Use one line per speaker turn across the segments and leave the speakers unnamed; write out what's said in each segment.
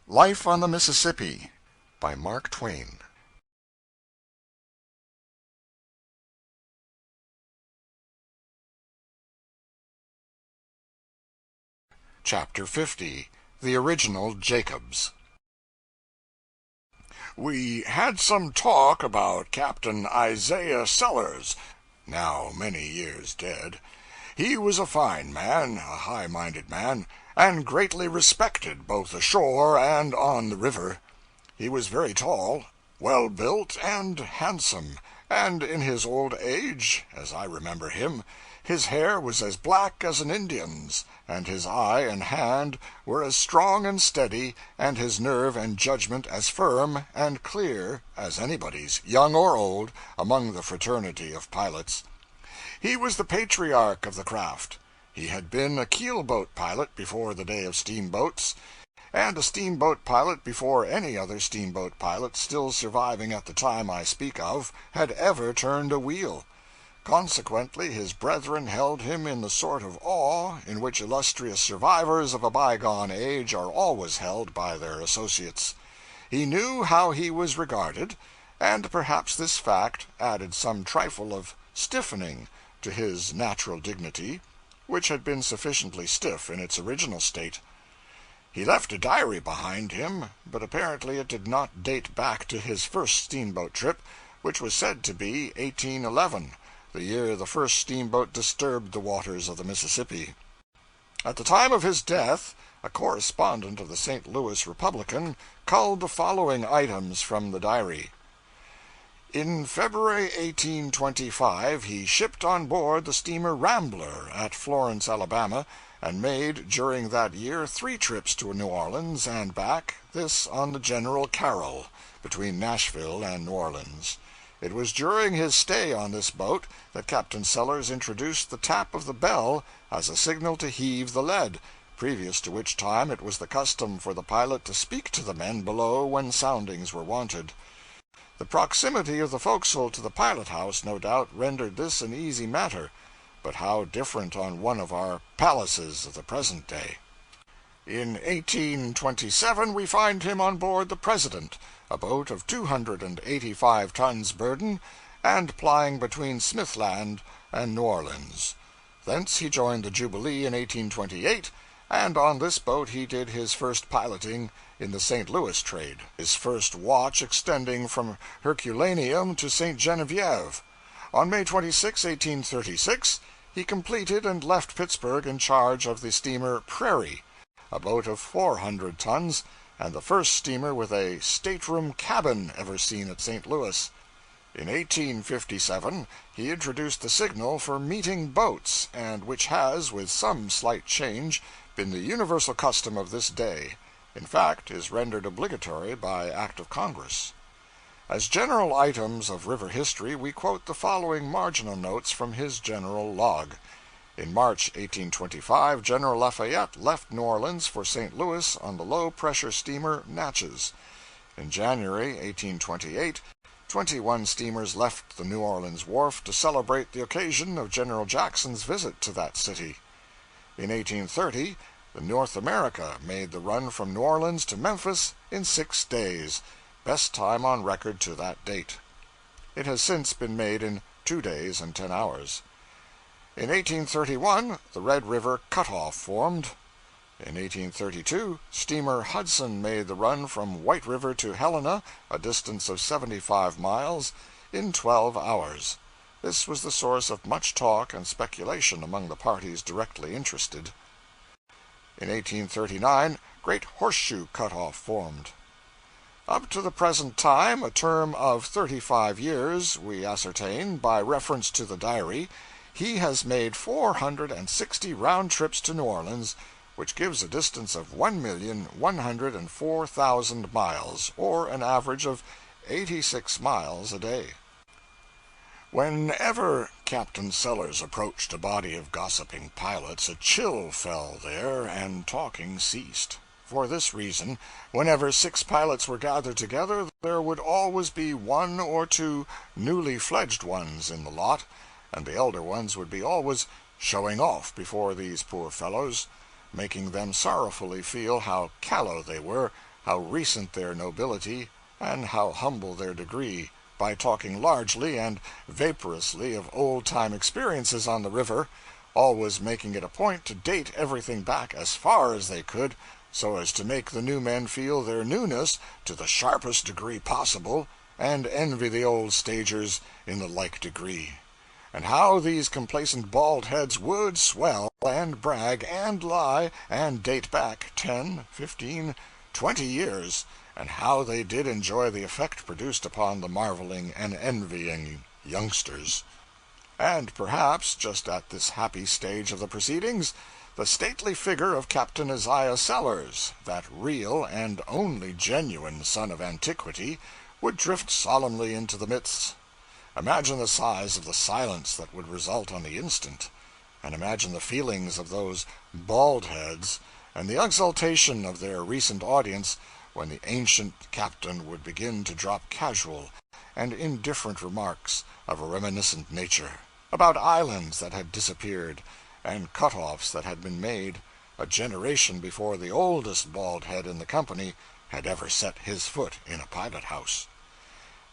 Life on the Mississippi by Mark Twain. Chapter 50. The Original Jacobs. We had some talk about Captain Isaiah Sellers, now many years dead. He was a fine man, a high-minded man, and greatly respected both ashore and on the river. He was very tall, well-built, and handsome, and in his old age, as I remember him, his hair was as black as an Indian's, and his eye and hand were as strong and steady, and his nerve and judgment as firm and clear as anybody's, young or old, among the fraternity of pilots. He was the patriarch of the craft. He had been a keelboat pilot before the day of steamboats, and a steamboat pilot before any other steamboat pilot still surviving at the time I speak of had ever turned a wheel. Consequently, his brethren held him in the sort of awe in which illustrious survivors of a bygone age are always held by their associates. He knew how he was regarded, and perhaps this fact added some trifle of stiffening to his natural dignity, which had been sufficiently stiff in its original state. He left a diary behind him, but apparently it did not date back to his first steamboat trip, which was said to be 1811, the year the first steamboat disturbed the waters of the Mississippi. At the time of his death, a correspondent of the St. Louis Republican culled the following items from the diary. In February 1825 he shipped on board the steamer Rambler at Florence, Alabama, and made during that year 3 trips to New Orleans and back, this on the General Carroll, between Nashville and New Orleans. It was during his stay on this boat that Captain Sellers introduced the tap of the bell as a signal to heave the lead, previous to which time it was the custom for the pilot to speak to the men below when soundings were wanted. The proximity of the forecastle to the pilot-house no doubt rendered this an easy matter, but how different on one of our palaces of the present day. In 1827 we find him on board the President, a boat of 285 tons burden, and plying between Smithland and New Orleans. Thence he joined the Jubilee in 1828, and on this boat he did his first piloting in the St. Louis trade, his first watch extending from Herculaneum to St. Genevieve. On May 26, 1836, he completed and left Pittsburgh in charge of the steamer Prairie, a boat of 400 tons, and the first steamer with a stateroom cabin ever seen at St. Louis. In 1857 he introduced the signal for meeting boats, and which has, with some slight change, been the universal custom of this day; in fact, is rendered obligatory by act of Congress. As general items of river history, we quote the following marginal notes from his general log. In March 1825, General Lafayette left New Orleans for St. Louis on the low-pressure steamer Natchez. In January 1828, 21 steamers left the New Orleans wharf to celebrate the occasion of General Jackson's visit to that city. In 1830, the North America made the run from New Orleans to Memphis in 6 days, best time on record to that date. It has since been made in 2 days and 10 hours. In 1831, the Red River Cut-Off formed. In 1832, steamer Hudson made the run from White River to Helena, a distance of 75 miles, in 12 hours. This was the source of much talk and speculation among the parties directly interested. In 1839, Great Horseshoe Cut-Off formed. Up to the present time, a term of 35 years, we ascertain, by reference to the diary, he has made 460 round trips to New Orleans, which gives a distance of 1,104,000 miles, or an average of 86 miles a day. Whenever Captain Sellers approached a body of gossiping pilots, a chill fell there, and talking ceased. For this reason, whenever 6 pilots were gathered together, there would always be 1 or 2 newly fledged ones in the lot, and the elder ones would be always showing off before these poor fellows. making them sorrowfully feel how callow they were, how recent their nobility, and how humble their degree, by talking largely and vaporously of old-time experiences on the river, always making it a point to date everything back as far as they could, so as to make the new men feel their newness to the sharpest degree possible, and envy the old stagers in the like degree. And how these complacent bald heads would swell, and brag, and lie, and date back 10, 15, 20 years, and how they did enjoy the effect produced upon the marveling and envying youngsters. And perhaps, just at this happy stage of the proceedings, the stately figure of Captain Isaiah Sellers, that real and only genuine son of antiquity, would drift solemnly into the midst. Imagine the size of the silence that would result on the instant, and imagine the feelings of those bald heads, and the exultation of their recent audience, when the ancient captain would begin to drop casual and indifferent remarks of a reminiscent nature, about islands that had disappeared, and cut-offs that had been made, a generation before the oldest bald head in the company had ever set his foot in a pilot-house.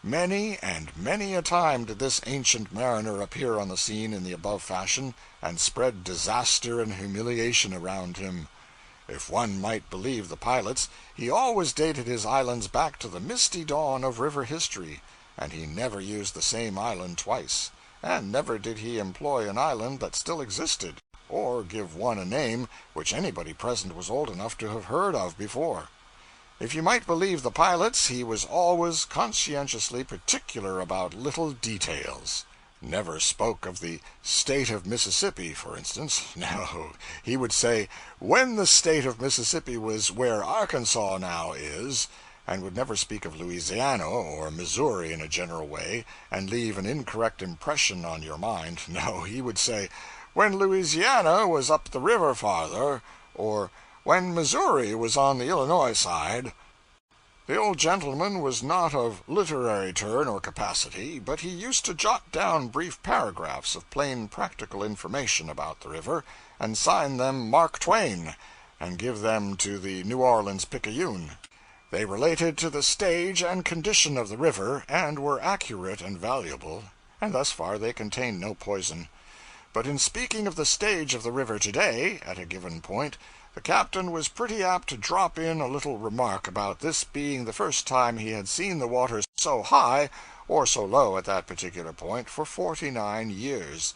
Many and many a time did this ancient mariner appear on the scene in the above fashion, and spread disaster and humiliation around him. If one might believe the pilots, he always dated his islands back to the misty dawn of river history, and he never used the same island twice, and never did he employ an island that still existed, or give one a name which anybody present was old enough to have heard of before. If you might believe the pilots, he was always conscientiously particular about little details. Never spoke of the state of Mississippi, for instance. No, he would say, when the state of Mississippi was where Arkansas now is, and would never speak of Louisiana or Missouri in a general way, and leave an incorrect impression on your mind. No, he would say, when Louisiana was up the river farther, or when Missouri was on the Illinois side. The old gentleman was not of literary turn or capacity, but he used to jot down brief paragraphs of plain practical information about the river, and sign them Mark Twain, and give them to the New Orleans Picayune. They related to the stage and condition of the river, and were accurate and valuable, and thus far they contained no poison. But in speaking of the stage of the river today, at a given point, the captain was pretty apt to drop in a little remark about this being the first time he had seen the water so high or so low at that particular point for 49 years,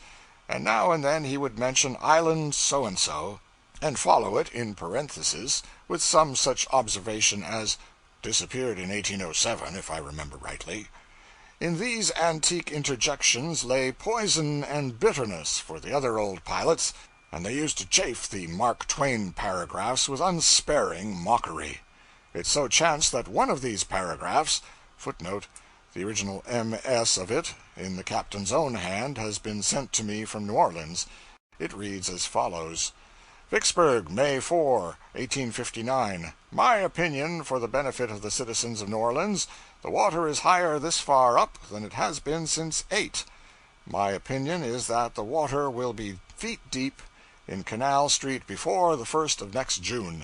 and now and then he would mention island so-and-so, and follow it, in parenthesis, with some such observation as, disappeared in 1807, if I remember rightly. In these antique interjections lay poison and bitterness for the other old pilots, and they used to chafe the Mark Twain paragraphs with unsparing mockery. It so chanced that one of these paragraphs, footnote, the original MS of it, in the captain's own hand, has been sent to me from New Orleans. It reads as follows: Vicksburg, May 4, 1859. My opinion, for the benefit of the citizens of New Orleans, the water is higher this far up than it has been since 8. My opinion is that the water will be feet deep in Canal Street before the 1st of next June.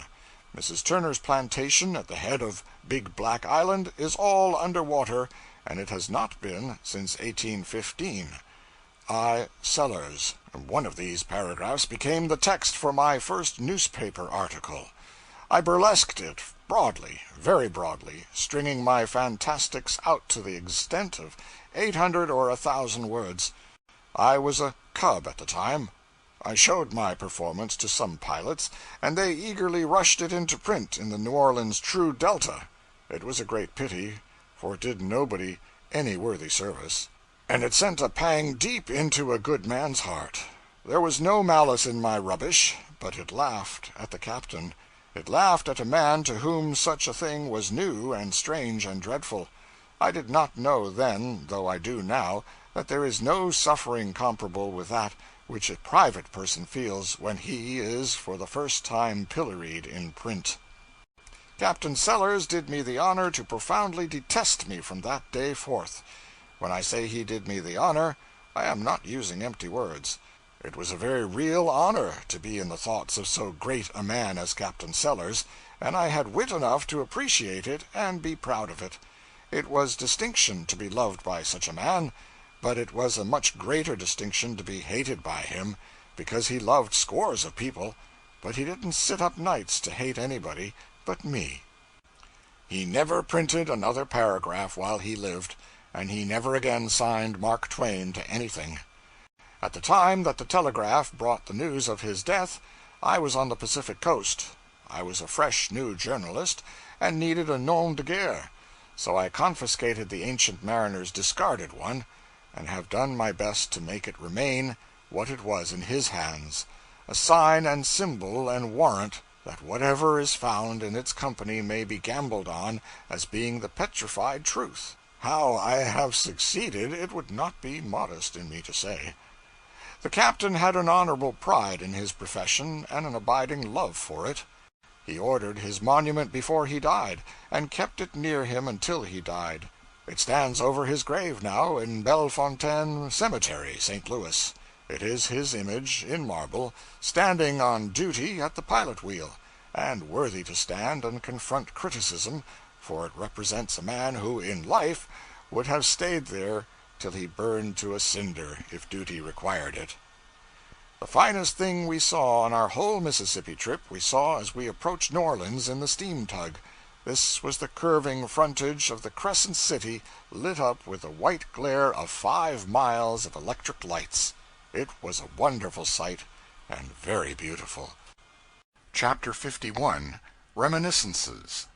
Mrs. Turner's plantation at the head of Big Black Island is all under water, and it has not been since 1815. I. Sellers. One of these paragraphs became the text for my first newspaper article. I burlesqued it broadly, very broadly, stringing my fantastics out to the extent of 800 or 1,000 words. I was a cub at the time. I showed my performance to some pilots, and they eagerly rushed it into print in the New Orleans True Delta. It was a great pity, for it did nobody any worthy service, and it sent a pang deep into a good man's heart. There was no malice in my rubbish, but it laughed at the captain. It laughed at a man to whom such a thing was new and strange and dreadful. I did not know then, though I do now, that there is no suffering comparable with that which a private person feels when he is for the first time pilloried in print. Captain Sellers did me the honor to profoundly detest me from that day forth. When I say he did me the honor, I am not using empty words. It was a very real honor to be in the thoughts of so great a man as Captain Sellers, and I had wit enough to appreciate it and be proud of it. It was distinction to be loved by such a man, but it was a much greater distinction to be hated by him, because he loved scores of people, but he didn't sit up nights to hate anybody but me. He never printed another paragraph while he lived, and he never again signed Mark Twain to anything. At the time that the telegraph brought the news of his death, I was on the Pacific coast. I was a fresh new journalist, and needed a nom de guerre, so I confiscated the Ancient Mariner's discarded one, and have done my best to make it remain what it was in his hands, a sign and symbol and warrant that whatever is found in its company may be gambled on as being the petrified truth. How I have succeeded it would not be modest in me to say. The captain had an honorable pride in his profession and an abiding love for it. He ordered his monument before he died, and kept it near him until he died. It stands over his grave now in Bellefontaine Cemetery, St. Louis. It is his image, in marble, standing on duty at the pilot wheel, and worthy to stand and confront criticism, for it represents a man who, in life, would have stayed there till he burned to a cinder, if duty required it. The finest thing we saw on our whole Mississippi trip we saw as we approached New Orleans in the steam tug. This was the curving frontage of the Crescent City, lit up with the white glare of 5 miles of electric lights. It was a wonderful sight, and very beautiful. Chapter 51. Reminiscences.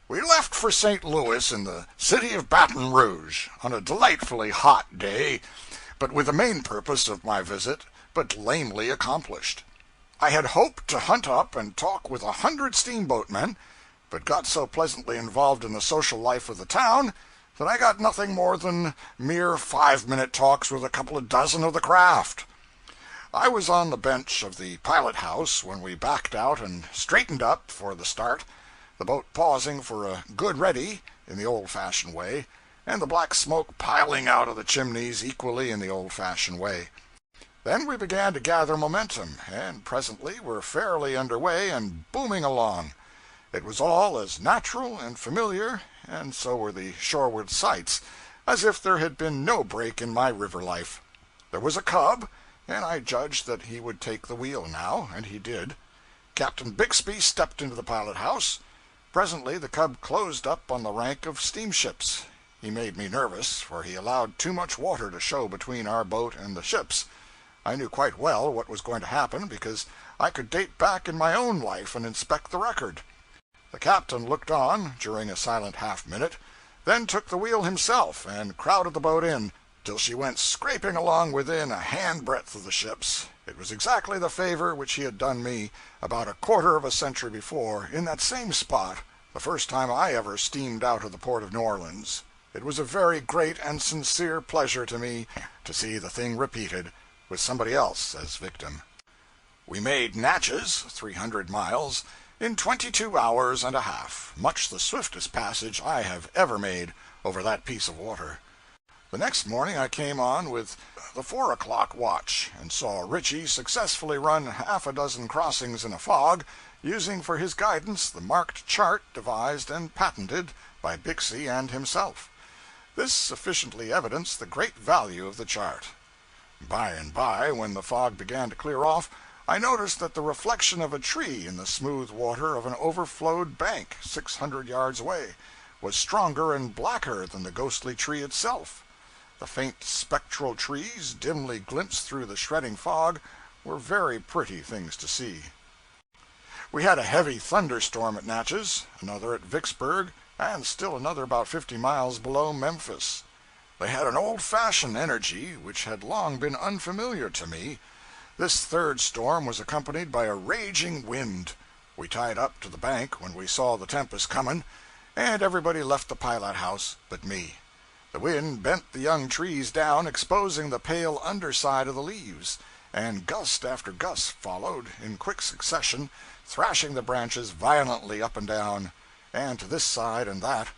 We left for St. Louis in the city of Baton Rouge on a delightfully hot day, but with the main purpose of my visit but lamely accomplished. I had hoped to hunt up and talk with 100 steamboatmen, but got so pleasantly involved in the social life of the town that I got nothing more than mere 5-minute talks with a couple of dozen of the craft. I was on the bench of the pilot house when we backed out and straightened up for the start, the boat pausing for a good ready in the old-fashioned way, and the black smoke piling out of the chimneys equally in the old-fashioned way. Then we began to gather momentum, and presently were fairly under way and booming along. It was all as natural and familiar, and so were the shoreward sights, as if there had been no break in my river life. There was a cub, and I judged that he would take the wheel now, and he did. Captain Bixby stepped into the pilot house. Presently the cub closed up on the rank of steamships. He made me nervous, for he allowed too much water to show between our boat and the ships. I knew quite well what was going to happen, because I could date back in my own life and inspect the record. The captain looked on during a silent half-minute, then took the wheel himself and crowded the boat in, till she went scraping along within a hand-breadth of the ships. It was exactly the favor which he had done me about a quarter of a century before, in that same spot, the first time I ever steamed out of the port of New Orleans. It was a very great and sincere pleasure to me to see the thing repeated, with somebody else as victim. We made Natchez, 300 miles, in 22 hours and a half, much the swiftest passage I have ever made over that piece of water. The next morning I came on with the 4 o'clock watch, and saw Ritchie successfully run half a dozen crossings in a fog, using for his guidance the marked chart devised and patented by Bixby and himself. This sufficiently evidenced the great value of the chart. By and by, when the fog began to clear off, I noticed that the reflection of a tree in the smooth water of an overflowed bank 600 yards away was stronger and blacker than the ghostly tree itself. The faint spectral trees, dimly glimpsed through the shredding fog, were very pretty things to see. We had a heavy thunderstorm at Natchez, another at Vicksburg, and still another about 50 miles below Memphis. They had an old-fashioned energy which had long been unfamiliar to me. This third storm was accompanied by a raging wind. We tied up to the bank when we saw the tempest coming, and everybody left the pilot house but me. The wind bent the young trees down, exposing the pale underside of the leaves, and gust after gust followed, in quick succession, thrashing the branches violently up and down, and to this side and that.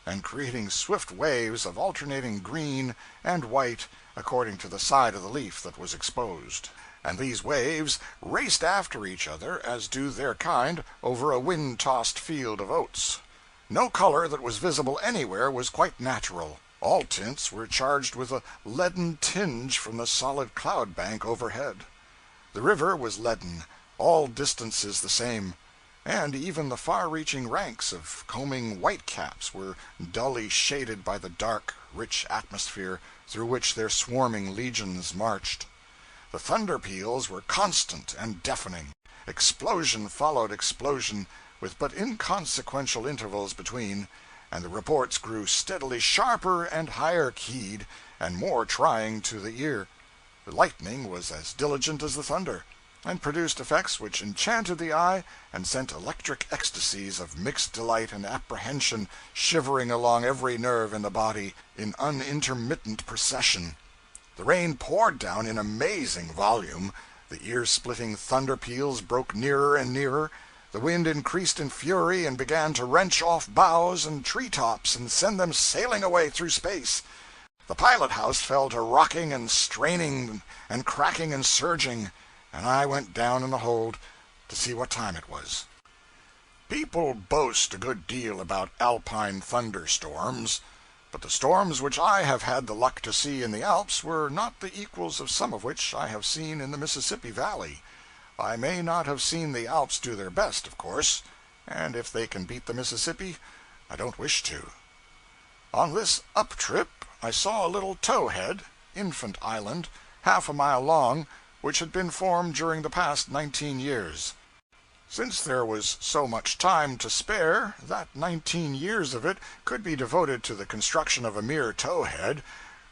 and creating swift waves of alternating green and white according to the side of the leaf that was exposed. And these waves raced after each other as do their kind over a wind-tossed field of oats. No color that was visible anywhere was quite natural. All tints were charged with a leaden tinge from the solid cloud bank overhead. The river was leaden, all distances the same, and even the far-reaching ranks of combing whitecaps were dully shaded by the dark, rich atmosphere through which their swarming legions marched. The thunder peals were constant and deafening. Explosion followed explosion, with but inconsequential intervals between, and the reports grew steadily sharper and higher keyed, and more trying to the ear. The lightning was as diligent as the thunder, and produced effects which enchanted the eye and sent electric ecstasies of mixed delight and apprehension shivering along every nerve in the body in unintermittent procession. The rain poured down in amazing volume, the ear-splitting thunder peals broke nearer and nearer, the wind increased in fury and began to wrench off boughs and tree-tops and send them sailing away through space. The pilot-house fell to rocking and straining and cracking and surging, and I went down in the hold to see what time it was. People boast a good deal about Alpine thunderstorms, but the storms which I have had the luck to see in the Alps were not the equals of some of which I have seen in the Mississippi Valley. I may not have seen the Alps do their best, of course, and if they can beat the Mississippi, I don't wish to. On this up trip I saw a little towhead, infant island, half a mile long, which had been formed during the past 19 years. Since there was so much time to spare, that 19 years of it could be devoted to the construction of a mere towhead,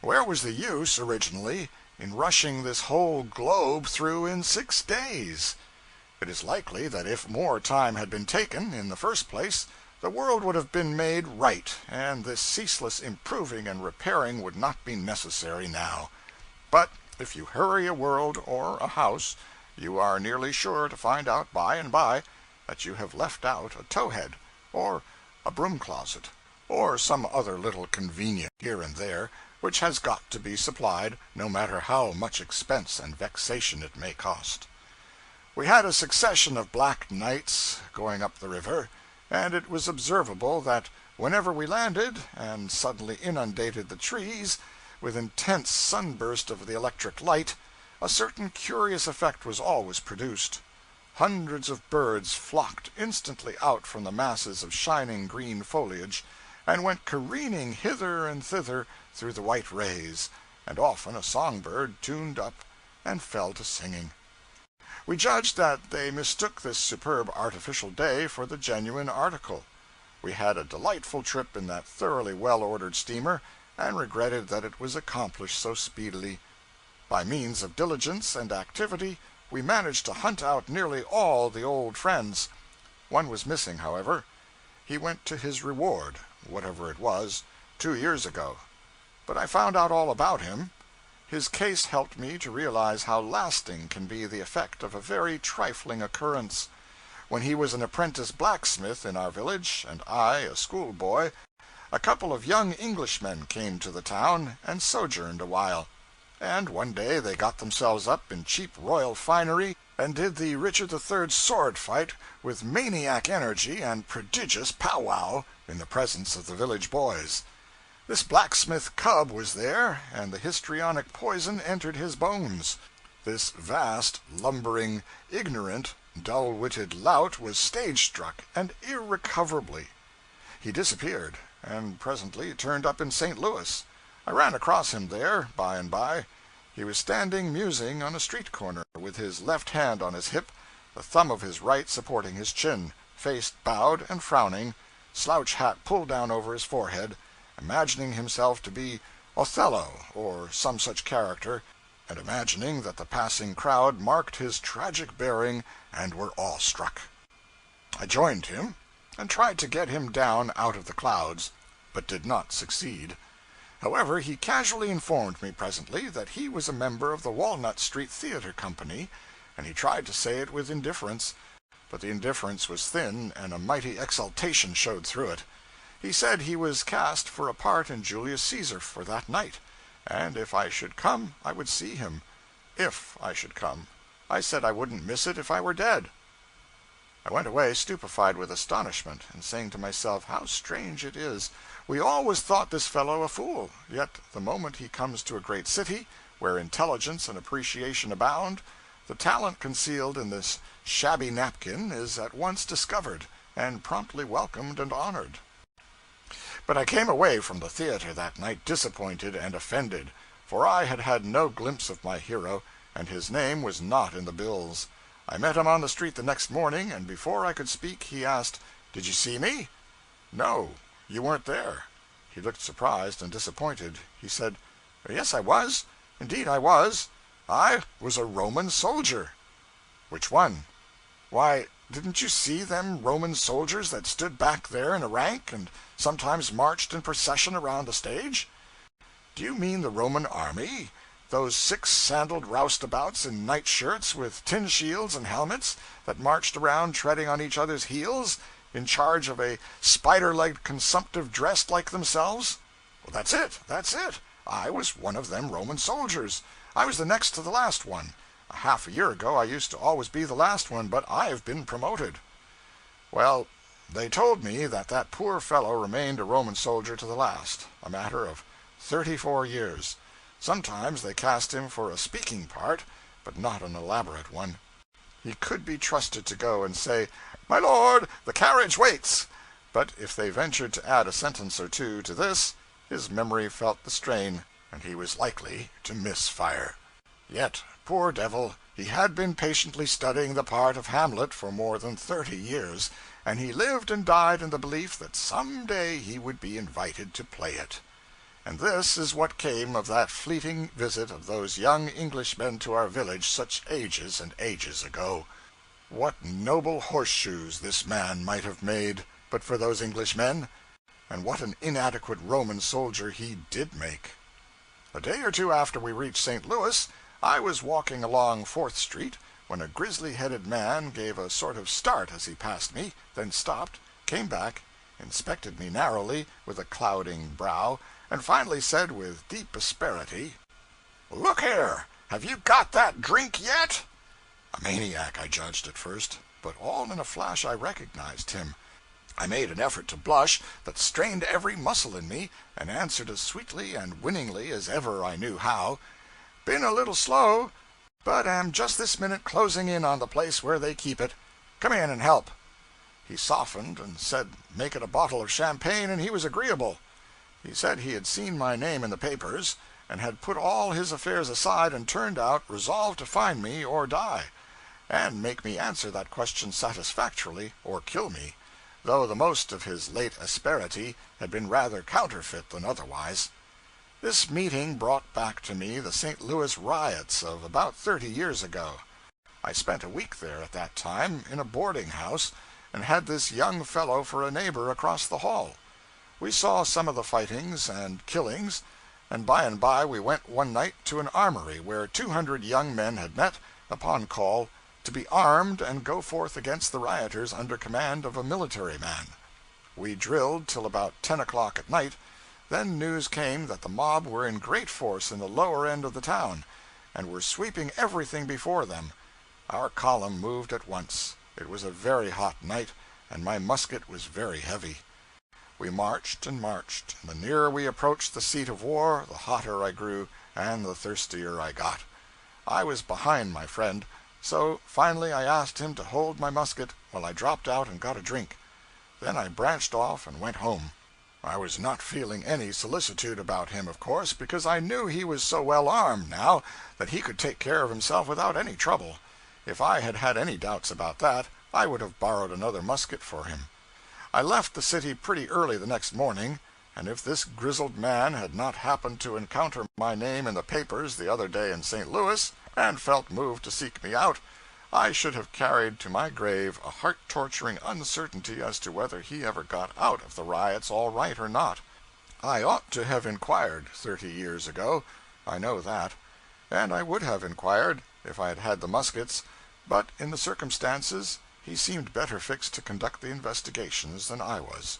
where was the use, originally, in rushing this whole globe through in 6 days? It is likely that if more time had been taken, in the first place, the world would have been made right, and this ceaseless improving and repairing would not be necessary now. But if you hurry a world or a house, you are nearly sure to find out by and by that you have left out a towhead, or a broom-closet, or some other little convenience here and there, which has got to be supplied, no matter how much expense and vexation it may cost. We had a succession of black nights going up the river, and it was observable that whenever we landed, and suddenly inundated the trees with intense sunburst of the electric light, a certain curious effect was always produced. Hundreds of birds flocked instantly out from the masses of shining green foliage, and went careening hither and thither through the white rays, and often a songbird tuned up and fell to singing. We judged that they mistook this superb artificial day for the genuine article. We had a delightful trip in that thoroughly well-ordered steamer, and regretted that it was accomplished so speedily. By means of diligence and activity, we managed to hunt out nearly all the old friends. One was missing, however. He went to his reward, whatever it was, 2 years ago. But I found out all about him. His case helped me to realize how lasting can be the effect of a very trifling occurrence. When he was an apprentice blacksmith in our village, and I a schoolboy, a couple of young Englishmen came to the town and sojourned a while. And one day they got themselves up in cheap royal finery and did the Richard III sword fight with maniac energy and prodigious powwow in the presence of the village boys. This blacksmith cub was there, and the histrionic poison entered his bones. This vast, lumbering, ignorant, dull-witted lout was stage-struck, and irrecoverably. He disappeared, and presently turned up in St. Louis. I ran across him there, by and by. He was standing musing on a street corner, with his left hand on his hip, the thumb of his right supporting his chin, face bowed and frowning, slouch hat pulled down over his forehead, imagining himself to be Othello, or some such character, and imagining that the passing crowd marked his tragic bearing and were awestruck. I joined him, and tried to get him down out of the clouds, but did not succeed. However, he casually informed me presently that he was a member of the Walnut Street Theater Company, and he tried to say it with indifference, but the indifference was thin and a mighty exultation showed through it. He said he was cast for a part in Julius Caesar for that night, and if I should come I would see him. If I should come. I said I wouldn't miss it if I were dead. I went away stupefied with astonishment, and saying to myself, how strange it is. We always thought this fellow a fool, yet the moment he comes to a great city, where intelligence and appreciation abound, the talent concealed in this shabby napkin is at once discovered, and promptly welcomed and honored. But I came away from the theater that night disappointed and offended, for I had had no glimpse of my hero, and his name was not in the bills. I met him on the street the next morning, and before I could speak he asked, "Did you see me?" "No, you weren't there." He looked surprised and disappointed. He said, "Yes, I was. Indeed, I was. I was a Roman soldier." "Which one?" "Why, didn't you see them Roman soldiers that stood back there in a rank, and sometimes marched in procession around the stage?" "Do you mean the Roman army? Those six-sandaled roustabouts in night-shirts, with tin shields and helmets, that marched around treading on each other's heels, in charge of a spider-legged consumptive dressed like themselves?" "Well, that's it. I was one of them Roman soldiers. I was the next to the last one. Half a year ago I used to always be the last one, but I've been promoted." "Well, they told me that poor fellow remained a Roman soldier to the last, a matter of 34 years. Sometimes they cast him for a speaking part, but not an elaborate one. He could be trusted to go and say, 'My lord, the carriage waits,' but if they ventured to add a sentence or two to this, his memory felt the strain, and he was likely to miss fire. Yet, poor devil, he had been patiently studying the part of Hamlet for more than 30 years, and he lived and died in the belief that some day he would be invited to play it. And this is what came of that fleeting visit of those young Englishmen to our village such ages and ages ago. What noble horseshoes this man might have made, but for those Englishmen, and what an inadequate Roman soldier he did make. A day or two after we reached St. Louis, I was walking along 4th Street, when a grizzly-headed man gave a sort of start as he passed me, then stopped, came back, inspected me narrowly, with a clouding brow, and finally said with deep asperity, 'Look here, have you got that drink yet?' A maniac, I judged at first, but all in a flash I recognized him. I made an effort to blush that strained every muscle in me, and answered as sweetly and winningly as ever I knew how, 'Been a little slow, but am just this minute closing in on the place where they keep it. Come in and help.' He softened and said make it a bottle of champagne, and he was agreeable. He said he had seen my name in the papers, and had put all his affairs aside and turned out, resolved to find me or die, and make me answer that question satisfactorily or kill me, though the most of his late asperity had been rather counterfeit than otherwise. This meeting brought back to me the St. Louis riots of about 30 years ago. I spent a week there at that time, in a boarding house, and had this young fellow for a neighbor across the hall. We saw some of the fightings and killings, and by we went one night to an armory where 200 young men had met, upon call, to be armed and go forth against the rioters under command of a military man. We drilled till about 10 o'clock at night, then news came that the mob were in great force in the lower end of the town, and were sweeping everything before them. Our column moved at once. It was a very hot night, and my musket was very heavy. We marched and marched, and the nearer we approached the seat of war, the hotter I grew, and the thirstier I got. I was behind my friend, so finally I asked him to hold my musket while I dropped out and got a drink. Then I branched off and went home. I was not feeling any solicitude about him, of course, because I knew he was so well armed now that he could take care of himself without any trouble. If I had had any doubts about that, I would have borrowed another musket for him. I left the city pretty early the next morning, and if this grizzled man had not happened to encounter my name in the papers the other day in St. Louis, and felt moved to seek me out, I should have carried to my grave a heart-torturing uncertainty as to whether he ever got out of the riots all right or not. I ought to have inquired 30 years ago, I know that, and I would have inquired if I had had the muskets, but in the circumstances he seemed better fixed to conduct the investigations than I was.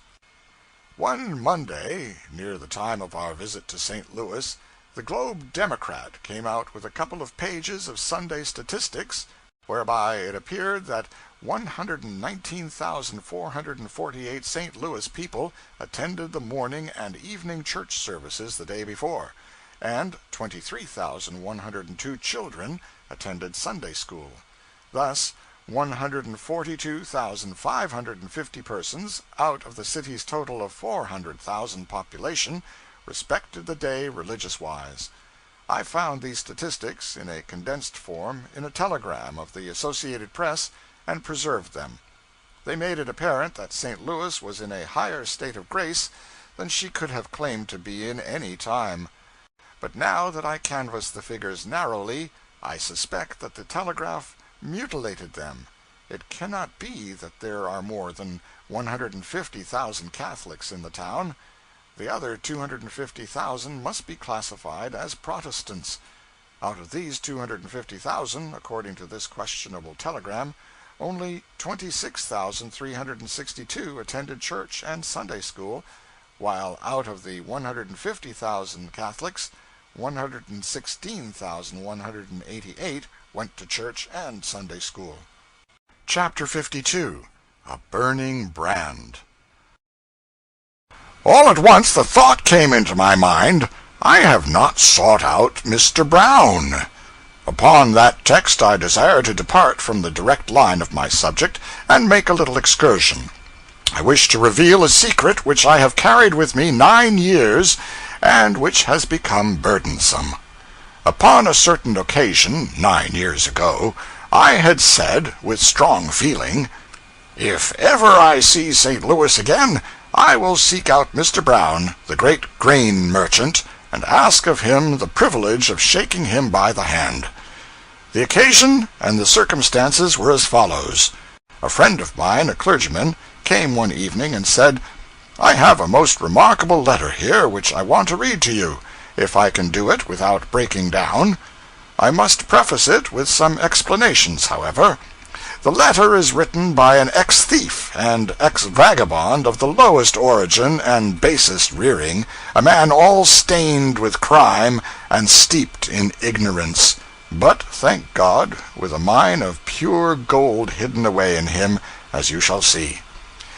One Monday, near the time of our visit to St. Louis, the Globe Democrat came out with a couple of pages of Sunday statistics, whereby it appeared that 119,448 St. Louis people attended the morning and evening church services the day before, and 23,102 children attended Sunday school. Thus, 142,550 persons out of the city's total of 400,000 population respected the day religious-wise. I found these statistics in a condensed form in a telegram of the Associated Press and preserved them. They made it apparent that St. Louis was in a higher state of grace than she could have claimed to be in any time. But now that I canvass the figures narrowly, I suspect that the telegraph mutilated them. It cannot be that there are more than 150,000 Catholics in the town. The other 250,000 must be classified as Protestants. Out of these 250,000, according to this questionable telegram, only 26,362 attended church and Sunday school, while out of the 150,000 Catholics, 116,188 went to church and Sunday school. Chapter 52. A Burning Brand. All at once the thought came into my mind, I have not sought out Mr. Brown. Upon that text I desire to depart from the direct line of my subject, and make a little excursion. I wish to reveal a secret which I have carried with me 9 years, and which has become burdensome. Upon a certain occasion, 9 years ago, I had said, with strong feeling, "If ever I see St. Louis again, I will seek out Mr. Brown, the great grain merchant, and ask of him the privilege of shaking him by the hand." The occasion and the circumstances were as follows. A friend of mine, a clergyman, came one evening and said, "I have a most remarkable letter here which I want to read to you, if I can do it without breaking down. I must preface it with some explanations, however. The letter is written by an ex-thief and ex-vagabond of the lowest origin and basest rearing, a man all stained with crime and steeped in ignorance, but, thank God, with a mine of pure gold hidden away in him, as you shall see.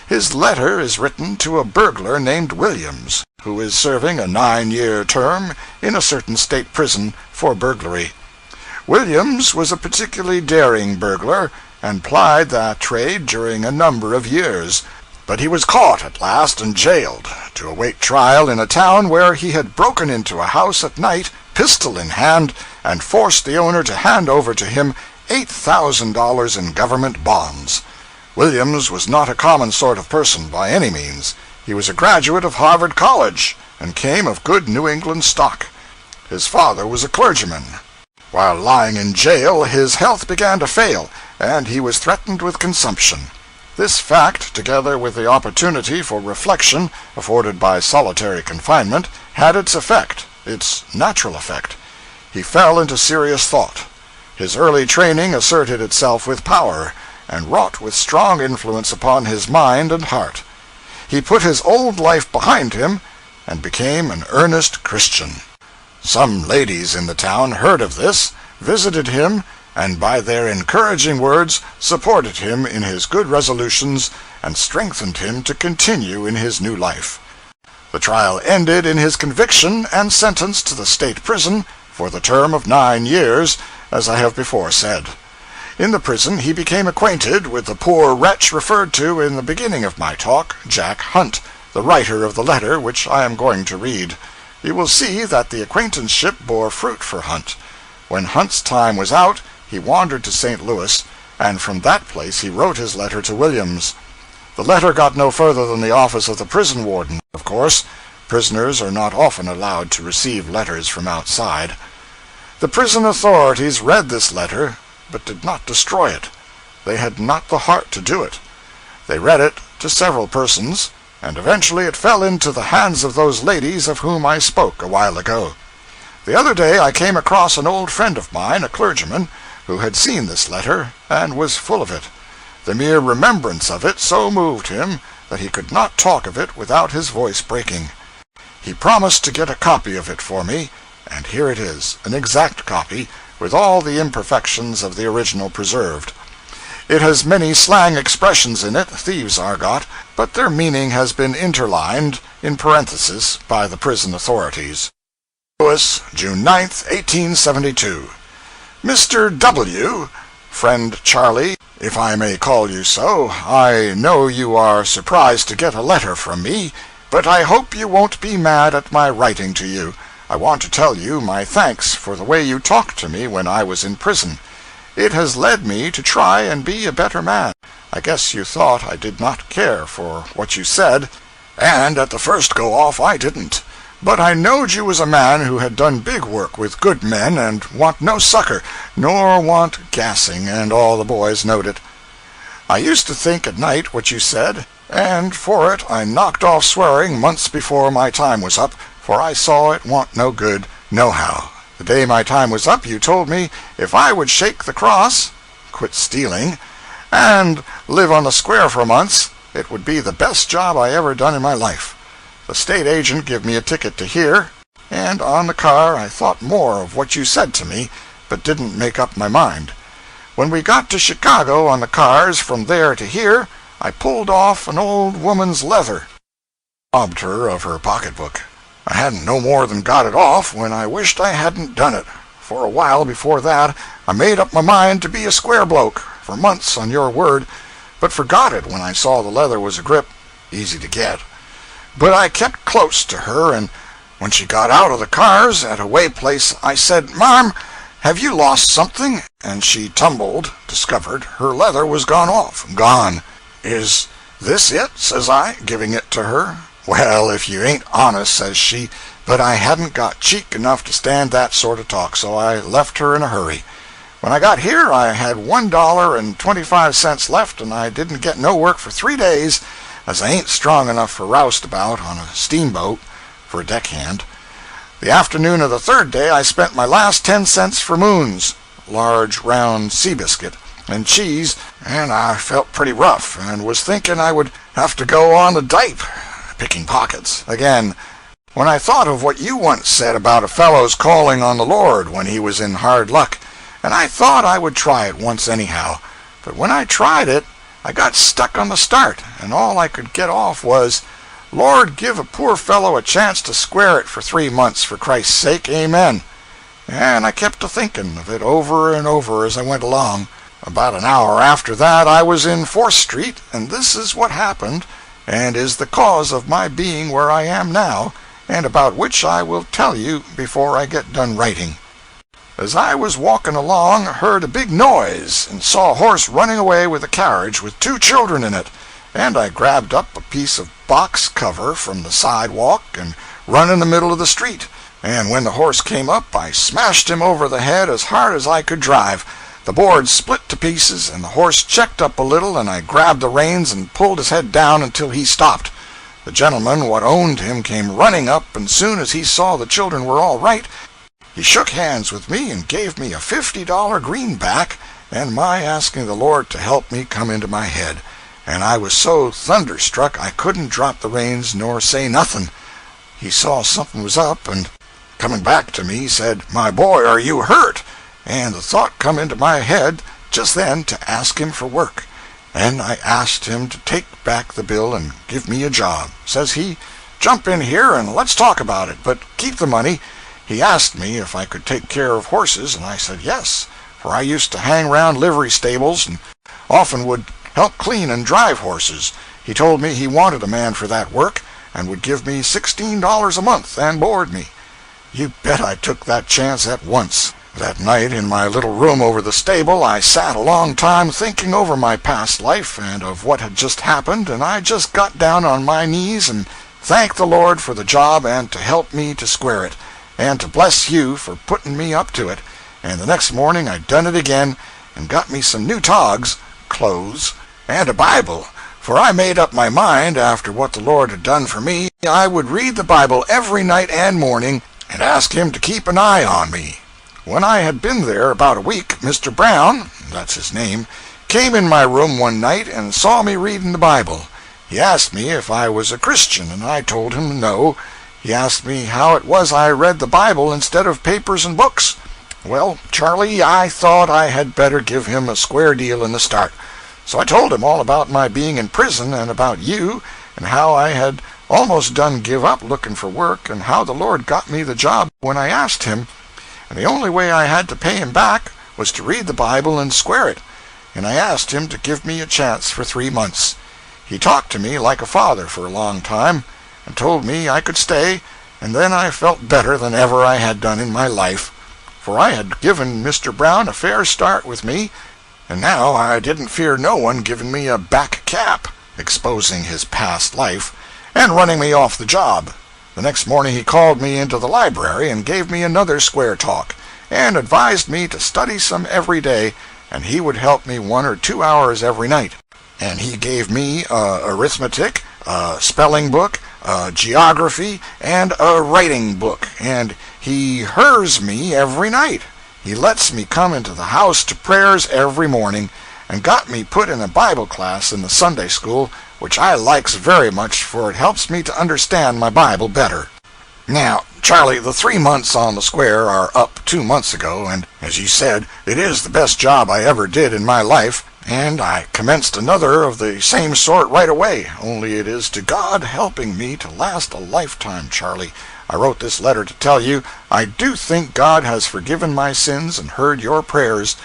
His letter is written to a burglar named Williams, who is serving a 9-year term in a certain state prison for burglary. Williams was a particularly daring burglar, and plied that trade during a number of years, but he was caught at last and jailed, to await trial in a town where he had broken into a house at night, pistol in hand, and forced the owner to hand over to him $8,000 in government bonds. Williams was not a common sort of person by any means. He was a graduate of Harvard College, and came of good New England stock. His father was a clergyman. While lying in jail, his health began to fail, and he was threatened with consumption. This fact, together with the opportunity for reflection afforded by solitary confinement, had its effect, its natural effect. He fell into serious thought. His early training asserted itself with power, and wrought with strong influence upon his mind and heart. He put his old life behind him, and became an earnest Christian. Some ladies in the town heard of this, visited him, and by their encouraging words supported him in his good resolutions and strengthened him to continue in his new life. The trial ended in his conviction and sentence to the state prison for the term of 9 years, as I have before said. In the prison he became acquainted with the poor wretch referred to in the beginning of my talk, Jack Hunt, the writer of the letter which I am going to read. You will see that the acquaintanceship bore fruit for Hunt. When Hunt's time was out, he wandered to St. Louis, and from that place he wrote his letter to Williams. The letter got no further than the office of the prison warden, of course. Prisoners are not often allowed to receive letters from outside. The prison authorities read this letter, but did not destroy it. They had not the heart to do it. They read it to several persons, and eventually it fell into the hands of those ladies of whom I spoke a while ago. The other day I came across an old friend of mine, a clergyman, who had seen this letter, and was full of it. The mere remembrance of it so moved him that he could not talk of it without his voice breaking. He promised to get a copy of it for me, and here it is, an exact copy, with all the imperfections of the original preserved. It has many slang expressions in it, thieves' argot, but their meaning has been interlined in parentheses by the prison authorities. Louis, June 9, 1872. Mr. W., friend Charlie, if I may call you so, I know you are surprised to get a letter from me, but I hope you won't be mad at my writing to you. I want to tell you my thanks for the way you talked to me when I was in prison. It has led me to try and be a better man. I guess you thought I did not care for what you said, and at the first go-off I didn't. But I knowed you was a man who had done big work with good men and want no succor, nor want gassing, and all the boys knowed it. I used to think at night what you said, and for it I knocked off swearing months before my time was up, for I saw it want no good, nohow. The day my time was up, you told me if I would shake the cross, quit stealing, and live on the square for months, it would be the best job I ever done in my life. The state agent give me a ticket to here, and on the car I thought more of what you said to me, but didn't make up my mind. When we got to Chicago on the cars from there to here, I pulled off an old woman's leather, robbed her of her pocketbook. I hadn't no more than got it off when I wished I hadn't done it. For a while before that, I made up my mind to be a square bloke, for months on your word, but forgot it when I saw the leather was a grip, easy to get. But I kept close to her, and when she got out of the cars at a way place, I said, "Marm, have you lost something?" And she tumbled, discovered her leather was gone off. Gone. "Is this it?" says I, giving it to her. "Well, if you ain't honest," says she, but I hadn't got cheek enough to stand that sort of talk, so I left her in a hurry. When I got here, I had $1.25 left, and I didn't get no work for 3 days, as I ain't strong enough for roustabout on a steamboat for a deckhand. The afternoon of the third day, I spent my last 10 cents for moons, large round sea biscuit, and cheese, and I felt pretty rough, and was thinking I would have to go on the dipe, picking pockets, again, when I thought of what you once said about a fellow's calling on the Lord when he was in hard luck, and I thought I would try it once anyhow. But when I tried it, I got stuck on the start, and all I could get off was, "Lord, give a poor fellow a chance to square it for 3 months, for Christ's sake, amen." And I kept a-thinking of it over and over as I went along. About an hour after that I was in 4th Street, and this is what happened, and is the cause of my being where I am now, and about which I will tell you before I get done writing. As I was walking along, heard a big noise, and saw a horse running away with a carriage with 2 children in it, and I grabbed up a piece of box cover from the sidewalk and run in the middle of the street, and when the horse came up, I smashed him over the head as hard as I could drive. The board split to pieces, and the horse checked up a little, and I grabbed the reins and pulled his head down until he stopped. The gentleman what owned him came running up, and soon as he saw the children were all right, he shook hands with me and gave me a $50 greenback, and my asking the Lord to help me come into my head, and I was so thunderstruck I couldn't drop the reins nor say nothing. He saw something was up, and coming back to me, said, "My boy, are you hurt?" And the thought come into my head just then to ask him for work, and I asked him to take back the bill and give me a job. Says he, "Jump in here and let's talk about it, but keep the money." He asked me if I could take care of horses, and I said yes, for I used to hang round livery stables and often would help clean and drive horses. He told me he wanted a man for that work, and would give me $16 a month and board me. You bet I took that chance at once. That night, in my little room over the stable, I sat a long time thinking over my past life and of what had just happened, and I just got down on my knees and thanked the Lord for the job and to help me to square it, and to bless you for putting me up to it. And the next morning I done it again, and got me some new togs, clothes, and a Bible, for I made up my mind, after what the Lord had done for me, I would read the Bible every night and morning, and ask him to keep an eye on me. When I had been there about a week, Mr. Brown, that's his name, came in my room one night and saw me reading the Bible. He asked me if I was a Christian, and I told him no. He asked me how it was I read the Bible instead of papers and books. Well, Charlie, I thought I had better give him a square deal in the start. So I told him all about my being in prison and about you, and how I had almost done give up looking for work, and how the Lord got me the job when I asked him, and the only way I had to pay him back was to read the Bible and square it, and I asked him to give me a chance for 3 months. He talked to me like a father for a long time, and told me I could stay, and then I felt better than ever I had done in my life, for I had given Mr. Brown a fair start with me, and now I didn't fear no one giving me a back cap, exposing his past life, and running me off the job. The next morning he called me into the library and gave me another square talk, and advised me to study some every day, and he would help me 1 or 2 hours every night. And he gave me arithmetic, a spelling book, geography, and a writing book, and he hers me every night. He lets me come into the house to prayers every morning, and got me put in a Bible class in the Sunday school, which I likes very much, for it helps me to understand my Bible better. Now, Charlie, the 3 months on the square are up 2 months ago, and, as you said, it is the best job I ever did in my life, and I commenced another of the same sort right away, only it is to God helping me to last a lifetime, Charlie. I wrote this letter to tell you I do think God has forgiven my sins and heard your prayers,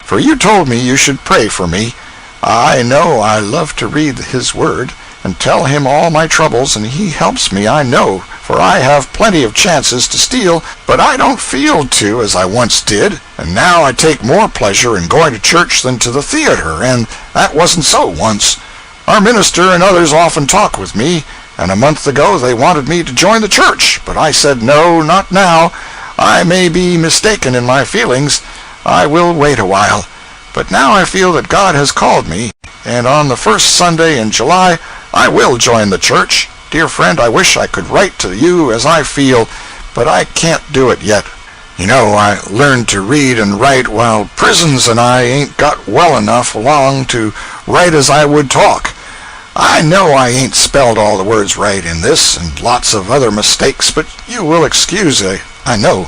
for you told me you should pray for me. I know I love to read His Word and tell Him all my troubles, and He helps me, I know, for I have plenty of chances to steal, but I don't feel to as I once did, and now I take more pleasure in going to church than to the theater, and that wasn't so once. Our minister and others often talk with me, and a month ago they wanted me to join the church, but I said no, not now. I may be mistaken in my feelings. I will wait a while. But now I feel that God has called me, and on the first Sunday in July I will join the church. Dear friend, I wish I could write to you as I feel, but I can't do it yet. You know, I learned to read and write while prisons and I ain't got well enough along to write as I would talk. I know I ain't spelled all the words right in this, and lots of other mistakes, but you will excuse it, I know.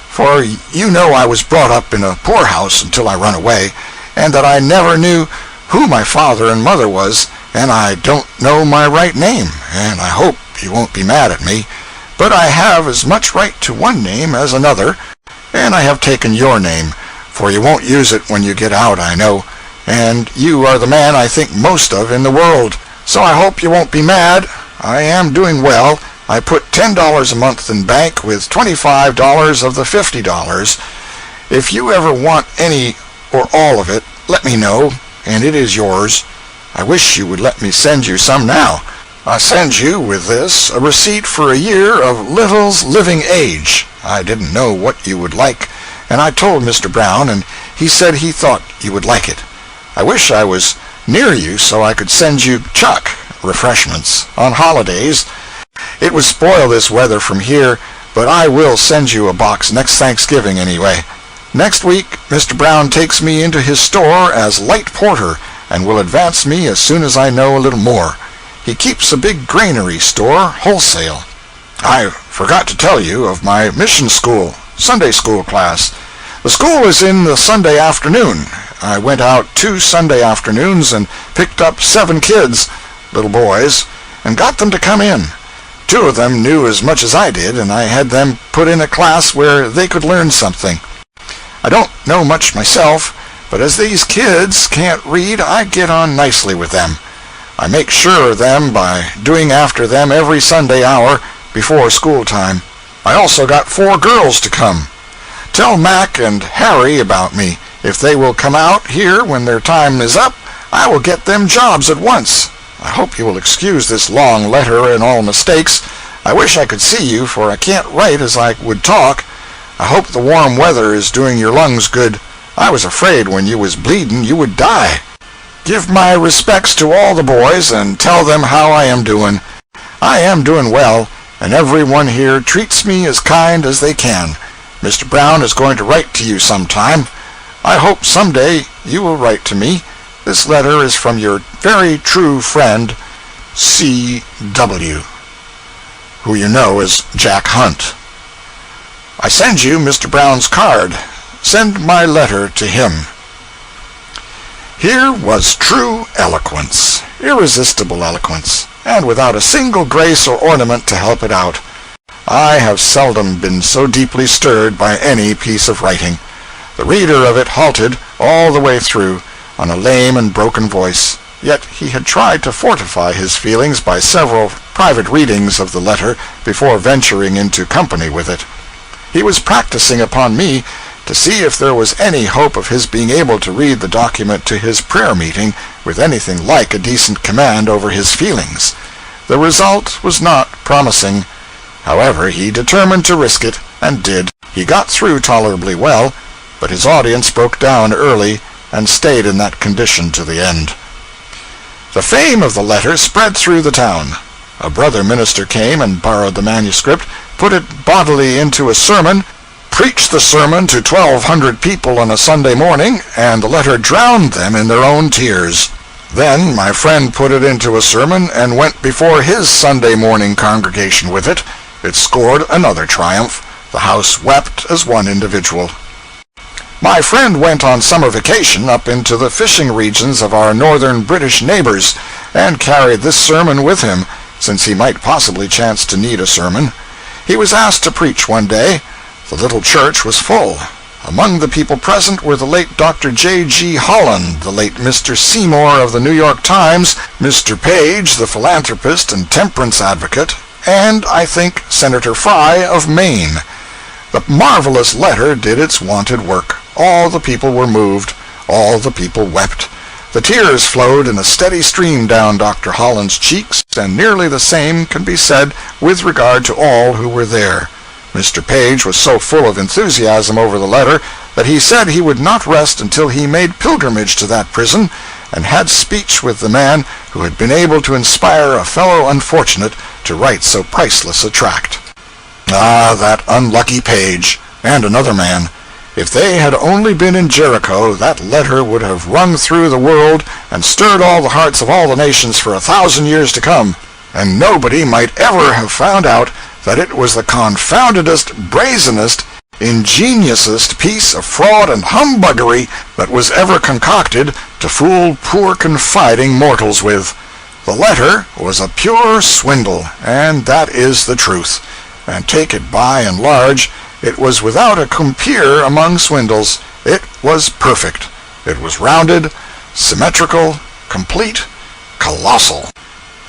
For you know I was brought up in a poorhouse until I run away, and that I never knew who my father and mother was, and I don't know my right name, and I hope you won't be mad at me. But I have as much right to one name as another, and I have taken your name, for you won't use it when you get out, I know, and you are the man I think most of in the world. So I hope you won't be mad. I am doing well. I put $10 a month in bank with $25 of the $50. If you ever want any or all of it, let me know, and it is yours. I wish you would let me send you some now. I send you with this a receipt for a year of Little's Living Age. I didn't know what you would like, and I told Mr. Brown, and he said he thought you would like it. I wish I was near you so I could send you chuck refreshments on holidays. It would spoil this weather from here, but I will send you a box next Thanksgiving anyway. Next week, Mr. Brown takes me into his store as light porter and will advance me as soon as I know a little more. He keeps a big granary store, wholesale. I forgot to tell you of my mission school, Sunday school class. The school is in the Sunday afternoon. I went out 2 Sunday afternoons and picked up 7 kids, little boys, and got them to come in. 2 of them knew as much as I did, and I had them put in a class where they could learn something. I don't know much myself, but as these kids can't read, I get on nicely with them. I make sure of them by doing after them every Sunday hour before school time. I also got 4 girls to come. Tell Mac and Harry about me. If they will come out here when their time is up, I will get them jobs at once. I hope you will excuse this long letter and all mistakes. I wish I could see you, for I can't write as I would talk. I hope the warm weather is doing your lungs good. I was afraid when you was bleeding you would die. Give my respects to all the boys and tell them how I am doing. I am doing well, and everyone here treats me as kind as they can. Mr. Brown is going to write to you sometime. I hope someday you will write to me. This letter is from your very true friend, C.W., who you know as Jack Hunt. I send you Mr. Brown's card. Send my letter to him. Here was true eloquence, irresistible eloquence, and without a single grace or ornament to help it out. I have seldom been so deeply stirred by any piece of writing. The reader of it halted all the way through, on a lame and broken voice, yet he had tried to fortify his feelings by several private readings of the letter before venturing into company with it. He was practicing upon me to see if there was any hope of his being able to read the document to his prayer meeting with anything like a decent command over his feelings. The result was not promising. However, he determined to risk it, and did. He got through tolerably well, but his audience broke down early and stayed in that condition to the end. The fame of the letter spread through the town. A brother minister came and borrowed the manuscript, put it bodily into a sermon, preached the sermon to 1,200 people on a Sunday morning, and the letter drowned them in their own tears. Then my friend put it into a sermon and went before his Sunday morning congregation with it. It scored another triumph. The house wept as one individual. My friend went on summer vacation up into the fishing regions of our northern British neighbors, and carried this sermon with him, since he might possibly chance to need a sermon. He was asked to preach one day. The little church was full. Among the people present were the late Dr. J.G. Holland, the late Mr. Seymour of the New York Times, Mr. Page, the philanthropist and temperance advocate, and, I think, Senator Fry of Maine. The marvelous letter did its wonted work. All the people were moved. All the people wept. The tears flowed in a steady stream down Dr. Holland's cheeks, and nearly the same can be said with regard to all who were there. Mr. Page was so full of enthusiasm over the letter that he said he would not rest until he made pilgrimage to that prison, and had speech with the man who had been able to inspire a fellow unfortunate to write so priceless a tract. Ah, that unlucky Page, and another man. If they had only been in Jericho, that letter would have rung through the world and stirred all the hearts of all the nations for 1,000 years to come, and nobody might ever have found out that it was the confoundedest, brazenest, ingeniousest piece of fraud and humbuggery that was ever concocted to fool poor confiding mortals with. The letter was a pure swindle, and that is the truth. And take it by and large, it was without a compeer among swindles. It was perfect. It was rounded, symmetrical, complete, colossal.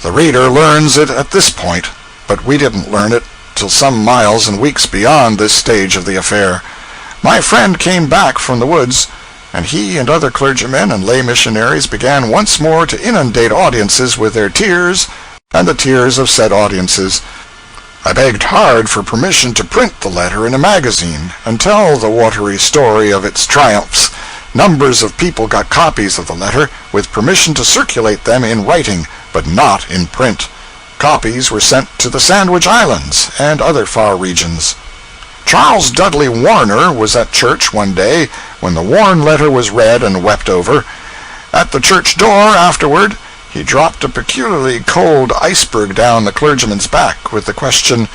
The reader learns it at this point, but we didn't learn it till some miles and weeks beyond this stage of the affair. My friend came back from the woods, and he and other clergymen and lay missionaries began once more to inundate audiences with their tears and the tears of said audiences. I begged hard for permission to print the letter in a magazine and tell the watery story of its triumphs. Numbers of people got copies of the letter, with permission to circulate them in writing, but not in print. Copies were sent to the Sandwich Islands and other far regions. Charles Dudley Warner was at church one day when the Warren letter was read and wept over. At the church door afterward, he dropped a peculiarly cold iceberg down the clergyman's back with the question,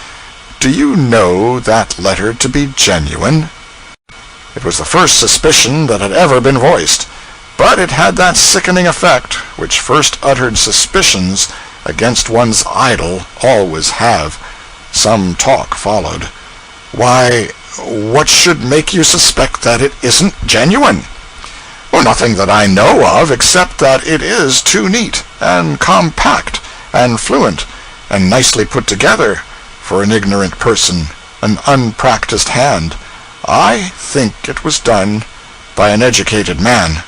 "Do you know that letter to be genuine?" It was the first suspicion that had ever been voiced, but it had that sickening effect which first uttered suspicions against one's idol always have. Some talk followed. "Why, what should make you suspect that it isn't genuine?" "Well, nothing that I know of, except that it is too neat, and compact, and fluent, and nicely put together for an ignorant person, an unpracticed hand. I think it was done by an educated man."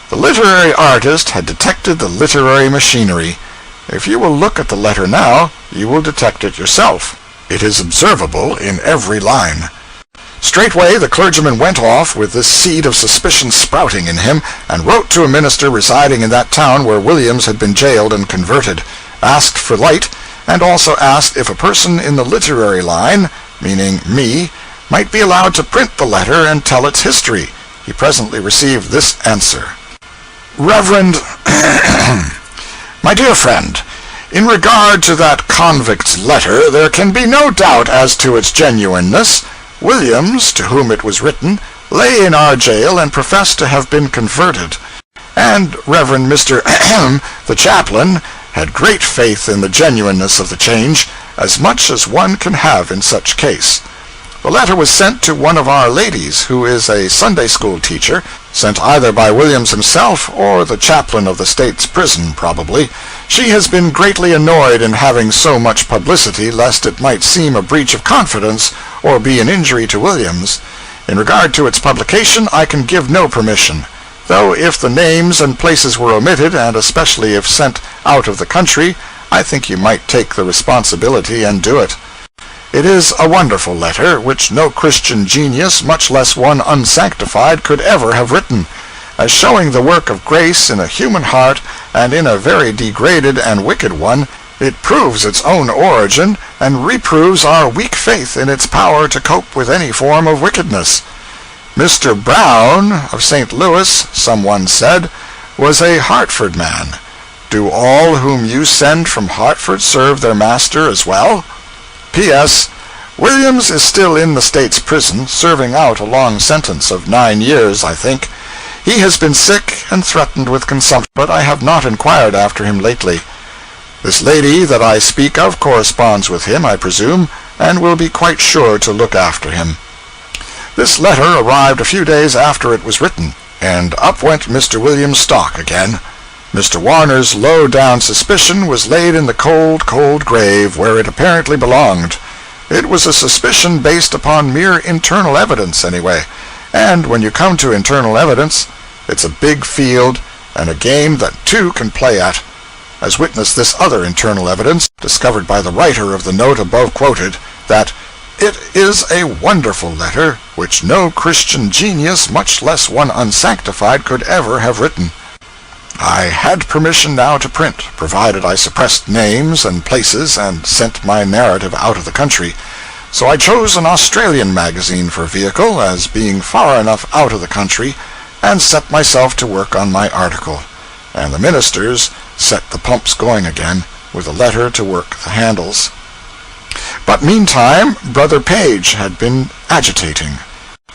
The literary artist had detected the literary machinery. If you will look at the letter now, you will detect it yourself. It is observable in every line. Straightway the clergyman went off with this seed of suspicion sprouting in him, and wrote to a minister residing in that town where Williams had been jailed and converted, asked for light, and also asked if a person in the literary line, meaning me, might be allowed to print the letter and tell its history. He presently received this answer: Reverend, my dear friend, in regard to that convict's letter, there can be no doubt as to its genuineness. Williams, to whom it was written, lay in our jail and professed to have been converted, and Reverend Mr. the chaplain had great faith in the genuineness of the change, as much as one can have in such case. The letter was sent to one of our ladies, who is a Sunday school teacher, sent either by Williams himself or the chaplain of the state's prison, probably. She has been greatly annoyed in having so much publicity, lest it might seem a breach of confidence or be an injury to Williams. In regard to its publication, I can give no permission, though if the names and places were omitted, and especially if sent out of the country, I think you might take the responsibility and do it. It is a wonderful letter, which no Christian genius, much less one unsanctified, could ever have written, as showing the work of grace in a human heart, and in a very degraded and wicked one. It proves its own origin, and reproves our weak faith in its power to cope with any form of wickedness. Mr. Brown, of St. Louis, someone said, was a Hartford man. Do all whom you send from Hartford serve their master as well? P.S. Williams is still in the state's prison, serving out a long sentence of 9 years, I think. He has been sick and threatened with consumption, but I have not inquired after him lately. This lady that I speak of corresponds with him, I presume, and will be quite sure to look after him. This letter arrived a few days after it was written, and up went Mr. Williams' stock again. Mr. Warner's low-down suspicion was laid in the cold, cold grave where it apparently belonged. It was a suspicion based upon mere internal evidence, anyway, and when you come to internal evidence, it's a big field and a game that two can play at, as witness this other internal evidence, discovered by the writer of the note above quoted, that it is a wonderful letter which no Christian genius, much less one unsanctified, could ever have written. I had permission now to print, provided I suppressed names and places and sent my narrative out of the country. So I chose an Australian magazine for vehicle, as being far enough out of the country, and set myself to work on my article. And the ministers set the pumps going again, with a letter to work the handles. But meantime, Brother Page had been agitating.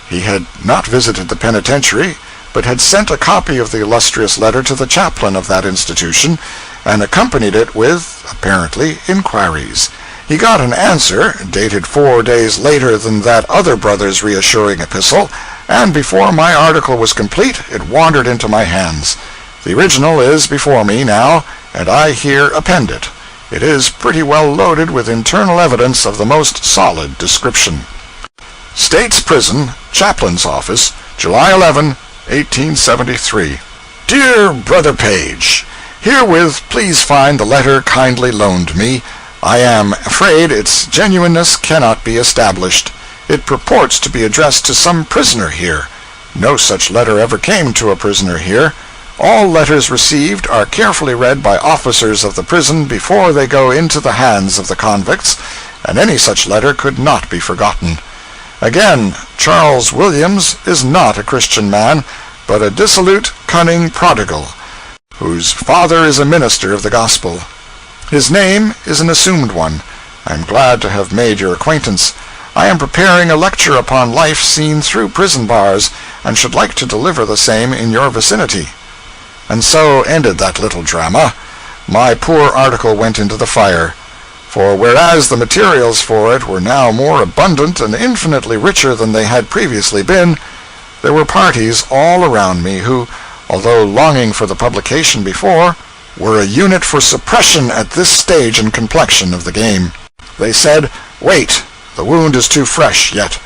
He had not visited the penitentiary, but had sent a copy of the illustrious letter to the chaplain of that institution, and accompanied it with, apparently, inquiries. He got an answer, dated 4 days later than that other brother's reassuring epistle, and before my article was complete, it wandered into my hands. The original is before me now, and I here append it. It is pretty well loaded with internal evidence of the most solid description. State's Prison, Chaplain's Office, July 11, 1873. Dear Brother Page, herewith please find the letter kindly loaned me. I am afraid its genuineness cannot be established. It purports to be addressed to some prisoner here. No such letter ever came to a prisoner here. All letters received are carefully read by officers of the prison before they go into the hands of the convicts, and any such letter could not be forgotten. Again, Charles Williams is not a Christian man, but a dissolute, cunning prodigal, whose father is a minister of the gospel. His name is an assumed one. I am glad to have made your acquaintance. I am preparing a lecture upon life seen through prison bars, and should like to deliver the same in your vicinity. And so ended that little drama. My poor article went into the fire. For whereas the materials for it were now more abundant and infinitely richer than they had previously been, there were parties all around me who, although longing for the publication before, were a unit for suppression at this stage and complexion of the game. They said, "Wait, the wound is too fresh yet."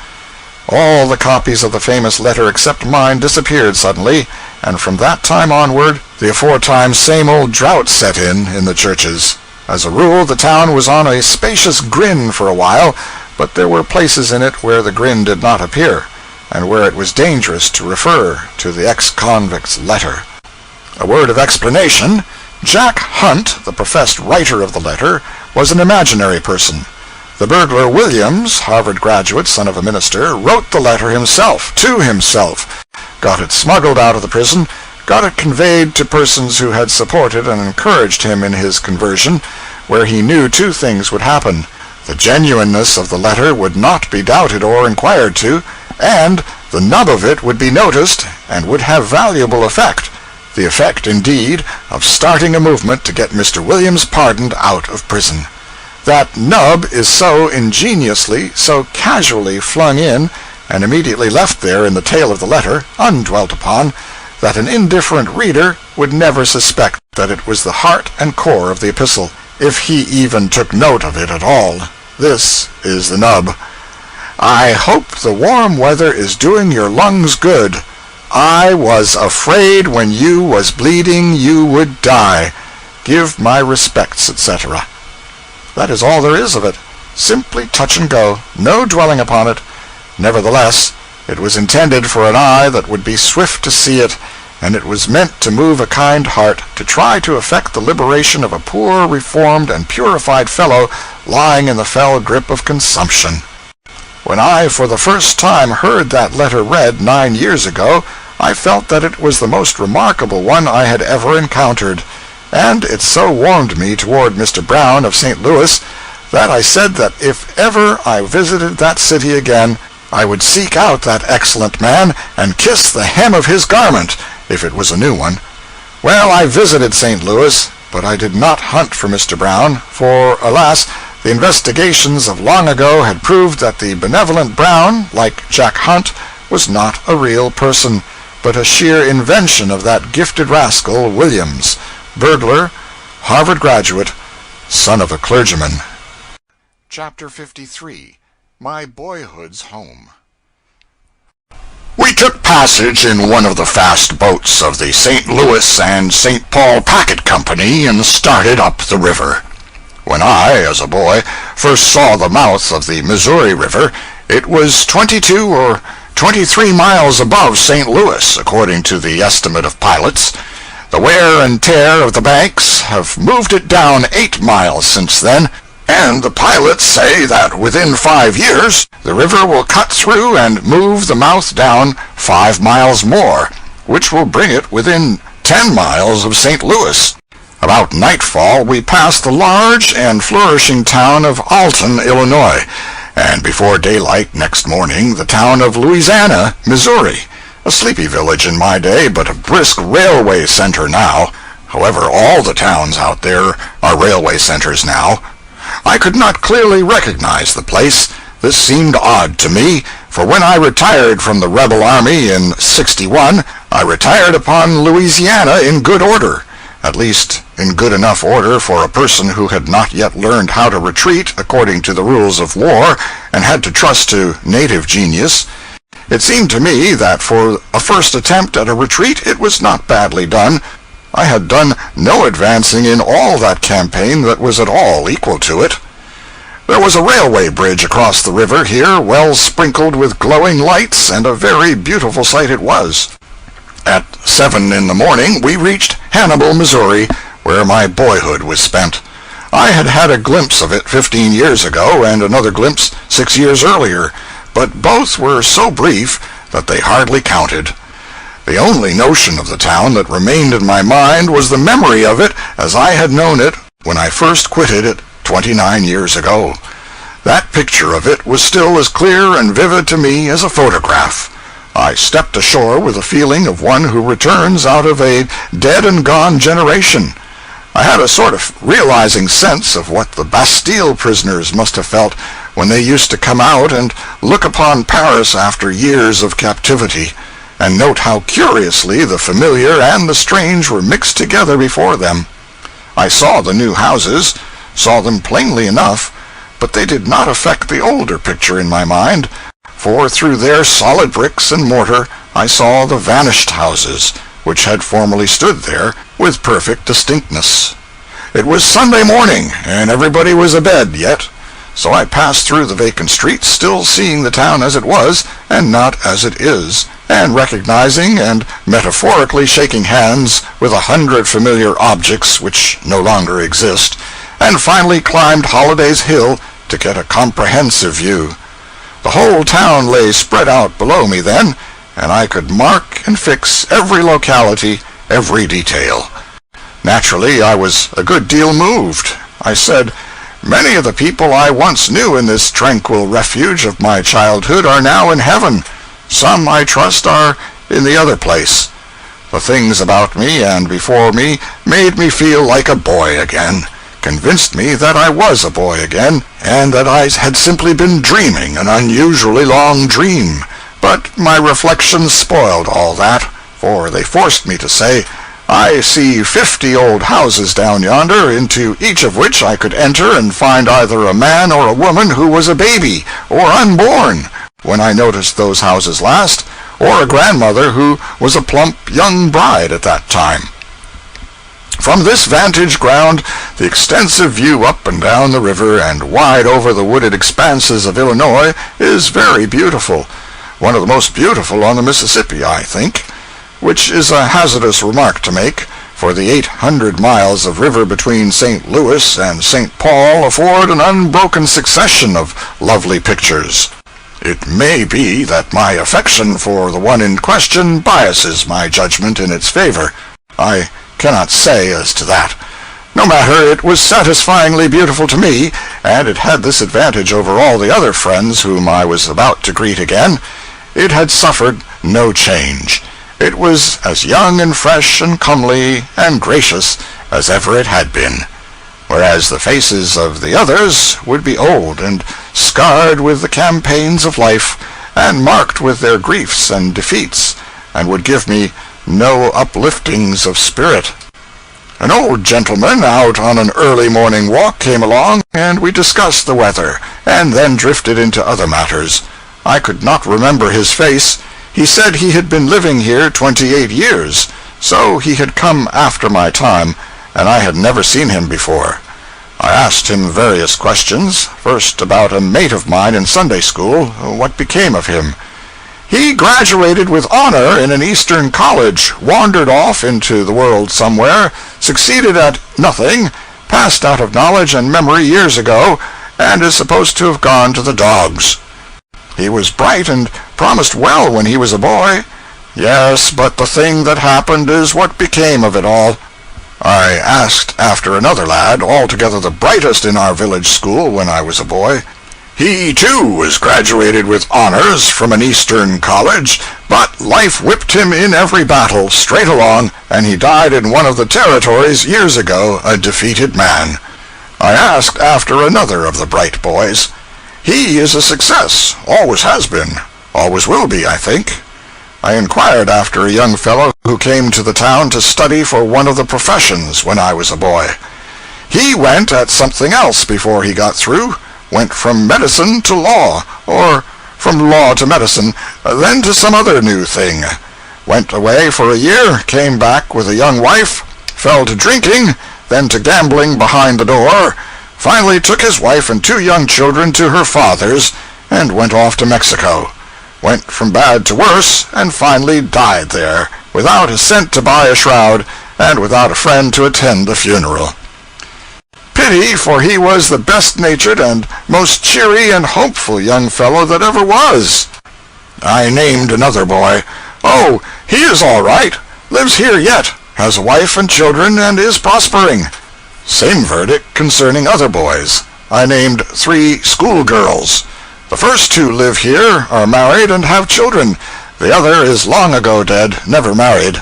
All the copies of the famous letter except mine disappeared suddenly, and from that time onward the aforetime same old drought set in the churches. As a rule, the town was on a spacious grin for a while, but there were places in it where the grin did not appear, and where it was dangerous to refer to the ex-convict's letter. A word of explanation. Jack Hunt, the professed writer of the letter, was an imaginary person. The burglar Williams, Harvard graduate, son of a minister, wrote the letter himself, to himself, got it smuggled out of the prison, got it conveyed to persons who had supported and encouraged him in his conversion, where he knew two things would happen. The genuineness of the letter would not be doubted or inquired to, and the nub of it would be noticed and would have valuable effect. The effect, indeed, of starting a movement to get Mr. Williams pardoned out of prison. That nub is so ingeniously, so casually flung in, and immediately left there in the tail of the letter, undwelt upon, that an indifferent reader would never suspect that it was the heart and core of the epistle, if he even took note of it at all. This is the nub. I hope the warm weather is doing your lungs good. I was afraid when you was bleeding you would die. Give my respects, etc. That is all there is of it. Simply touch and go, no dwelling upon it. Nevertheless, it was intended for an eye that would be swift to see it, and it was meant to move a kind heart to try to effect the liberation of a poor, reformed, and purified fellow lying in the fell grip of consumption. When I for the first time heard that letter read 9 years ago, I felt that it was the most remarkable one I had ever encountered, and it so warmed me toward Mr. Brown of St. Louis that I said that if ever I visited that city again, I would seek out that excellent man and kiss the hem of his garment, if it was a new one. Well, I visited St. Louis, but I did not hunt for Mr. Brown, for, alas, the investigations of long ago had proved that the benevolent Brown, like Jack Hunt, was not a real person, but a sheer invention of that gifted rascal Williams, burglar, Harvard graduate, son of a clergyman. Chapter 53. My Boyhood's Home. We took passage in one of the fast boats of the St. Louis and St. Paul Packet Company and started up the river. When I, as a boy, first saw the mouth of the Missouri River, it was 22 or 23 miles above St. Louis, according to the estimate of pilots. The wear and tear of the banks have moved it down 8 miles since then, and the pilots say that within 5 years the river will cut through and move the mouth down 5 miles more, which will bring it within 10 miles of St. Louis. About nightfall we passed the large and flourishing town of Alton, Illinois, and before daylight next morning the town of Louisiana, Missouri, a sleepy village in my day, but a brisk railway center now. However, all the towns out there are railway centers now. I could not clearly recognize the place. This seemed odd to me, for when I retired from the rebel army in '61, I retired upon Louisiana in good order, at least in good enough order for a person who had not yet learned how to retreat according to the rules of war and had to trust to native genius. It seemed to me that for a first attempt at a retreat it was not badly done. I had done no advancing in all that campaign that was at all equal to it. There was a railway bridge across the river here, well sprinkled with glowing lights, and a very beautiful sight it was. At 7 in the morning we reached Hannibal, Missouri, where my boyhood was spent. I had had a glimpse of it 15 years ago, and another glimpse 6 years earlier, but both were so brief that they hardly counted. The only notion of the town that remained in my mind was the memory of it as I had known it when I first quitted it 29 years ago. That picture of it was still as clear and vivid to me as a photograph. I stepped ashore with the feeling of one who returns out of a dead-and-gone generation. I had a sort of realizing sense of what the Bastille prisoners must have felt when they used to come out and look upon Paris after years of captivity, and note how curiously the familiar and the strange were mixed together before them. I saw the new houses, saw them plainly enough, but they did not affect the older picture in my mind, for through their solid bricks and mortar I saw the vanished houses, which had formerly stood there, with perfect distinctness. It was Sunday morning, and everybody was abed yet, so I passed through the vacant streets, still seeing the town as it was, and not as it is, and recognizing and metaphorically shaking hands with 100 familiar objects which no longer exist, and finally climbed Holliday's Hill to get a comprehensive view. The whole town lay spread out below me then, and I could mark and fix every locality every detail. Naturally, I was a good deal moved. I said, "Many of the people I once knew in this tranquil refuge of my childhood are now in heaven. Some, I trust, are in the other place." The things about me and before me made me feel like a boy again, convinced me that I was a boy again, and that I had simply been dreaming an unusually long dream. But my reflections spoiled all that, for they forced me to say, "I see 50 old houses down yonder, into each of which I could enter and find either a man or a woman who was a baby, or unborn, when I noticed those houses last, or a grandmother who was a plump young bride at that time." From this vantage ground, the extensive view up and down the river and wide over the wooded expanses of Illinois is very beautiful, one of the most beautiful on the Mississippi, I think, which is a hazardous remark to make, for the 800 miles of river between St. Louis and St. Paul afford an unbroken succession of lovely pictures. It may be that my affection for the one in question biases my judgment in its favor. I cannot say as to that. No matter, it was satisfyingly beautiful to me, and it had this advantage over all the other friends whom I was about to greet again: it had suffered no change. It was as young and fresh and comely and gracious as ever it had been, whereas the faces of the others would be old and scarred with the campaigns of life, and marked with their griefs and defeats, and would give me no upliftings of spirit. An old gentleman out on an early morning walk came along, and we discussed the weather, and then drifted into other matters. I could not remember his face. He said he had been living here 28 years, so he had come after my time, and I had never seen him before. I asked him various questions, first about a mate of mine in Sunday school, what became of him. He graduated with honor in an Eastern college, wandered off into the world somewhere, succeeded at nothing, passed out of knowledge and memory years ago, and is supposed to have gone to the dogs. He was bright and promised well when he was a boy. Yes, but the thing that happened is what became of it all. I asked after another lad, altogether the brightest in our village school when I was a boy. He, too, was graduated with honors from an Eastern college, but life whipped him in every battle, straight along, and he died in one of the territories years ago, a defeated man. I asked after another of the bright boys. He is a success, always has been, always will be, I think. I inquired after a young fellow who came to the town to study for one of the professions when I was a boy. He went at something else before he got through, went from medicine to law, or from law to medicine, then to some other new thing. Went away for a year, came back with a young wife, fell to drinking, then to gambling behind the door, finally took his wife and 2 young children to her father's, and went off to Mexico. Went from bad to worse, and finally died there, without a cent to buy a shroud, and without a friend to attend the funeral. Pity, for he was the best-natured and most cheery and hopeful young fellow that ever was. I named another boy. Oh, he is all right, lives here yet, has a wife and children, and is prospering. Same verdict concerning other boys. I named 3 schoolgirls. The first 2 live here, are married, and have children. The other is long ago dead, never married.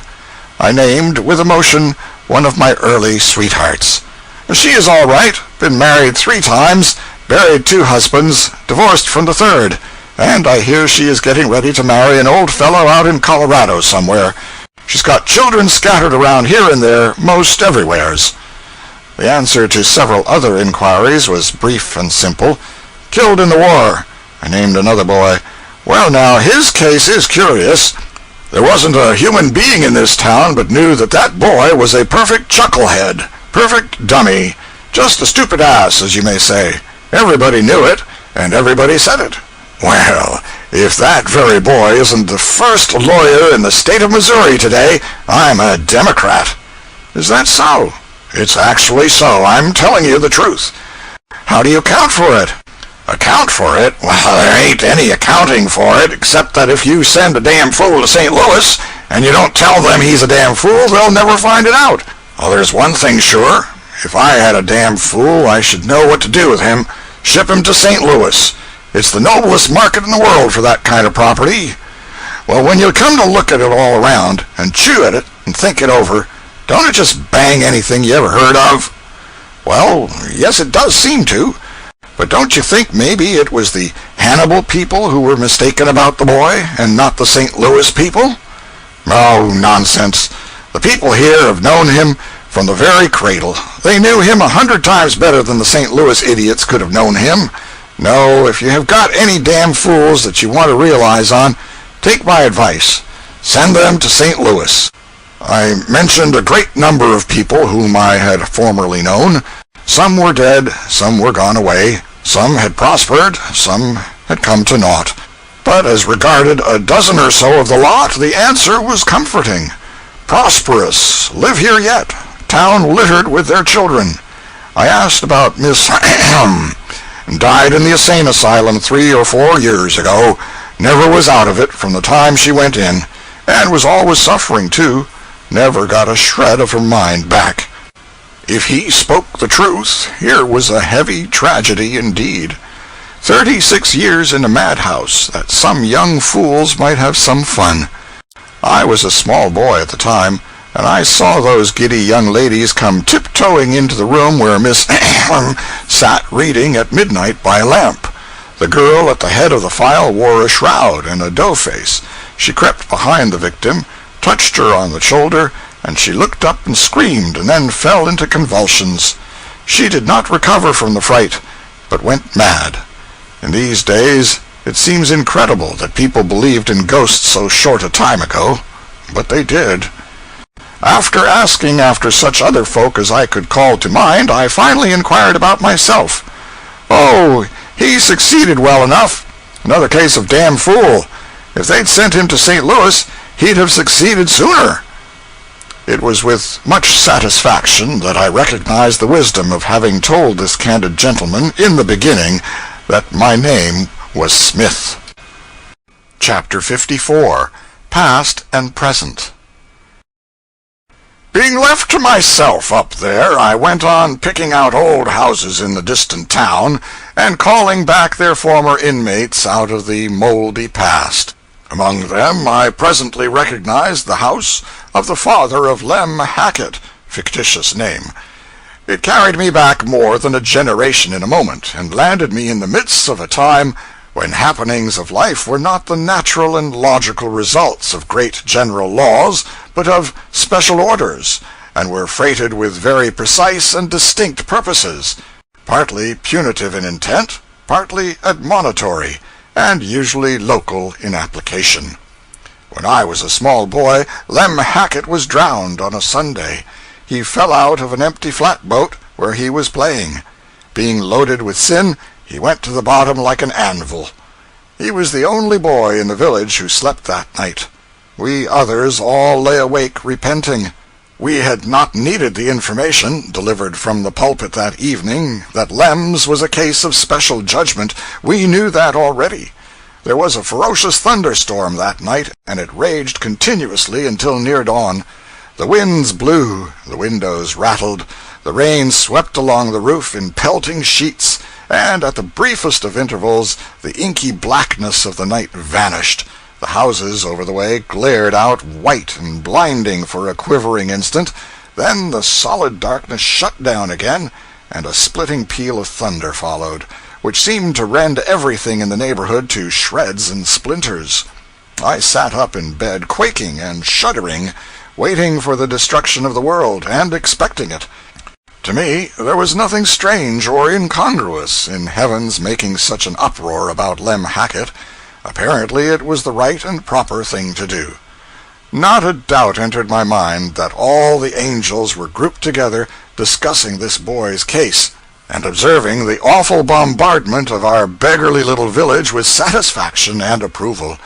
I named, with emotion, one of my early sweethearts. She is all right, been married 3 times, buried 2 husbands, divorced from the 3rd, and I hear she is getting ready to marry an old fellow out in Colorado somewhere. She's got children scattered around here and there, most everywheres. The answer to several other inquiries was brief and simple. Killed in the war. I named another boy. Well, now, his case is curious. There wasn't a human being in this town but knew that that boy was a perfect chucklehead, perfect dummy, just a stupid ass, as you may say. Everybody knew it, and everybody said it. Well, if that very boy isn't the first lawyer in the state of Missouri today, I'm a Democrat. Is that so? It's actually so. I'm telling you the truth. How do you account for it? Account for it? Well, there ain't any accounting for it, except that if you send a damn fool to St. Louis, and you don't tell them he's a damn fool, they'll never find it out. Well, there's one thing sure. If I had a damn fool, I should know what to do with him. Ship him to St. Louis. It's the noblest market in the world for that kind of property. Well, when you come to look at it all around, and chew at it, and think it over, don't it just bang anything you ever heard of? Well, yes, it does seem to. But don't you think maybe it was the Hannibal people who were mistaken about the boy, and not the St. Louis people? Oh, nonsense. The people here have known him from the very cradle. They knew him 100 times better than the St. Louis idiots could have known him. No, if you have got any damn fools that you want to realize on, take my advice. Send them to St. Louis. I mentioned a great number of people whom I had formerly known. Some were dead, some were gone away, some had prospered, some had come to naught. But as regarded a dozen or so of the lot, the answer was comforting. Prosperous, live here yet, town littered with their children. I asked about Miss died in the insane asylum 3 or 4 years ago, never was out of it from the time she went in, and was always suffering too, never got a shred of her mind back. If he spoke the truth, here was a heavy tragedy indeed. 36 years in a madhouse, that some young fools might have some fun. I was a small boy at the time, and I saw those giddy young ladies come tiptoeing into the room where Miss sat reading at midnight by a lamp. The girl at the head of the file wore a shroud and a dough-face. She crept behind the victim, touched her on the shoulder, and she looked up and screamed, and then fell into convulsions. She did not recover from the fright, but went mad. In these days, it seems incredible that people believed in ghosts so short a time ago, but they did. After asking after such other folk as I could call to mind, I finally inquired about myself. Oh, he succeeded well enough. Another case of damn fool. If they'd sent him to St. Louis, he'd have succeeded sooner. It was with much satisfaction that I recognized the wisdom of having told this candid gentleman in the beginning that my name was Smith. Chapter 54. Past and Present. Being left to myself up there, I went on picking out old houses in the distant town, and calling back their former inmates out of the moldy past. Among them I presently recognized the house of the father of Lem Hackett, fictitious name. It carried me back more than a generation in a moment, and landed me in the midst of a time when happenings of life were not the natural and logical results of great general laws, but of special orders, and were freighted with very precise and distinct purposes, partly punitive in intent, partly admonitory, and usually local in application. When I was a small boy, Lem Hackett was drowned on a Sunday. He fell out of an empty flatboat where he was playing. Being loaded with sin, he went to the bottom like an anvil. He was the only boy in the village who slept that night. We others all lay awake repenting. We had not needed the information, delivered from the pulpit that evening, that Lem's was a case of special judgment. We knew that already. There was a ferocious thunderstorm that night, and it raged continuously until near dawn. The winds blew, the windows rattled, the rain swept along the roof in pelting sheets, and at the briefest of intervals the inky blackness of the night vanished. The houses over the way glared out white and blinding for a quivering instant, then the solid darkness shut down again, and a splitting peal of thunder followed, which seemed to rend everything in the neighborhood to shreds and splinters. I sat up in bed quaking and shuddering, waiting for the destruction of the world, and expecting it. To me, there was nothing strange or incongruous in heaven's making such an uproar about Lem Hackett. Apparently it was the right and proper thing to do. Not a doubt entered my mind that all the angels were grouped together discussing this boy's case, and observing the awful bombardment of our beggarly little village with satisfaction and approval.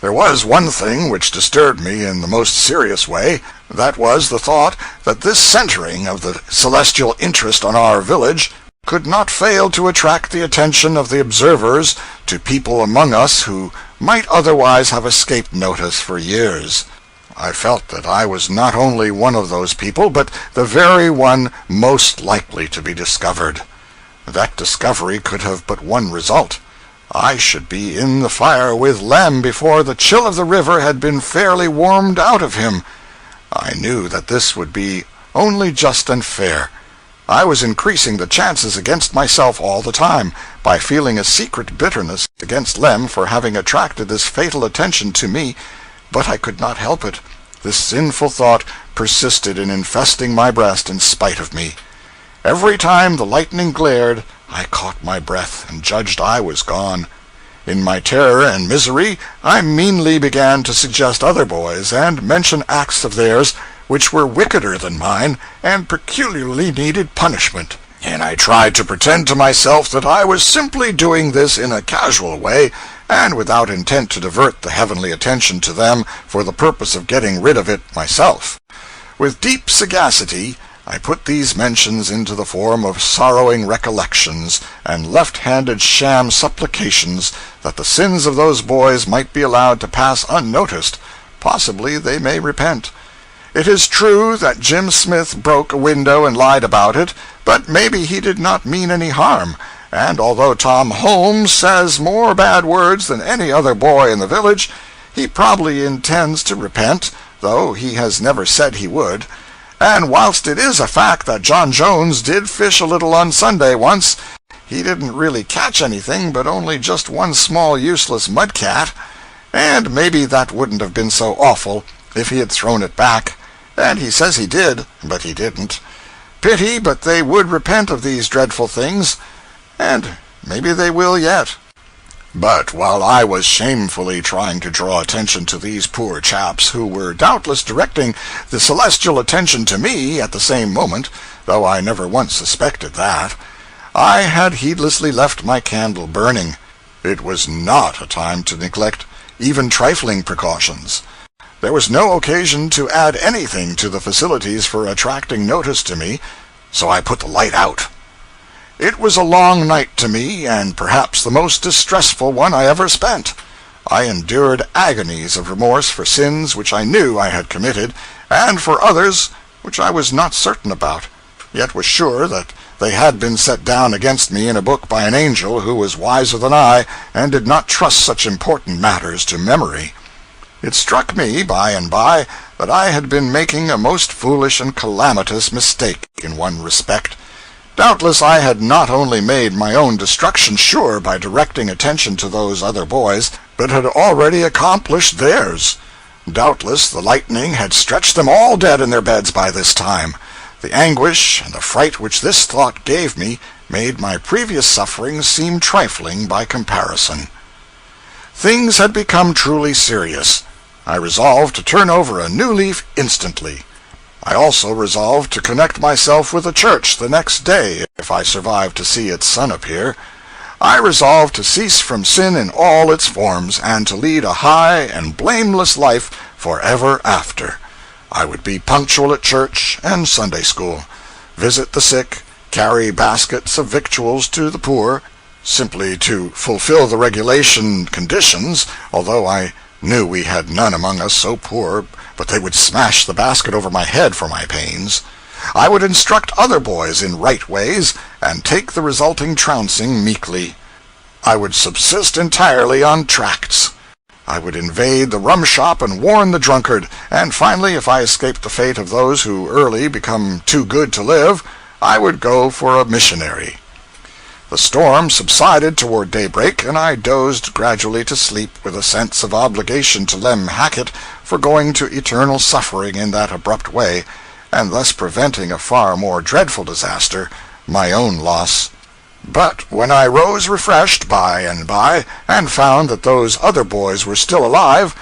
There was one thing which disturbed me in the most serious way. That was the thought that this centering of the celestial interest on our village could not fail to attract the attention of the observers to people among us who might otherwise have escaped notice for years. I felt that I was not only one of those people, but the very one most likely to be discovered. That discovery could have but one result. I should be in the fire with Lem before the chill of the river had been fairly warmed out of him. I knew that this would be only just and fair. I was increasing the chances against myself all the time, by feeling a secret bitterness against Lem for having attracted this fatal attention to me, but I could not help it. This sinful thought persisted in infesting my breast in spite of me. Every time the lightning glared, I caught my breath and judged I was gone. In my terror and misery, I meanly began to suggest other boys, and mention acts of theirs which were wickeder than mine, and peculiarly needed punishment. And I tried to pretend to myself that I was simply doing this in a casual way, and without intent to divert the heavenly attention to them for the purpose of getting rid of it myself. With deep sagacity, I put these mentions into the form of sorrowing recollections and left-handed sham supplications that the sins of those boys might be allowed to pass unnoticed. Possibly they may repent. It is true that Jim Smith broke a window and lied about it, but maybe he did not mean any harm, and although Tom Holmes says more bad words than any other boy in the village, he probably intends to repent, though he has never said he would. And whilst it is a fact that John Jones did fish a little on Sunday once, he didn't really catch anything but only just one small useless mudcat, and maybe that wouldn't have been so awful if he had thrown it back. And he says he did, but he didn't. Pity, but they would repent of these dreadful things, and maybe they will yet. But while I was shamefully trying to draw attention to these poor chaps, who were doubtless directing the celestial attention to me at the same moment, though I never once suspected that, I had heedlessly left my candle burning. It was not a time to neglect even trifling precautions. There was no occasion to add anything to the facilities for attracting notice to me, so I put the light out. It was a long night to me, and perhaps the most distressful one I ever spent. I endured agonies of remorse for sins which I knew I had committed, and for others which I was not certain about, yet was sure that they had been set down against me in a book by an angel who was wiser than I, and did not trust such important matters to memory. It struck me, by and by, that I had been making a most foolish and calamitous mistake in one respect. Doubtless I had not only made my own destruction sure by directing attention to those other boys, but had already accomplished theirs. Doubtless the lightning had stretched them all dead in their beds by this time. The anguish and the fright which this thought gave me made my previous sufferings seem trifling by comparison. Things had become truly serious. I resolved to turn over a new leaf instantly. I also resolved to connect myself with the church the next day, if I survived to see its sun appear. I resolved to cease from sin in all its forms, and to lead a high and blameless life forever after. I would be punctual at church and Sunday school, visit the sick, carry baskets of victuals to the poor, simply to fulfill the regulation conditions, although I knew we had none among us so poor but they would smash the basket over my head for my pains. I would instruct other boys in right ways, and take the resulting trouncing meekly. I would subsist entirely on tracts. I would invade the rum shop and warn the drunkard, and finally, if I escaped the fate of those who early become too good to live, I would go for a missionary. The storm subsided toward daybreak, and I dozed gradually to sleep with a sense of obligation to Lem Hackett for going to eternal suffering in that abrupt way, and thus preventing a far more dreadful disaster, my own loss. But when I rose refreshed by and by, and found that those other boys were still alive,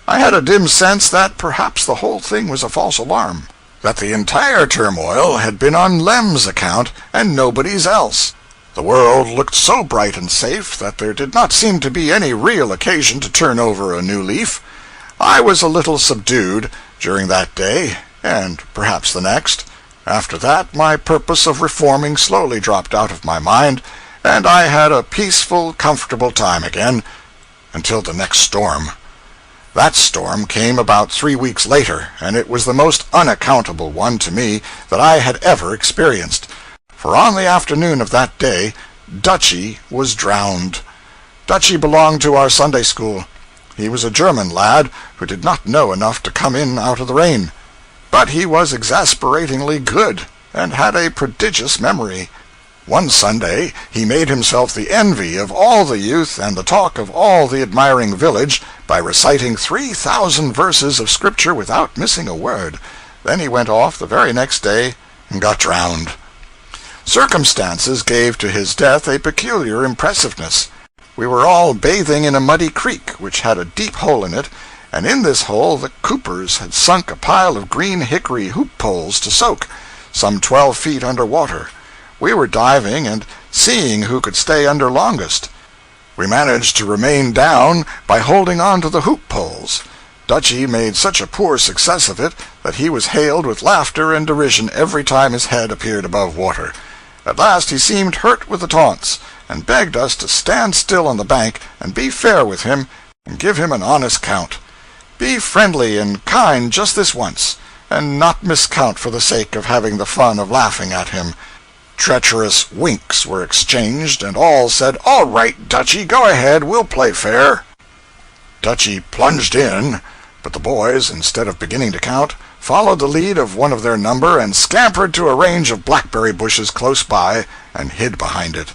I had a dim sense that perhaps the whole thing was a false alarm, that the entire turmoil had been on Lem's account and nobody's else. The world looked so bright and safe that there did not seem to be any real occasion to turn over a new leaf. I was a little subdued during that day, and perhaps the next. After that, my purpose of reforming slowly dropped out of my mind, and I had a peaceful, comfortable time again, until the next storm. That storm came about 3 weeks later, and it was the most unaccountable one to me that I had ever experienced. For on the afternoon of that day, Dutchy was drowned. Dutchy belonged to our Sunday school. He was a German lad who did not know enough to come in out of the rain. But he was exasperatingly good, and had a prodigious memory. One Sunday he made himself the envy of all the youth and the talk of all the admiring village by reciting 3,000 verses of Scripture without missing a word. Then he went off the very next day and got drowned. Circumstances gave to his death a peculiar impressiveness. We were all bathing in a muddy creek which had a deep hole in it, and in this hole the coopers had sunk a pile of green hickory hoop poles to soak, some 12 feet under water. We were diving and seeing who could stay under longest. We managed to remain down by holding on to the hoop poles. Dutchy made such a poor success of it that he was hailed with laughter and derision every time his head appeared above water. At last he seemed hurt with the taunts, and begged us to stand still on the bank and be fair with him and give him an honest count. Be friendly and kind just this once, and not miscount for the sake of having the fun of laughing at him. Treacherous winks were exchanged, and all said, "All right, Dutchy, go ahead, we'll play fair." Dutchy plunged in, but the boys, instead of beginning to count, followed the lead of one of their number and scampered to a range of blackberry bushes close by and hid behind it.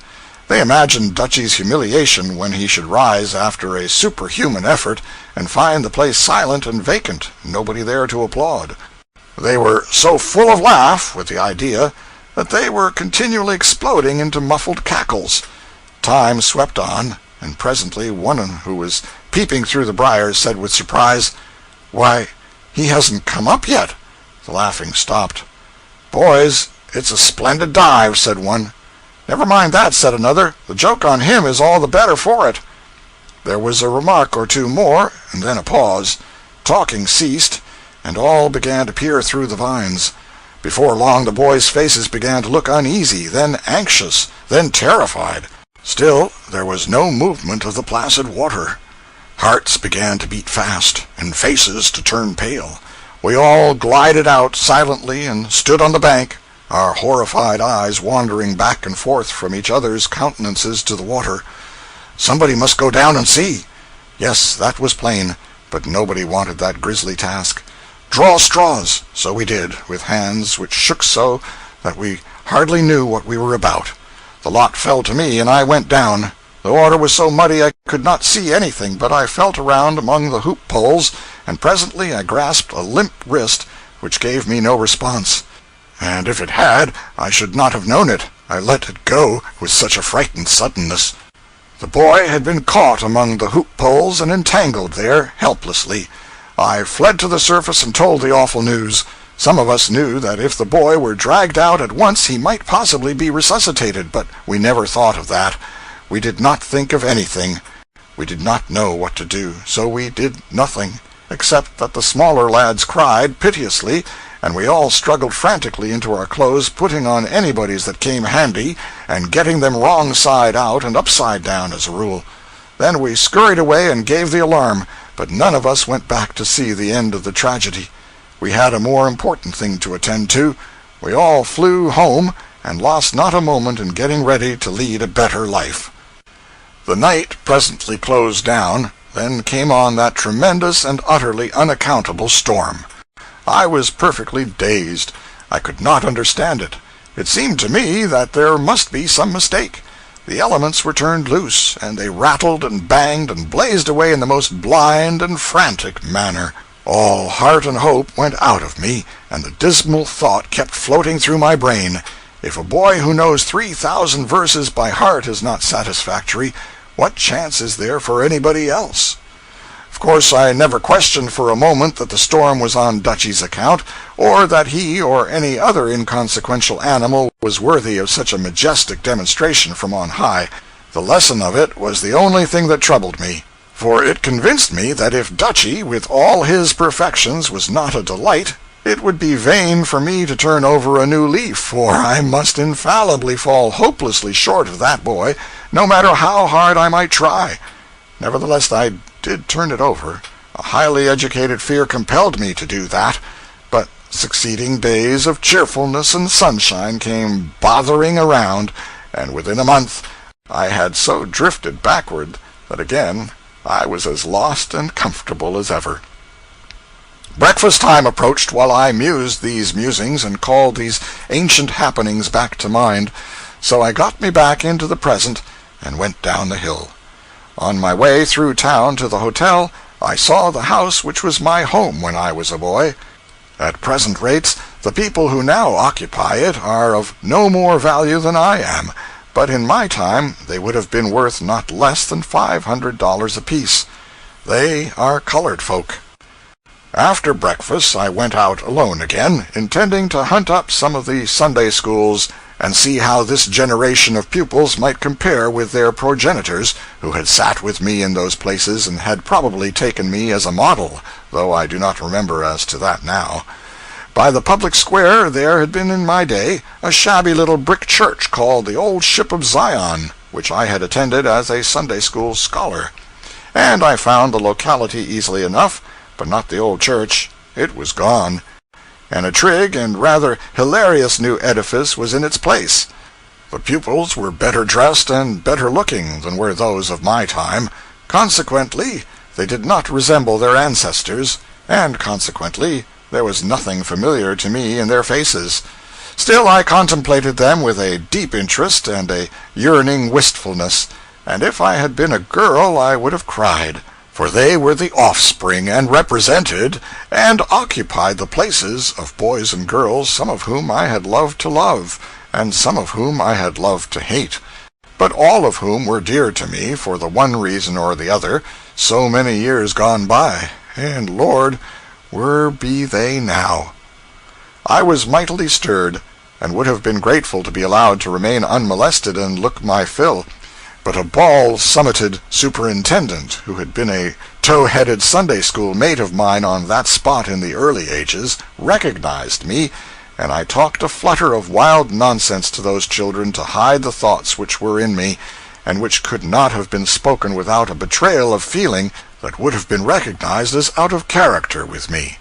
They imagined Dutchy's humiliation when he should rise after a superhuman effort and find the place silent and vacant, nobody there to applaud. They were so full of laugh with the idea that they were continually exploding into muffled cackles. Time swept on, and presently one who was peeping through the briars said with surprise, "Why, he hasn't come up yet." The laughing stopped. "Boys, it's a splendid dive," said one. "Never mind that," said another. "The joke on him is all the better for it." There was a remark or two more, and then a pause. Talking ceased, and all began to peer through the vines. Before long the boys' faces began to look uneasy, then anxious, then terrified. Still there was no movement of the placid water. Hearts began to beat fast, and faces to turn pale. We all glided out silently and stood on the bank, our horrified eyes wandering back and forth from each other's countenances to the water. Somebody must go down and see. Yes, that was plain, but nobody wanted that grisly task. Draw straws. So we did, with hands which shook so that we hardly knew what we were about. The lot fell to me, and I went down. The water was so muddy I could not see anything, but I felt around among the hoop poles, and presently I grasped a limp wrist which gave me no response. And if it had, I should not have known it. I let it go with such a frightened suddenness. The boy had been caught among the hoop poles and entangled there, helplessly. I fled to the surface and told the awful news. Some of us knew that if the boy were dragged out at once he might possibly be resuscitated, but we never thought of that. We did not think of anything. We did not know what to do, so we did nothing, except that the smaller lads cried piteously, and we all struggled frantically into our clothes, putting on anybody's that came handy, and getting them wrong side out and upside down as a rule. Then we scurried away and gave the alarm, but none of us went back to see the end of the tragedy. We had a more important thing to attend to. We all flew home, and lost not a moment in getting ready to lead a better life. The night presently closed down, then came on that tremendous and utterly unaccountable storm. I was perfectly dazed. I could not understand it. It seemed to me that there must be some mistake. The elements were turned loose, and they rattled and banged and blazed away in the most blind and frantic manner. All heart and hope went out of me, and the dismal thought kept floating through my brain, if a boy who knows 3,000 verses by heart is not satisfactory, what chance is there for anybody else? Of course I never questioned for a moment that the storm was on Dutchy's account, or that he or any other inconsequential animal was worthy of such a majestic demonstration from on high. The lesson of it was the only thing that troubled me, for it convinced me that if Dutchy, with all his perfections, was not a delight, it would be vain for me to turn over a new leaf, for I must infallibly fall hopelessly short of that boy, no matter how hard I might try. Nevertheless, I did turn it over, A highly educated fear compelled me to do that, but succeeding days of cheerfulness and sunshine came bothering around, and within a month I had so drifted backward that again I was as lost and comfortable as ever. Breakfast time approached while I mused these musings and called these ancient happenings back to mind, so I got me back into the present and went down the hill. On my way through town to the hotel, I saw the house which was my home when I was a boy. At present rates, the people who now occupy it are of no more value than I am, but in my time they would have been worth not less than $500 apiece. They are colored folk. After breakfast I went out alone again, intending to hunt up some of the Sunday schools and see how this generation of pupils might compare with their progenitors, who had sat with me in those places and had probably taken me as a model, though I do not remember as to that now. By the public square there had been in my day a shabby little brick church called the Old Ship of Zion, which I had attended as a Sunday school scholar. And I found the locality easily enough, but not the old church. It was gone, and a trig and rather hilarious new edifice was in its place. The pupils were better dressed and better looking than were those of my time. Consequently, they did not resemble their ancestors, and consequently there was nothing familiar to me in their faces. Still I contemplated them with a deep interest and a yearning wistfulness, and if I had been a girl I would have cried, for they were the offspring, and represented, and occupied the places of boys and girls, some of whom I had loved to love, and some of whom I had loved to hate, but all of whom were dear to me for the one reason or the other, so many years gone by, and Lord, where be they now? I was mightily stirred, and would have been grateful to be allowed to remain unmolested and look my fill. But a bald-summited superintendent, who had been a tow-headed Sunday school mate of mine on that spot in the early ages, recognized me, and I talked a flutter of wild nonsense to those children to hide the thoughts which were in me, and which could not have been spoken without a betrayal of feeling that would have been recognized as out of character with me.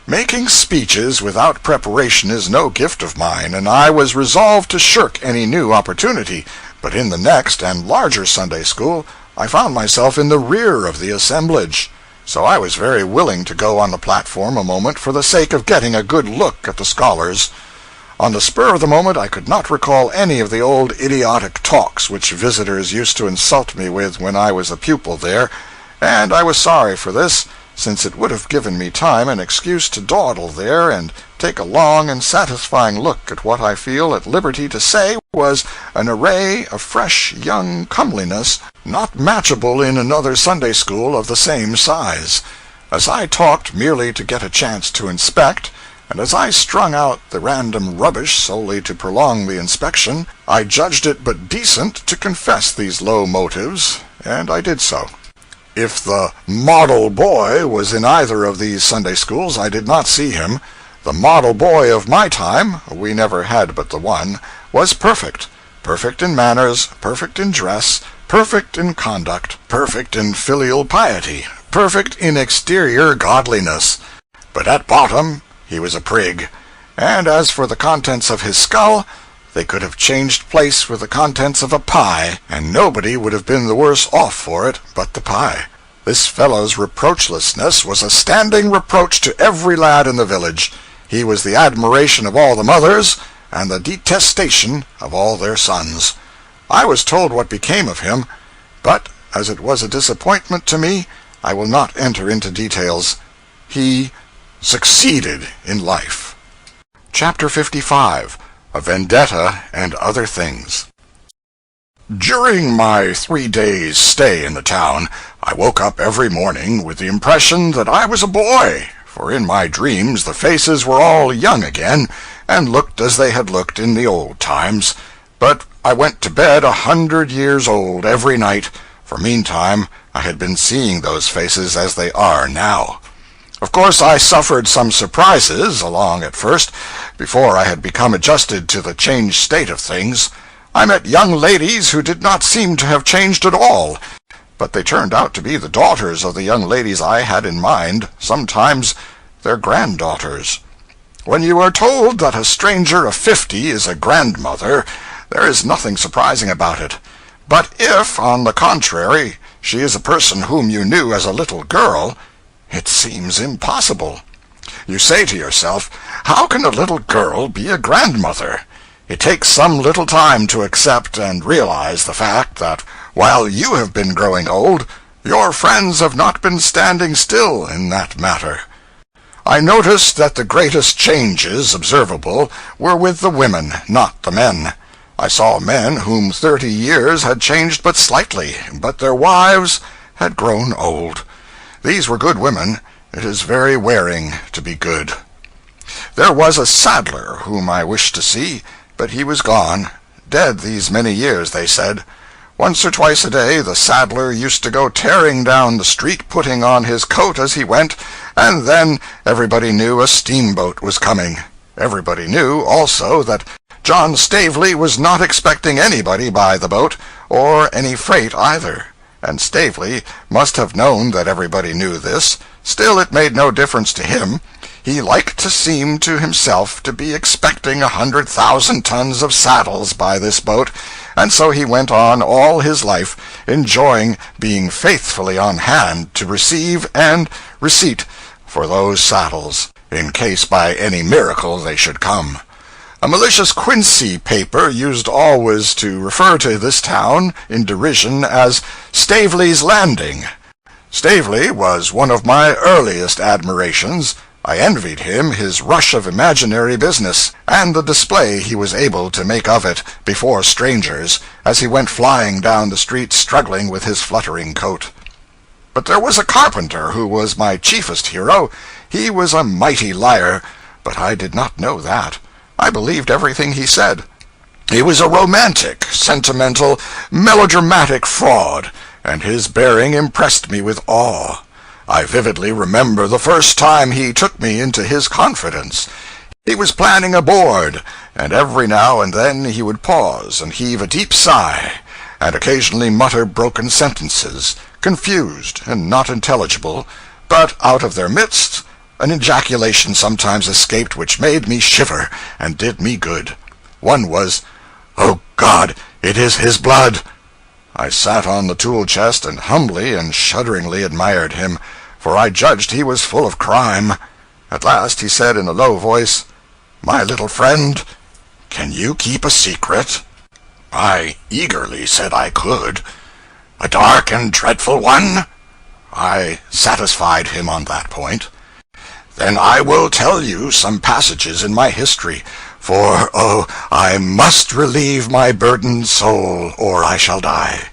Making speeches without preparation is no gift of mine, and I was resolved to shirk any new opportunity. But in the next and larger Sunday school I found myself in the rear of the assemblage, so I was very willing to go on the platform a moment for the sake of getting a good look at the scholars. On the spur of the moment I could not recall any of the old idiotic talks which visitors used to insult me with when I was a pupil there, and I was sorry for this, since it would have given me time and excuse to dawdle there and take a long and satisfying look at what I feel at liberty to say was an array of fresh young comeliness not matchable in another Sunday school of the same size. As I talked merely to get a chance to inspect, and as I strung out the random rubbish solely to prolong the inspection, I judged it but decent to confess these low motives, and I did so. If the model boy was in either of these Sunday schools, I did not see him. The model boy of my time, we never had but the one, was perfect. Perfect in manners, perfect in dress, perfect in conduct, perfect in filial piety, perfect in exterior godliness. But at bottom he was a prig, and as for the contents of his skull, they could have changed place with the contents of a pie, and nobody would have been the worse off for it but the pie. This fellow's reproachlessness was a standing reproach to every lad in the village. He was the admiration of all the mothers, and the detestation of all their sons. I was told what became of him, but as it was a disappointment to me, I will not enter into details. He succeeded in life. Chapter 55. A Vendetta and Other Things. During my 3 days' stay in the town, I woke up every morning with the impression that I was a boy, for in my dreams the faces were all young again, and looked as they had looked in the old times. But I went to bed 100 years old every night, for meantime I had been seeing those faces as they are now. Of course I suffered some surprises along at first, before I had become adjusted to the changed state of things. I met young ladies who did not seem to have changed at all. but they turned out to be the daughters of the young ladies I had in mind, sometimes their granddaughters. When you are told that a stranger of 50 is a grandmother, there is nothing surprising about it. But if, on the contrary, she is a person whom you knew as a little girl, it seems impossible. You say to yourself, how can a little girl be a grandmother? It takes some little time to accept and realize the fact that while you have been growing old, your friends have not been standing still in that matter. I noticed that the greatest changes observable were with the women, not the men. I saw men whom 30 years had changed but slightly, but their wives had grown old. These were good women. It is very wearing to be good. There was a saddler whom I wished to see, but he was gone, dead these many years, they said. Once or twice a day the saddler used to go tearing down the street, putting on his coat as he went, and then everybody knew a steamboat was coming. Everybody knew, also, that John Stavely was not expecting anybody by the boat, or any freight either. And Stavely must have known that everybody knew this. Still, it made no difference to him. He liked to seem to himself to be expecting 100,000 tons of saddles by this boat, and so he went on all his life, enjoying being faithfully on hand to receive and receipt for those saddles, in case by any miracle they should come. A malicious Quincy paper used always to refer to this town in derision as Stavely's Landing. Stavely was one of my earliest admirations. I envied him his rush of imaginary business, and the display he was able to make of it before strangers, as he went flying down the street struggling with his fluttering coat. But there was a carpenter who was my chiefest hero. He was a mighty liar, but I did not know that. I believed everything he said. He was a romantic, sentimental, melodramatic fraud, and his bearing impressed me with awe. I vividly remember the first time he took me into his confidence. He was planning a board, and every now and then he would pause and heave a deep sigh, and occasionally mutter broken sentences, confused and not intelligible, but out of their midst an ejaculation sometimes escaped which made me shiver and did me good. One was, "Oh God, it is his blood!" I sat on the tool chest and humbly and shudderingly admired him, for I judged he was full of crime. At last he said in a low voice, "My little friend, can you keep a secret?" I eagerly said I could. "A dark and dreadful one?" I satisfied him on that point. "Then I will tell you some passages in my history, for, oh, I must relieve my burdened soul, or I shall die."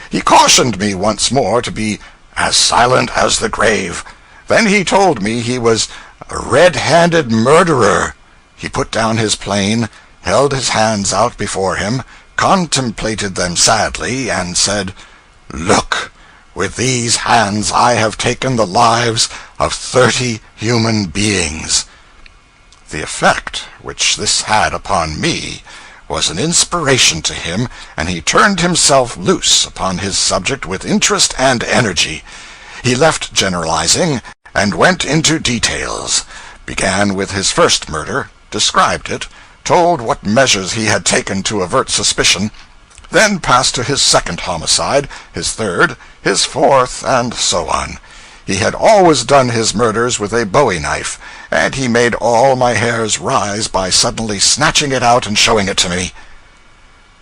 He cautioned me once more to be as silent as the grave. Then he told me he was a red-handed murderer. He put down his plane, held his hands out before him, contemplated them sadly, and said, "Look, with these hands I have taken the lives of 30 human beings." The effect which this had upon me was an inspiration to him, and he turned himself loose upon his subject with interest and energy. He left generalizing, and went into details, began with his first murder, described it, told what measures he had taken to avert suspicion, then passed to his second homicide, his third, his fourth, and so on. He had always done his murders with a bowie knife, and he made all my hairs rise by suddenly snatching it out and showing it to me.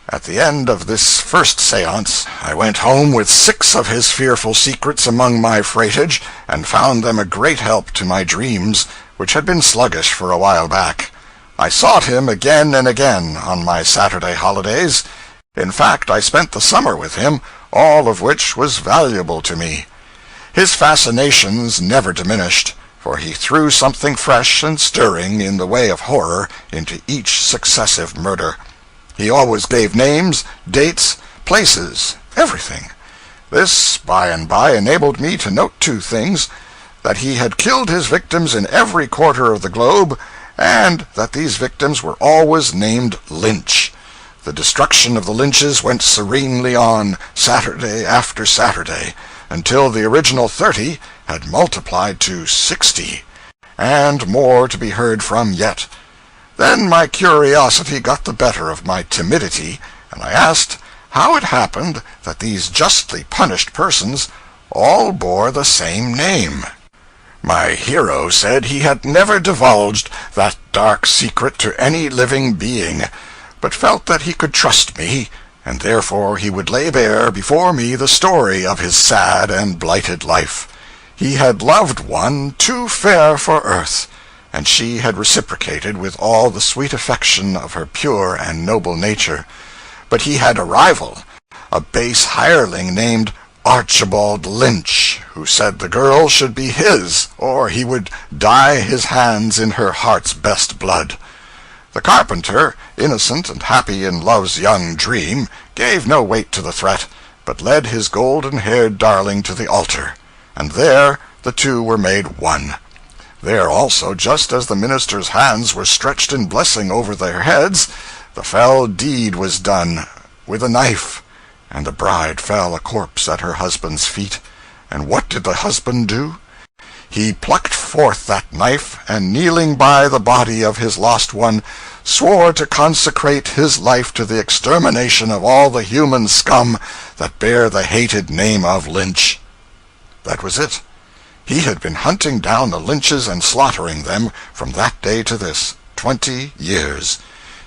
At the end of this first séance, I went home with 6 of his fearful secrets among my freightage, and found them a great help to my dreams, which had been sluggish for a while back. I sought him again and again on my Saturday holidays. In fact, I spent the summer with him, all of which was valuable to me. His fascinations never diminished, for he threw something fresh and stirring in the way of horror into each successive murder. He always gave names, dates, places, everything. This, by and by, enabled me to note 2 things: that he had killed his victims in every quarter of the globe, and that these victims were always named Lynch. The destruction of the Lynches went serenely on, Saturday after Saturday, until the original 30 had multiplied to 60, and more to be heard from yet. Then my curiosity got the better of my timidity, and I asked how it happened that these justly punished persons all bore the same name. My hero said he had never divulged that dark secret to any living being, but felt that he could trust me, and therefore he would lay bare before me the story of his sad and blighted life. He had loved one too fair for earth, and she had reciprocated with all the sweet affection of her pure and noble nature. But he had a rival, a base hireling named Archibald Lynch, who said the girl should be his, or he would dye his hands in her heart's best blood. The carpenter, innocent and happy in love's young dream, gave no weight to the threat, but led his golden-haired darling to the altar, and there the two were made one. There also, just as the minister's hands were stretched in blessing over their heads, the fell deed was done with a knife, and the bride fell a corpse at her husband's feet. And what did the husband do? He plucked forth that knife, and kneeling by the body of his lost one, swore to consecrate his life to the extermination of all the human scum that bear the hated name of Lynch. That was it. He had been hunting down the Lynches and slaughtering them from that day to this, 20 years.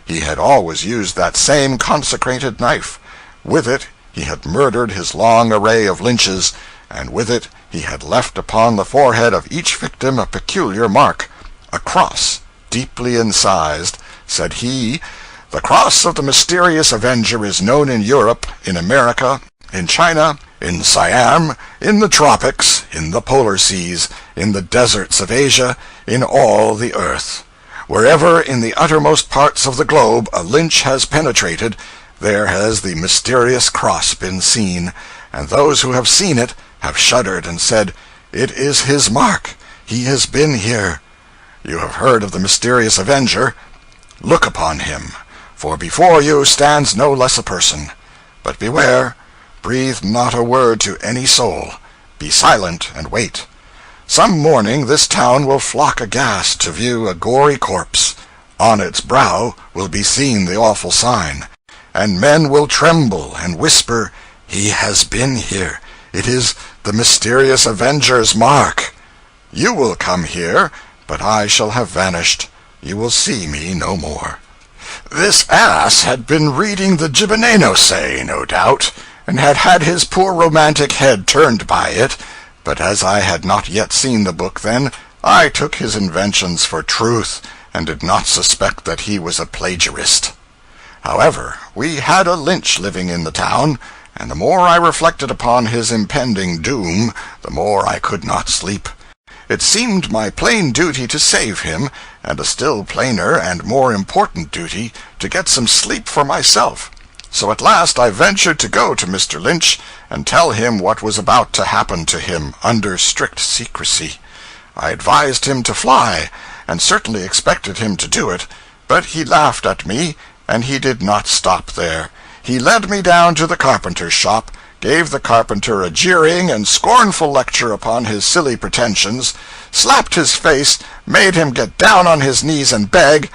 He had always used that same consecrated knife. With it he had murdered his long array of Lynches, and with it he had left upon the forehead of each victim a peculiar mark, a cross, deeply incised. Said he, "The cross of the mysterious avenger is known in Europe, in America, in China, in Siam, in the tropics, in the polar seas, in the deserts of Asia, in all the earth. Wherever in the uttermost parts of the globe a Lynch has penetrated, there has the mysterious cross been seen, and those who have seen it have shuddered and said, 'It is his mark. He has been here.' You have heard of the mysterious avenger. Look upon him, for before you stands no less a person. But beware, breathe not a word to any soul. Be silent and wait. Some morning this town will flock aghast to view a gory corpse. On its brow will be seen the awful sign, and men will tremble and whisper, 'He has been here. It is the mysterious avenger's mark.' You will come here, but I shall have vanished. You will see me no more." This ass had been reading the Gibbenenose, no doubt, and had had his poor romantic head turned by it, but as I had not yet seen the book then, I took his inventions for truth, and did not suspect that he was a plagiarist. However, we had a Lynch living in the town, and the more I reflected upon his impending doom, the more I could not sleep. It seemed my plain duty to save him, and a still plainer and more important duty to get some sleep for myself. So at last I ventured to go to Mr. Lynch and tell him what was about to happen to him, under strict secrecy. I advised him to fly, and certainly expected him to do it, but he laughed at me, and he did not stop there. He led me down to the carpenter's shop, gave the carpenter a jeering and scornful lecture upon his silly pretensions, slapped his face, made him get down on his knees and beg,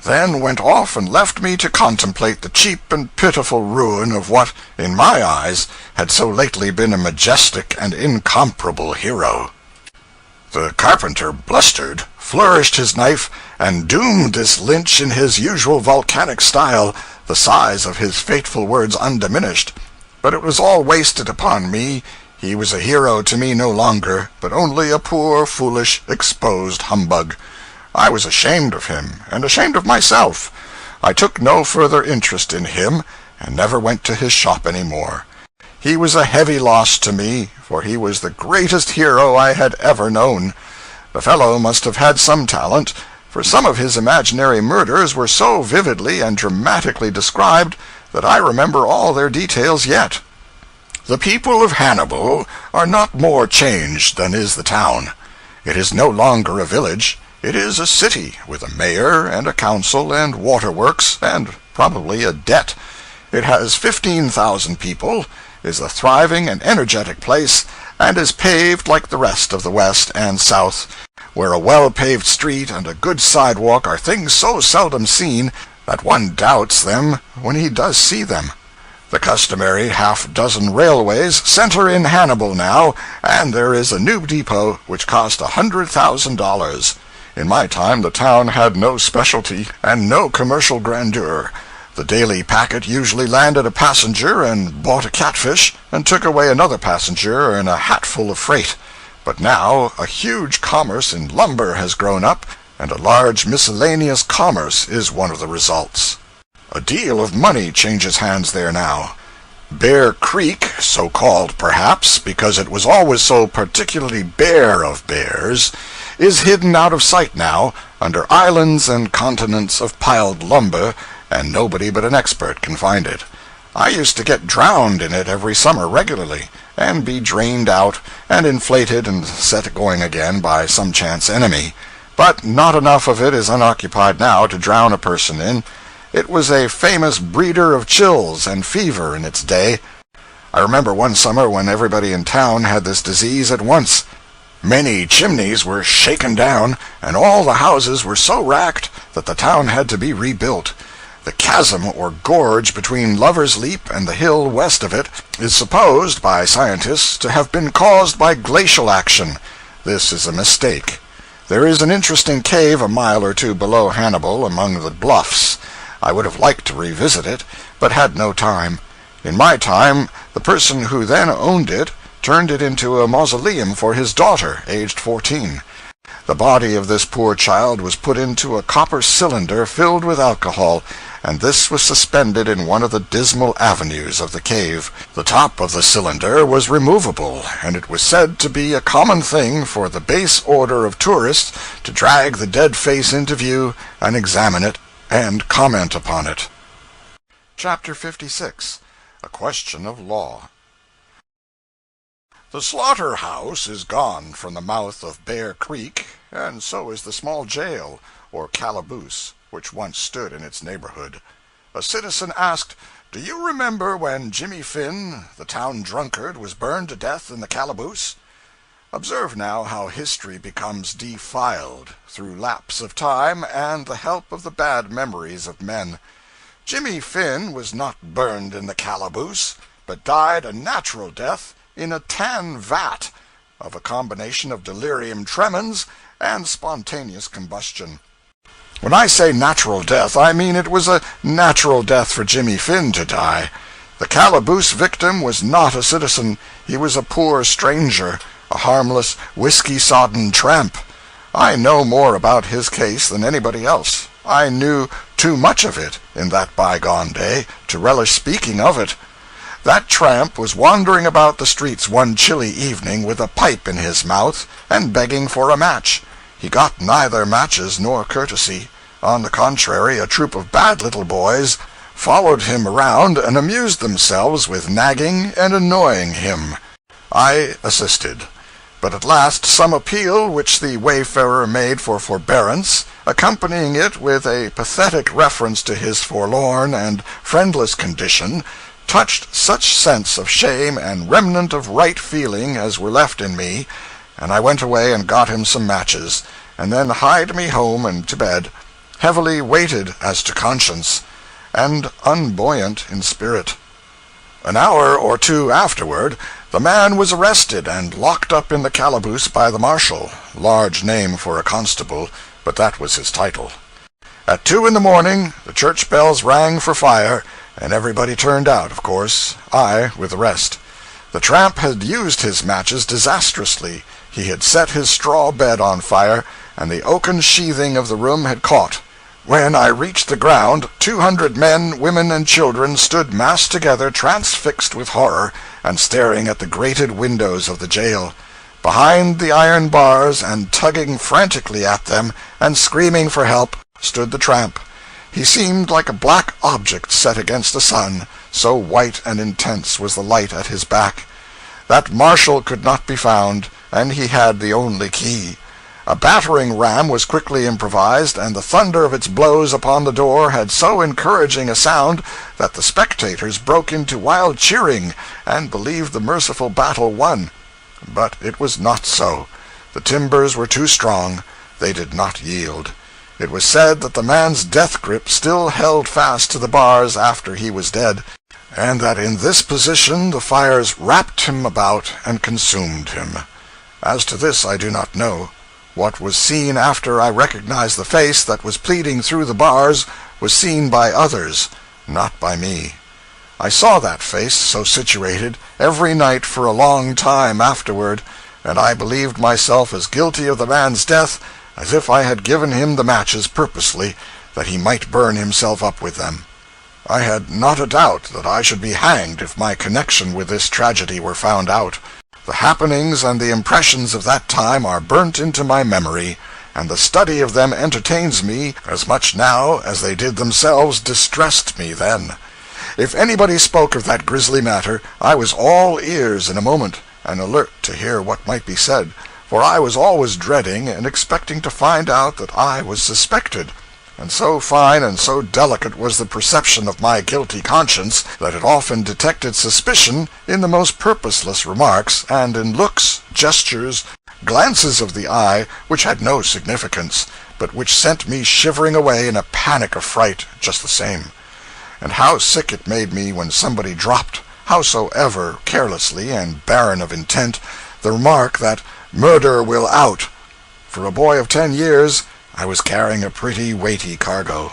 then went off and left me to contemplate the cheap and pitiful ruin of what, in my eyes, had so lately been a majestic and incomparable hero. The carpenter blustered, flourished his knife, and doomed this Lynch in his usual volcanic style, the size of his fateful words undiminished. But it was all wasted upon me. He was a hero to me no longer, but only a poor, foolish, exposed humbug. I was ashamed of him, and ashamed of myself. I took no further interest in him, and never went to his shop any more. He was a heavy loss to me, for he was the greatest hero I had ever known. The fellow must have had some talent, for some of his imaginary murders were so vividly and dramatically described that I remember all their details yet. The people of Hannibal are not more changed than is the town. It is no longer a village. It is a city, with a mayor and a council and waterworks, and probably a debt. It has 15,000 people, is a thriving and energetic place, and is paved like the rest of the West and South, where a well-paved street and a good sidewalk are things so seldom seen that one doubts them when he does see them. The customary half-dozen railways center in Hannibal now, and there is a new depot which cost $100,000. In my time the town had no specialty and no commercial grandeur. The daily packet usually landed a passenger and bought a catfish, and took away another passenger and a hatful of freight. But now a huge commerce in lumber has grown up, and a large miscellaneous commerce is one of the results. A deal of money changes hands there now. Bear Creek, so called perhaps because it was always so particularly bare of bears, is hidden out of sight now, under islands and continents of piled lumber, and nobody but an expert can find it. I used to get drowned in it every summer regularly, and be drained out, and inflated and set going again by some chance enemy. But not enough of it is unoccupied now to drown a person in. It was a famous breeder of chills and fever in its day. I remember one summer when everybody in town had this disease at once. Many chimneys were shaken down, and all the houses were so racked that the town had to be rebuilt. The chasm or gorge between Lover's Leap and the hill west of it is supposed by scientists to have been caused by glacial action. This is a mistake. There is an interesting cave a mile or two below Hannibal among the bluffs. I would have liked to revisit it, but had no time. In my time, the person who then owned it turned it into a mausoleum for his daughter, aged 14. The body of this poor child was put into a copper cylinder filled with alcohol, and this was suspended in one of the dismal avenues of the cave. The top of the cylinder was removable, and it was said to be a common thing for the base order of tourists to drag the dead face into view and examine it and comment upon it. Chapter 56. A Question of Law. The slaughterhouse is gone from the mouth of Bear Creek, and so is the small jail, or calaboose, which once stood in its neighborhood. A citizen asked, "Do you remember when Jimmy Finn, the town drunkard, was burned to death in the calaboose?" Observe now how history becomes defiled, through lapse of time and the help of the bad memories of men. Jimmy Finn was not burned in the calaboose, but died a natural death in a tan vat, of a combination of delirium tremens and spontaneous combustion. When I say natural death, I mean it was a natural death for Jimmy Finn to die. The calaboose victim was not a citizen. He was a poor stranger, a harmless, whiskey-sodden tramp. I know more about his case than anybody else. I knew too much of it, in that bygone day, to relish speaking of it. That tramp was wandering about the streets one chilly evening with a pipe in his mouth, and begging for a match. He got neither matches nor courtesy. On the contrary, a troop of bad little boys followed him around and amused themselves with nagging and annoying him. I assisted. But at last some appeal which the wayfarer made for forbearance, accompanying it with a pathetic reference to his forlorn and friendless condition, touched such sense of shame and remnant of right feeling as were left in me, and I went away and got him some matches, and then hied me home and to bed, heavily weighted as to conscience, and unbuoyant in spirit. An hour or two afterward, the man was arrested and locked up in the calaboose by the marshal, large name for a constable, but that was his title. At 2 in the morning, the church bells rang for fire, and everybody turned out, of course, I with the rest. The tramp had used his matches disastrously. He had set his straw bed on fire, and the oaken sheathing of the room had caught. When I reached the ground, 200 men, women, and children stood massed together, transfixed with horror, and staring at the grated windows of the jail. Behind the iron bars, and tugging frantically at them, and screaming for help, stood the tramp. He seemed like a black object set against the sun, so white and intense was the light at his back. That marshal could not be found, and he had the only key. A battering ram was quickly improvised, and the thunder of its blows upon the door had so encouraging a sound that the spectators broke into wild cheering, and believed the merciful battle won. But it was not so. The timbers were too strong. They did not yield. It was said that the man's death grip still held fast to the bars after he was dead, and that in this position the fires wrapped him about and consumed him. As to this I do not know. What was seen after I recognized the face that was pleading through the bars was seen by others, not by me. I saw that face, so situated, every night for a long time afterward, and I believed myself as guilty of the man's death as if I had given him the matches purposely, that he might burn himself up with them. I had not a doubt that I should be hanged if my connection with this tragedy were found out. The happenings and the impressions of that time are burnt into my memory, and the study of them entertains me as much now as they did themselves distressed me then. If anybody spoke of that grisly matter, I was all ears in a moment, and alert to hear what might be said, for I was always dreading and expecting to find out that I was suspected. And so fine and so delicate was the perception of my guilty conscience that it often detected suspicion in the most purposeless remarks, and in looks, gestures, glances of the eye which had no significance, but which sent me shivering away in a panic of fright just the same. And how sick it made me when somebody dropped, howsoever carelessly and barren of intent, the remark that "murder will out." For a boy of 10 years, I was carrying a pretty weighty cargo.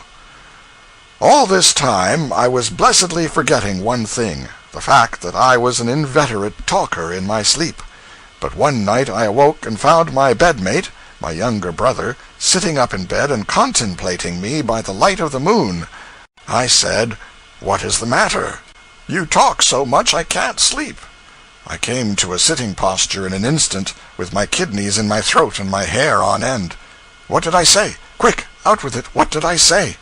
All this time I was blessedly forgetting one thing, the fact that I was an inveterate talker in my sleep. But one night I awoke and found my bedmate, my younger brother, sitting up in bed and contemplating me by the light of the moon. I said, "What is the matter? You talk so much I can't sleep." I came to a sitting posture in an instant, with my kidneys in my throat and my hair on end. "What did I say? Quick, out with it. What did I say?"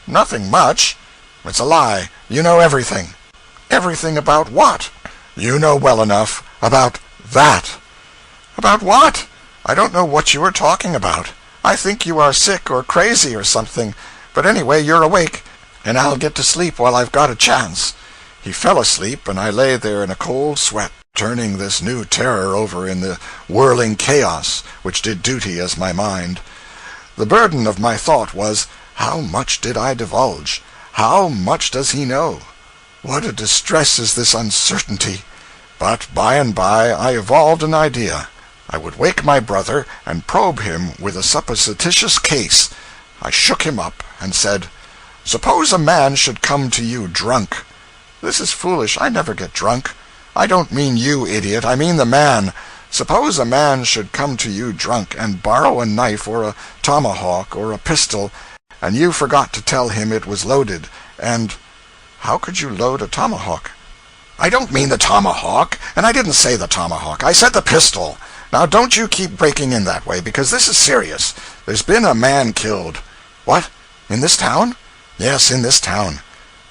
"Nothing much." "It's a lie. You know everything." "Everything about what?" "You know well enough. About that." "About what? I don't know what you are talking about. I think you are sick or crazy or something. But anyway, you're awake, and I'll get to sleep while I've got a chance." He fell asleep, and I lay there in a cold sweat, turning this new terror over in the whirling chaos which did duty as my mind. The burden of my thought was, how much did I divulge? How much does he know? What a distress is this uncertainty! But by and by I evolved an idea. I would wake my brother and probe him with a supposititious case. I shook him up and said, "Suppose a man should come to you drunk." "This is foolish. I never get drunk." "I don't mean you, idiot. I mean the man. Suppose a man should come to you drunk, and borrow a knife or a tomahawk or a pistol, and you forgot to tell him it was loaded, and—" "How could you load a tomahawk?" "I don't mean the tomahawk, and I didn't say the tomahawk. I said the pistol. Now don't you keep breaking in that way, because this is serious. There's been a man killed." "What? In this town?" "Yes, in this town."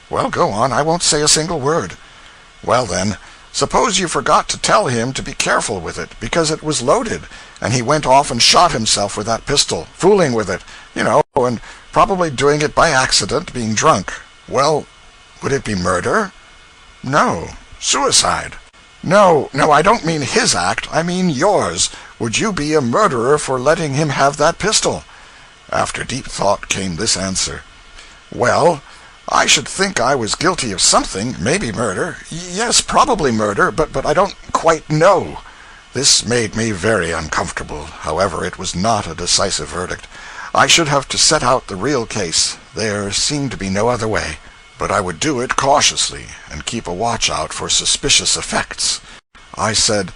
"Well, go on. I won't say a single word." "Well, then, suppose you forgot to tell him to be careful with it, because it was loaded, and he went off and shot himself with that pistol, fooling with it, you know, and probably doing it by accident, being drunk. Well, would it be murder?" "No. Suicide." No, I don't mean his act. I mean yours. Would you be a murderer for letting him have that pistol?" After deep thought came this answer. "Well, I should think I was guilty of something, maybe murder. Yes, probably murder, but I don't quite know." This made me very uncomfortable. However, it was not a decisive verdict. I should have to set out the real case. There seemed to be no other way. But I would do it cautiously, and keep a watch out for suspicious effects. I said,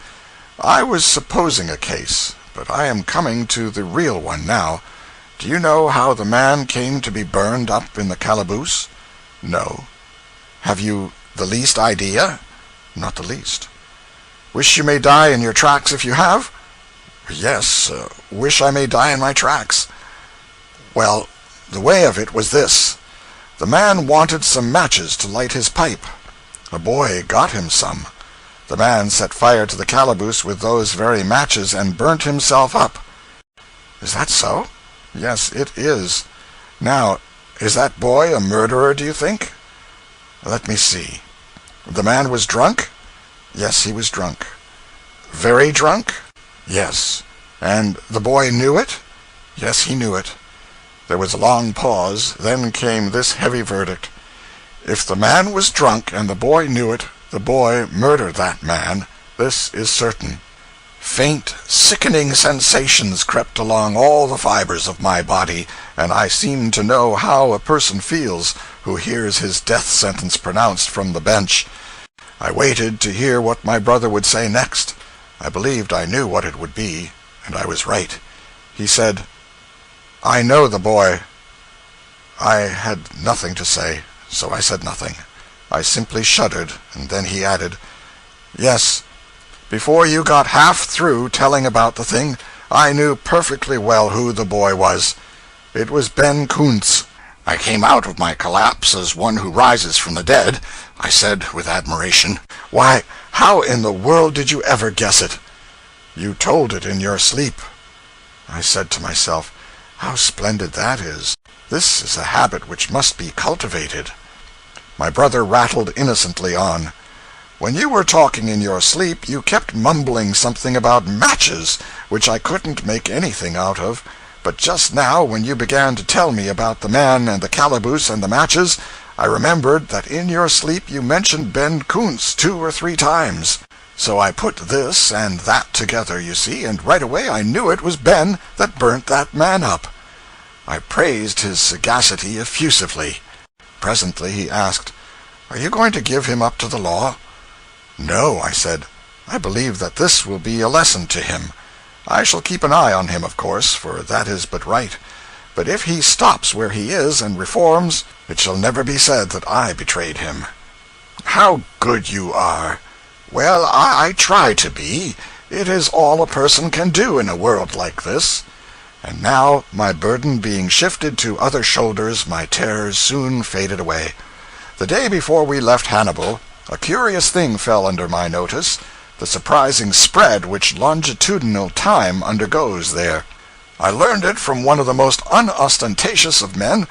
"I was supposing a case, but I am coming to the real one now. Do you know how the man came to be burned up in the calaboose?" "No." "Have you the least idea?" "Not the least." "Wish you may die in your tracks if you have?" "Yes, wish I may die in my tracks." "Well, the way of it was this. The man wanted some matches to light his pipe. A boy got him some. The man set fire to the calaboose with those very matches and burnt himself up. Is that so? Yes, it is. Now, is that boy a murderer, do you think? Let me see. The man was drunk? Yes, he was drunk. Very drunk? Yes. And the boy knew it? Yes, he knew it. There was a long pause, then came this heavy verdict. If the man was drunk and the boy knew it, the boy murdered that man. This is certain. Faint, sickening sensations crept along all the fibers of my body, and I seemed to know how a person feels who hears his death sentence pronounced from the bench. I waited to hear what my brother would say next. I believed I knew what it would be, and I was right. He said, "I know the boy." I had nothing to say, so I said nothing. I simply shuddered, and then he added, "Yes, before you got half through telling about the thing, I knew perfectly well who the boy was. It was Ben Kuntz." I came out of my collapse as one who rises from the dead. I said with admiration, "Why, how in the world did you ever guess it?" "You told it in your sleep." I said to myself, "How splendid that is! This is a habit which must be cultivated." My brother rattled innocently on. "When you were talking in your sleep, you kept mumbling something about matches, which I couldn't make anything out of. But just now, when you began to tell me about the man and the calaboose and the matches, I remembered that in your sleep you mentioned Ben Kuntz 2 or 3 times. So I put this and that together, you see, and right away I knew it was Ben that burnt that man up." I praised his sagacity effusively. Presently he asked, "Are you going to give him up to the law?" "No," I said. "I believe that this will be a lesson to him. I shall keep an eye on him, of course, for that is but right. But if he stops where he is and reforms, it shall never be said that I betrayed him." "How good you are!" "Well, I try to be. It is all a person can do in a world like this." And now, my burden being shifted to other shoulders, my terrors soon faded away. The day before we left Hannibal, a curious thing fell under my notice, the surprising spread which longitudinal time undergoes there. I learned it from one of the most unostentatious of men,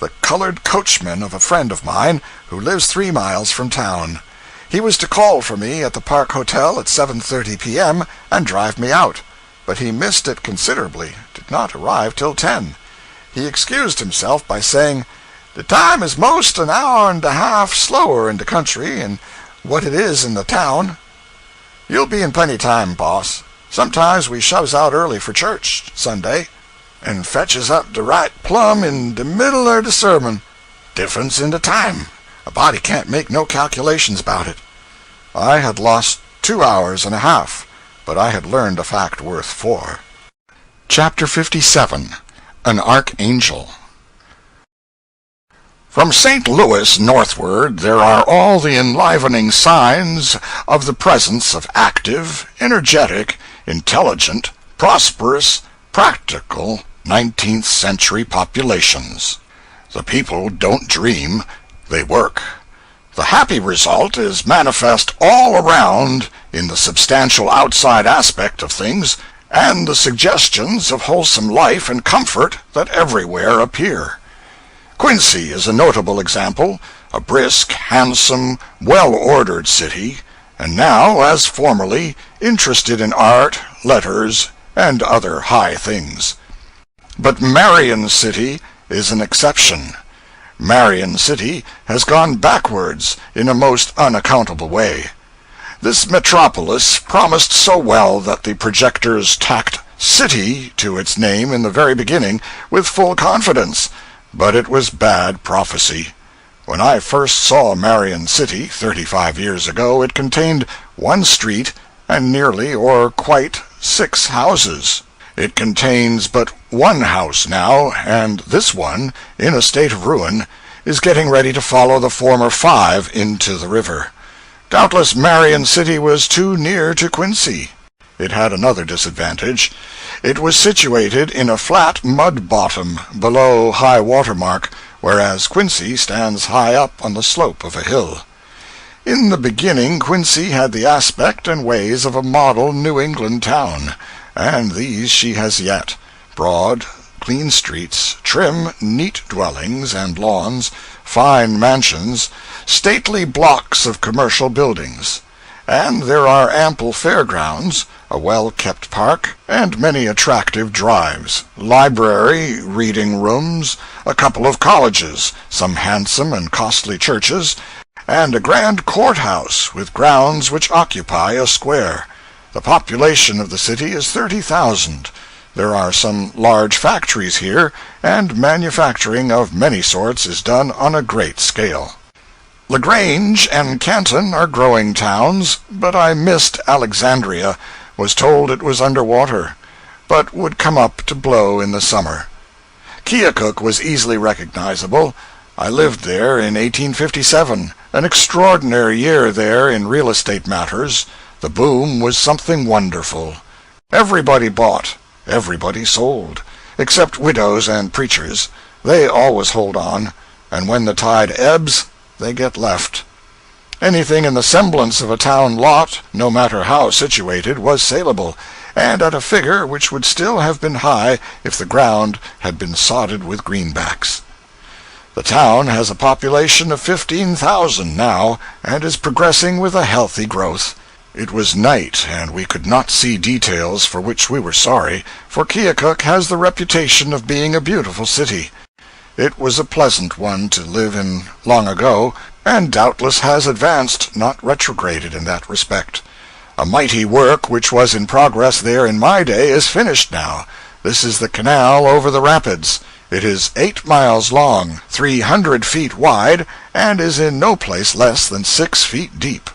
the colored coachman of a friend of mine who lives 3 miles from town. He was to call for me at the Park Hotel at 7:30 p.m. and drive me out, but he missed it considerably, did not arrive till 10. He excused himself by saying, "The time is most an hour and a half slower in the country and what it is in the town." "You'll be in plenty time, boss. Sometimes we shoves out early for church, Sunday, and fetches up the right plumb in the middle of the sermon. Difference in the time. A body can't make no calculations about it." I had lost 2 hours and a half, but I had learned a fact worth 4. Chapter 57. An Archangel. From St. Louis northward there are all the enlivening signs of the presence of active, energetic, intelligent, prosperous, practical 19th century populations. The people don't dream, they work. The happy result is manifest all around in the substantial outside aspect of things and the suggestions of wholesome life and comfort that everywhere appear. Quincy is a notable example, a brisk, handsome, well-ordered city, and now, as formerly, interested in art, letters, and other high things. But Marion City is an exception. Marion City has gone backwards in a most unaccountable way. This metropolis promised so well that the projectors tacked "city" to its name in the very beginning with full confidence, but it was bad prophecy. When I first saw Marion City 35 years ago, it contained 1 street and nearly or quite 6 houses. It contains but 1 house now, and this one, in a state of ruin, is getting ready to follow the former 5 into the river. Doubtless Marion City was too near to Quincy. It had another disadvantage. It was situated in a flat mud bottom below high water mark, whereas Quincy stands high up on the slope of a hill. In the beginning Quincy had the aspect and ways of a model New England town, and these she has yet, broad, clean streets, trim, neat dwellings and lawns, fine mansions, stately blocks of commercial buildings. And there are ample fairgrounds, a well-kept park, and many attractive drives, library, reading rooms, a couple of colleges, some handsome and costly churches, and a grand courthouse with grounds which occupy a square. The population of the city is 30,000. There are some large factories here, and manufacturing of many sorts is done on a great scale. LaGrange and Canton are growing towns, but I missed Alexandria, was told it was under water, but would come up to blow in the summer. Keokuk was easily recognizable. I lived there in 1857, an extraordinary year there in real estate matters. The boom was something wonderful. Everybody bought, everybody sold, except widows and preachers. They always hold on, and when the tide ebbs, they get left. Anything in the semblance of a town lot, no matter how situated, was saleable, and at a figure which would still have been high if the ground had been sodded with greenbacks. The town has a population of 15,000 now, and is progressing with a healthy growth. It was night, and we could not see details, for which we were sorry, for Keokuk has the reputation of being a beautiful city. It was a pleasant one to live in long ago, and doubtless has advanced, not retrograded in that respect. A mighty work which was in progress there in my day is finished now. This is the canal over the rapids. It is 8 miles long, 300 feet wide, and is in no place less than 6 feet deep.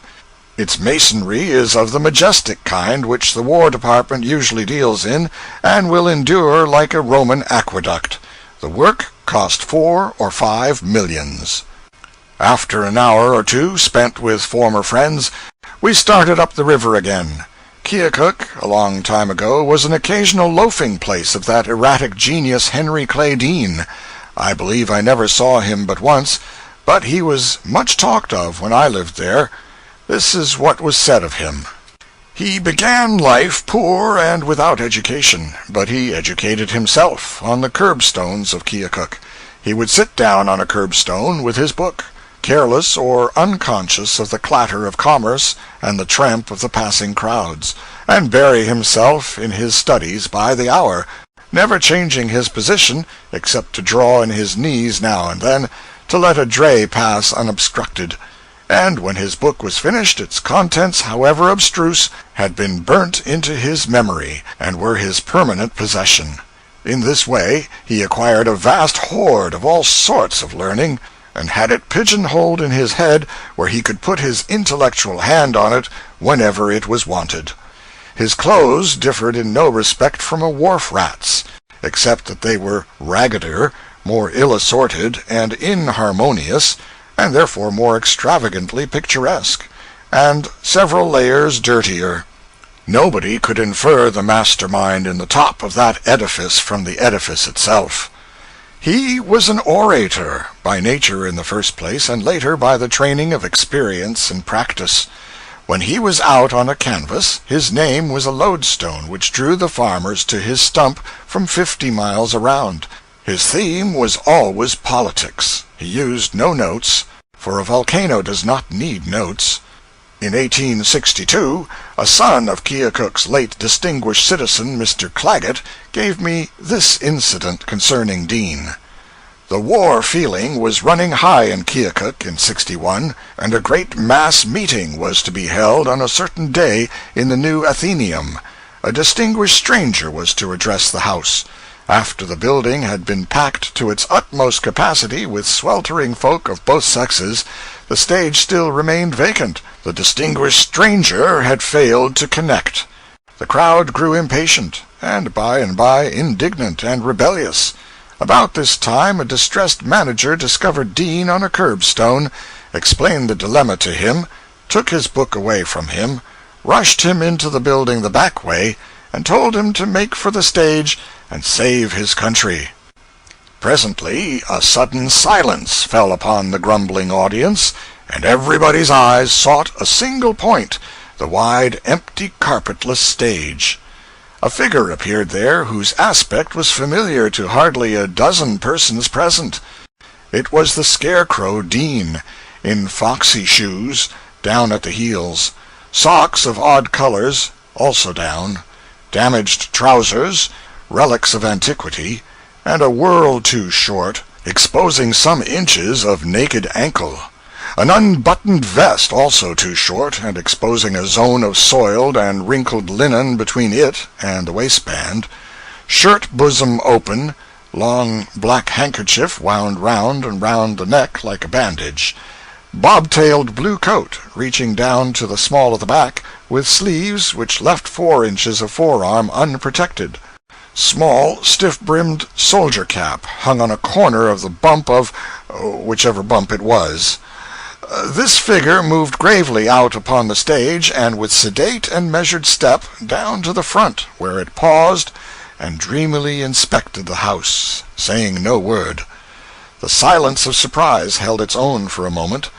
Its masonry is of the majestic kind which the War Department usually deals in, and will endure like a Roman aqueduct. The work cost 4 or 5 millions. After an hour or two spent with former friends, we started up the river again. Keokuk, a long time ago, was an occasional loafing place of that erratic genius Henry Clay Dean. I believe I never saw him but once, but he was much talked of when I lived there. This is what was said of him. He began life poor and without education, but he educated himself on the curbstones of Keokuk. He would sit down on a curbstone with his book, careless or unconscious of the clatter of commerce and the tramp of the passing crowds, and bury himself in his studies by the hour, never changing his position except to draw in his knees now and then, to let a dray pass unobstructed. And when his book was finished, its contents, however abstruse, had been burnt into his memory, and were his permanent possession. In this way he acquired a vast hoard of all sorts of learning, and had it pigeon-holed in his head where he could put his intellectual hand on it whenever it was wanted. His clothes differed in no respect from a wharf-rat's, except that they were raggeder, more ill-assorted, and inharmonious, and therefore more extravagantly picturesque, and several layers dirtier. Nobody could infer the mastermind in the top of that edifice from the edifice itself. He was an orator, by nature in the first place, and later by the training of experience and practice. When he was out on a canvas, his name was a lodestone which drew the farmers to his stump from 50 miles around. His theme was always politics. He used no notes, for a volcano does not need notes. In 1862, a son of Keokuk's late distinguished citizen, Mr. Claggett, gave me this incident concerning Dean. The war feeling was running high in Keokuk in '61, and a great mass meeting was to be held on a certain day in the new Athenaeum. A distinguished stranger was to address the house. After the building had been packed to its utmost capacity with sweltering folk of both sexes, the stage still remained vacant. The distinguished stranger had failed to connect. The crowd grew impatient, and by indignant and rebellious. About this time a distressed manager discovered Dean on a curbstone, explained the dilemma to him, took his book away from him, rushed him into the building the back way, and told him to make for the stage and save his country. Presently a sudden silence fell upon the grumbling audience, and everybody's eyes sought a single point, the wide, empty, carpetless stage. A figure appeared there whose aspect was familiar to hardly a dozen persons present. It was the Scarecrow Dean, in foxy shoes, down at the heels, socks of odd colors, also down, damaged trousers, relics of antiquity, and a world too short, exposing some inches of naked ankle. An unbuttoned vest, also too short, and exposing a zone of soiled and wrinkled linen between it and the waistband. Shirt bosom open, long black handkerchief wound round and round the neck like a bandage. Bob-tailed blue coat, reaching down to the small of the back, with sleeves which left 4 inches of forearm unprotected. Small, stiff-brimmed soldier cap hung on a corner of the bump of whichever bump it was. This figure moved gravely out upon the stage, and with sedate and measured step down to the front, where it paused and dreamily inspected the house, saying no word. The silence of surprise held its own for a moment,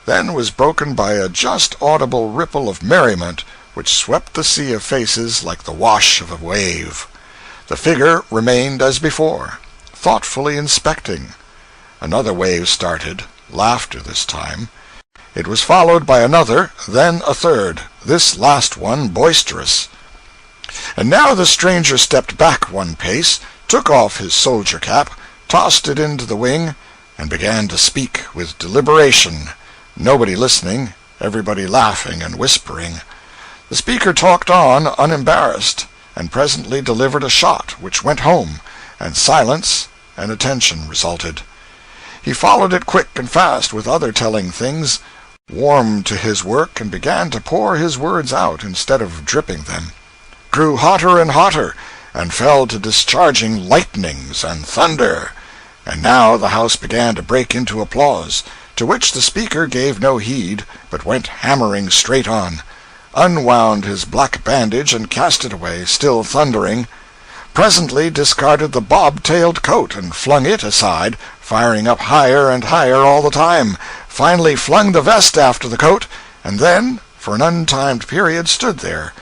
then was broken by a just audible ripple of merriment which swept the sea of faces like the wash of a wave. The figure remained as before, thoughtfully inspecting. Another wave started, laughter this time. It was followed by another, then a third, this last one boisterous. And now the stranger stepped back 1 pace, took off his soldier cap, tossed it into the wing, and began to speak with deliberation, nobody listening, everybody laughing and whispering. The speaker talked on unembarrassed, and presently delivered a shot which went home, and silence and attention resulted. He followed it quick and fast with other telling things, warmed to his work, and began to pour his words out instead of dripping them, grew hotter and hotter, and fell to discharging lightnings and thunder. And now the house began to break into applause, to which the speaker gave no heed, but went hammering straight on, unwound his black bandage and cast it away, still thundering, presently discarded the bob-tailed coat and flung it aside, firing up higher and higher all the time, finally flung the vest after the coat, and then, for an untimed period, stood there,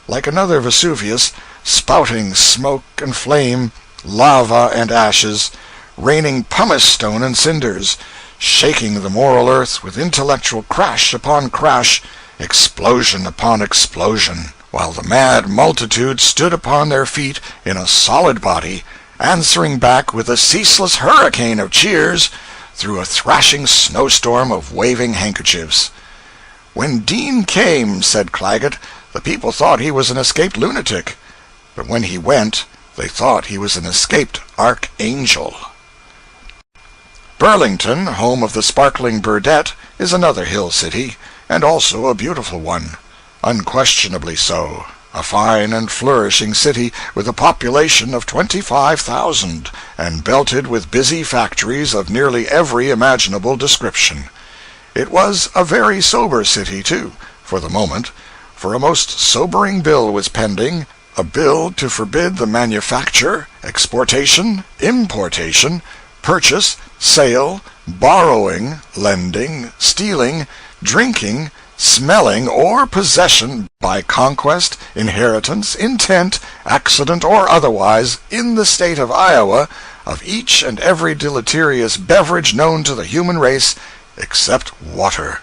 like another Vesuvius, spouting smoke and flame, lava and ashes, raining pumice-stone and cinders, shaking the moral earth with intellectual crash upon crash, explosion upon explosion, while the mad multitude stood upon their feet in a solid body, answering back with a ceaseless hurricane of cheers through a thrashing snowstorm of waving handkerchiefs. When Dean came, said Claggett, the people thought he was an escaped lunatic, but when he went, they thought he was an escaped archangel. Burlington, home of the sparkling Burdette, is another hill city, and also a beautiful one. Unquestionably so. A fine and flourishing city with a population of 25,000, and belted with busy factories of nearly every imaginable description. It was a very sober city, too, for the moment, for a most sobering bill was pending, a bill to forbid the manufacture, exportation, importation, purchase, sale, borrowing, lending, stealing, drinking, smelling, or possession by conquest, inheritance, intent, accident, or otherwise, in the state of Iowa, of each and every deleterious beverage known to the human race, except water.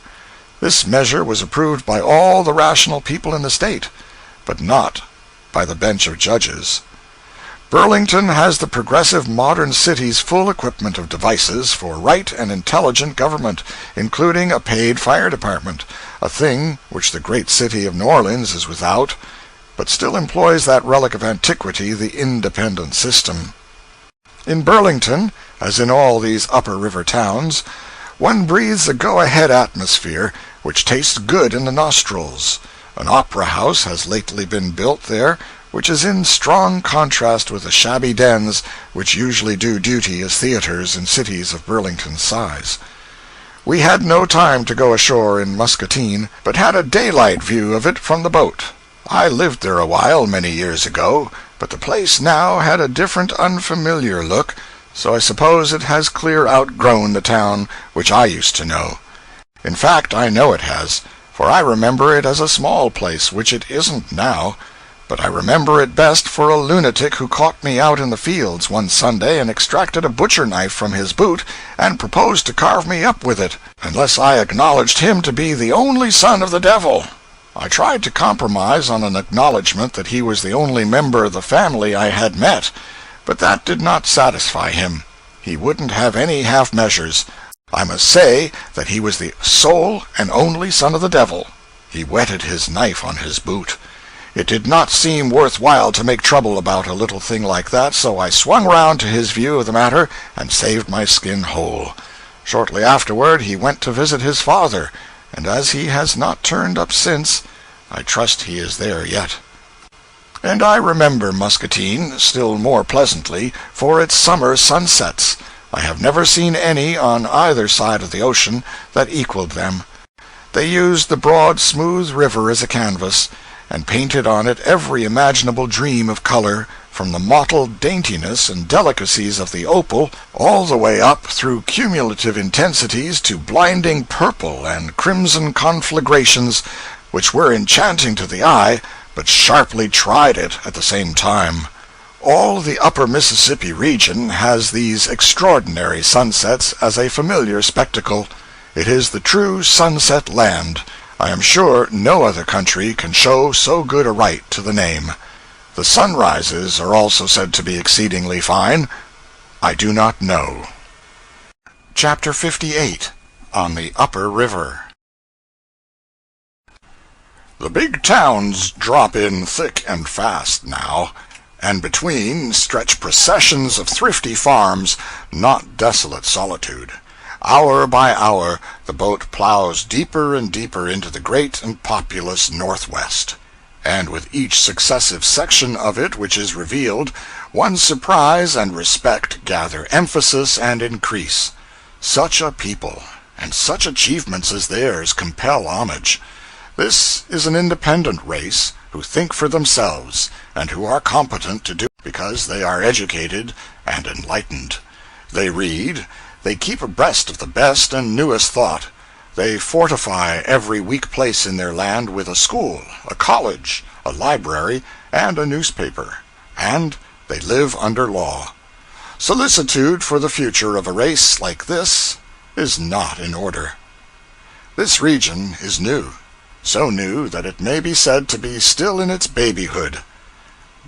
This measure was approved by all the rational people in the state, but not by the bench of judges. Burlington has the progressive modern city's full equipment of devices for right and intelligent government, including a paid fire department, a thing which the great city of New Orleans is without, but still employs that relic of antiquity, the independent system. In Burlington, as in all these upper river towns, one breathes a go-ahead atmosphere which tastes good in the nostrils. An opera house has lately been built there, which is in strong contrast with the shabby dens which usually do duty as theaters in cities of Burlington's size. We had no time to go ashore in Muscatine, but had a daylight view of it from the boat. I lived there a while many years ago, but the place now had a different unfamiliar look, so I suppose it has clear outgrown the town which I used to know. In fact, I know it has, for I remember it as a small place, which it isn't now. but I remember it best for a lunatic who caught me out in the fields one Sunday and extracted a butcher knife from his boot and proposed to carve me up with it, unless I acknowledged him to be the only son of the devil. I tried to compromise on an acknowledgment that he was the only member of the family I had met, but that did not satisfy him. He wouldn't have any half-measures. I must say that he was the sole and only son of the devil. He whetted his knife on his boot. It did not seem worth while to make trouble about a little thing like that, so I swung round to his view of the matter and saved my skin whole. Shortly afterward he went to visit his father, and as he has not turned up since, I trust he is there yet. And I remember Muscatine still more pleasantly for its summer sunsets. I have never seen any on either side of the ocean that equaled them. They used the broad, smooth river as a canvas, and painted on it every imaginable dream of color, from the mottled daintiness and delicacies of the opal all the way up through cumulative intensities to blinding purple and crimson conflagrations, which were enchanting to the eye, but sharply tried it at the same time. All the upper Mississippi region has these extraordinary sunsets as a familiar spectacle. It is the true sunset land. I am sure no other country can show so good a right to the name. The sunrises are also said to be exceedingly fine. I do not know. Chapter 58. On the Upper River. The big towns drop in thick and fast now, and between stretch processions of thrifty farms, not desolate solitude. Hour by hour the boat plows deeper and deeper into the great and populous Northwest, and with each successive section of it which is revealed, one's surprise and respect gather emphasis and increase. Such a people, and such achievements as theirs compel homage. This is an independent race, who think for themselves, and who are competent to do because they are educated and enlightened. They read. They keep abreast of the best and newest thought. They fortify every weak place in their land with a school, a college, a library, and a newspaper. And they live under law. Solicitude for the future of a race like this is not in order. This region is new, so new that it may be said to be still in its babyhood.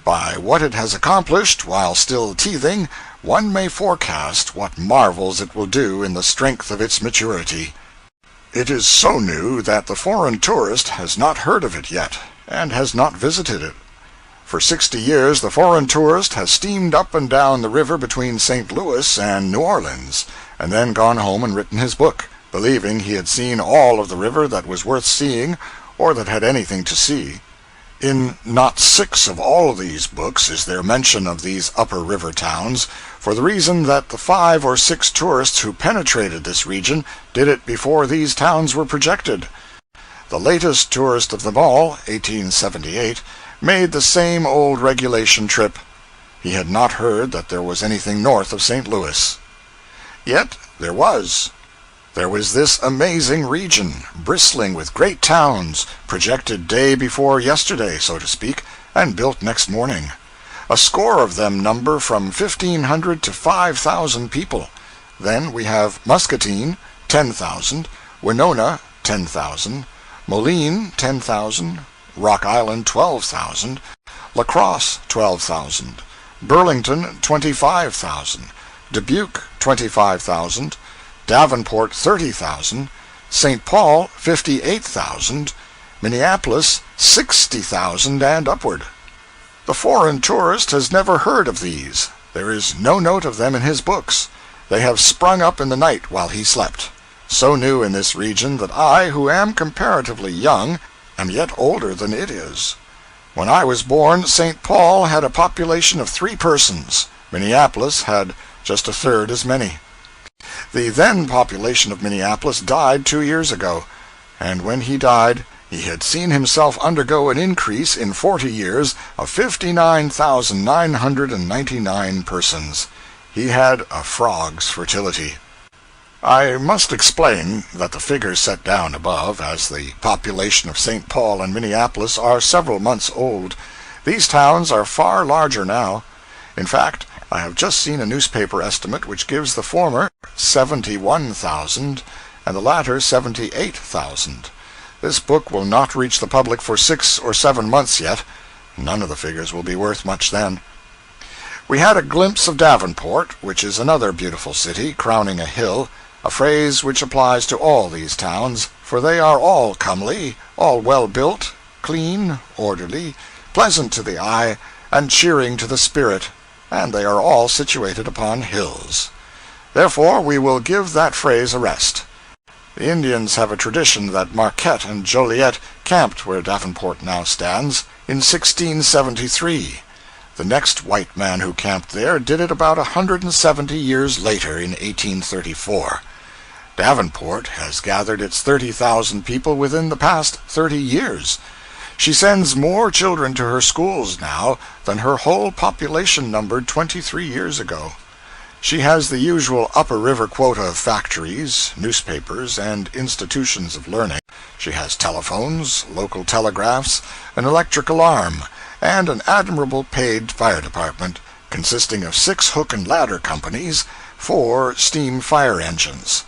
By what it has accomplished while still teething, one may forecast what marvels it will do in the strength of its maturity. It is so new that the foreign tourist has not heard of it yet, and has not visited it. For 60 years the foreign tourist has steamed up and down the river between St. Louis and New Orleans, and then gone home and written his book, believing he had seen all of the river that was worth seeing, or that had anything to see. In not 6 of all these books is there mention of these upper river towns, for the reason that the 5 or 6 tourists who penetrated this region did it before these towns were projected. The latest tourist of them all, 1878, made the same old regulation trip. He had not heard that there was anything north of St. Louis. Yet there was. There was this amazing region, bristling with great towns, projected day before yesterday, so to speak, and built next morning. A score of them number from 1,500 to 5,000 people. Then we have Muscatine, 10,000, Winona, 10,000, Moline, 10,000, Rock Island, 12,000, La Crosse, 12,000, Burlington, 25,000, Dubuque, 25,000, Davenport, 30,000, St. Paul, 58,000, Minneapolis, 60,000 and upward. The foreign tourist has never heard of these. There is no note of them in his books. They have sprung up in the night while he slept. So new in this region that I, who am comparatively young, am yet older than it is. When I was born, St. Paul had a population of 3 persons. Minneapolis had just a third as many. The then population of Minneapolis died 2 years ago, and when he died, he had seen himself undergo an increase in 40 years of 59,999 persons. He had a frog's fertility. I must explain that the figures set down above as the population of St. Paul and Minneapolis are several months old. These towns are far larger now. In fact, I have just seen a newspaper estimate which gives the former 71,000 and the latter 78,000. This book will not reach the public for 6 or 7 months yet. None of the figures will be worth much then. We had a glimpse of Davenport, which is another beautiful city crowning a hill, a phrase which applies to all these towns, for they are all comely, all well built, clean, orderly, pleasant to the eye, and cheering to the spirit, and they are all situated upon hills. Therefore we will give that phrase a rest. The Indians have a tradition that Marquette and Joliet camped where Davenport now stands in 1673. The next white man who camped there did it about 170 years later in 1834. Davenport has gathered its 30,000 people within the past 30 years. She sends more children to her schools now than her whole population numbered 23 years ago. She has the usual upper river quota of factories, newspapers, and institutions of learning. She has telephones, local telegraphs, an electric alarm, and an admirable paid fire department consisting of 6 hook and ladder companies, 4 steam fire engines,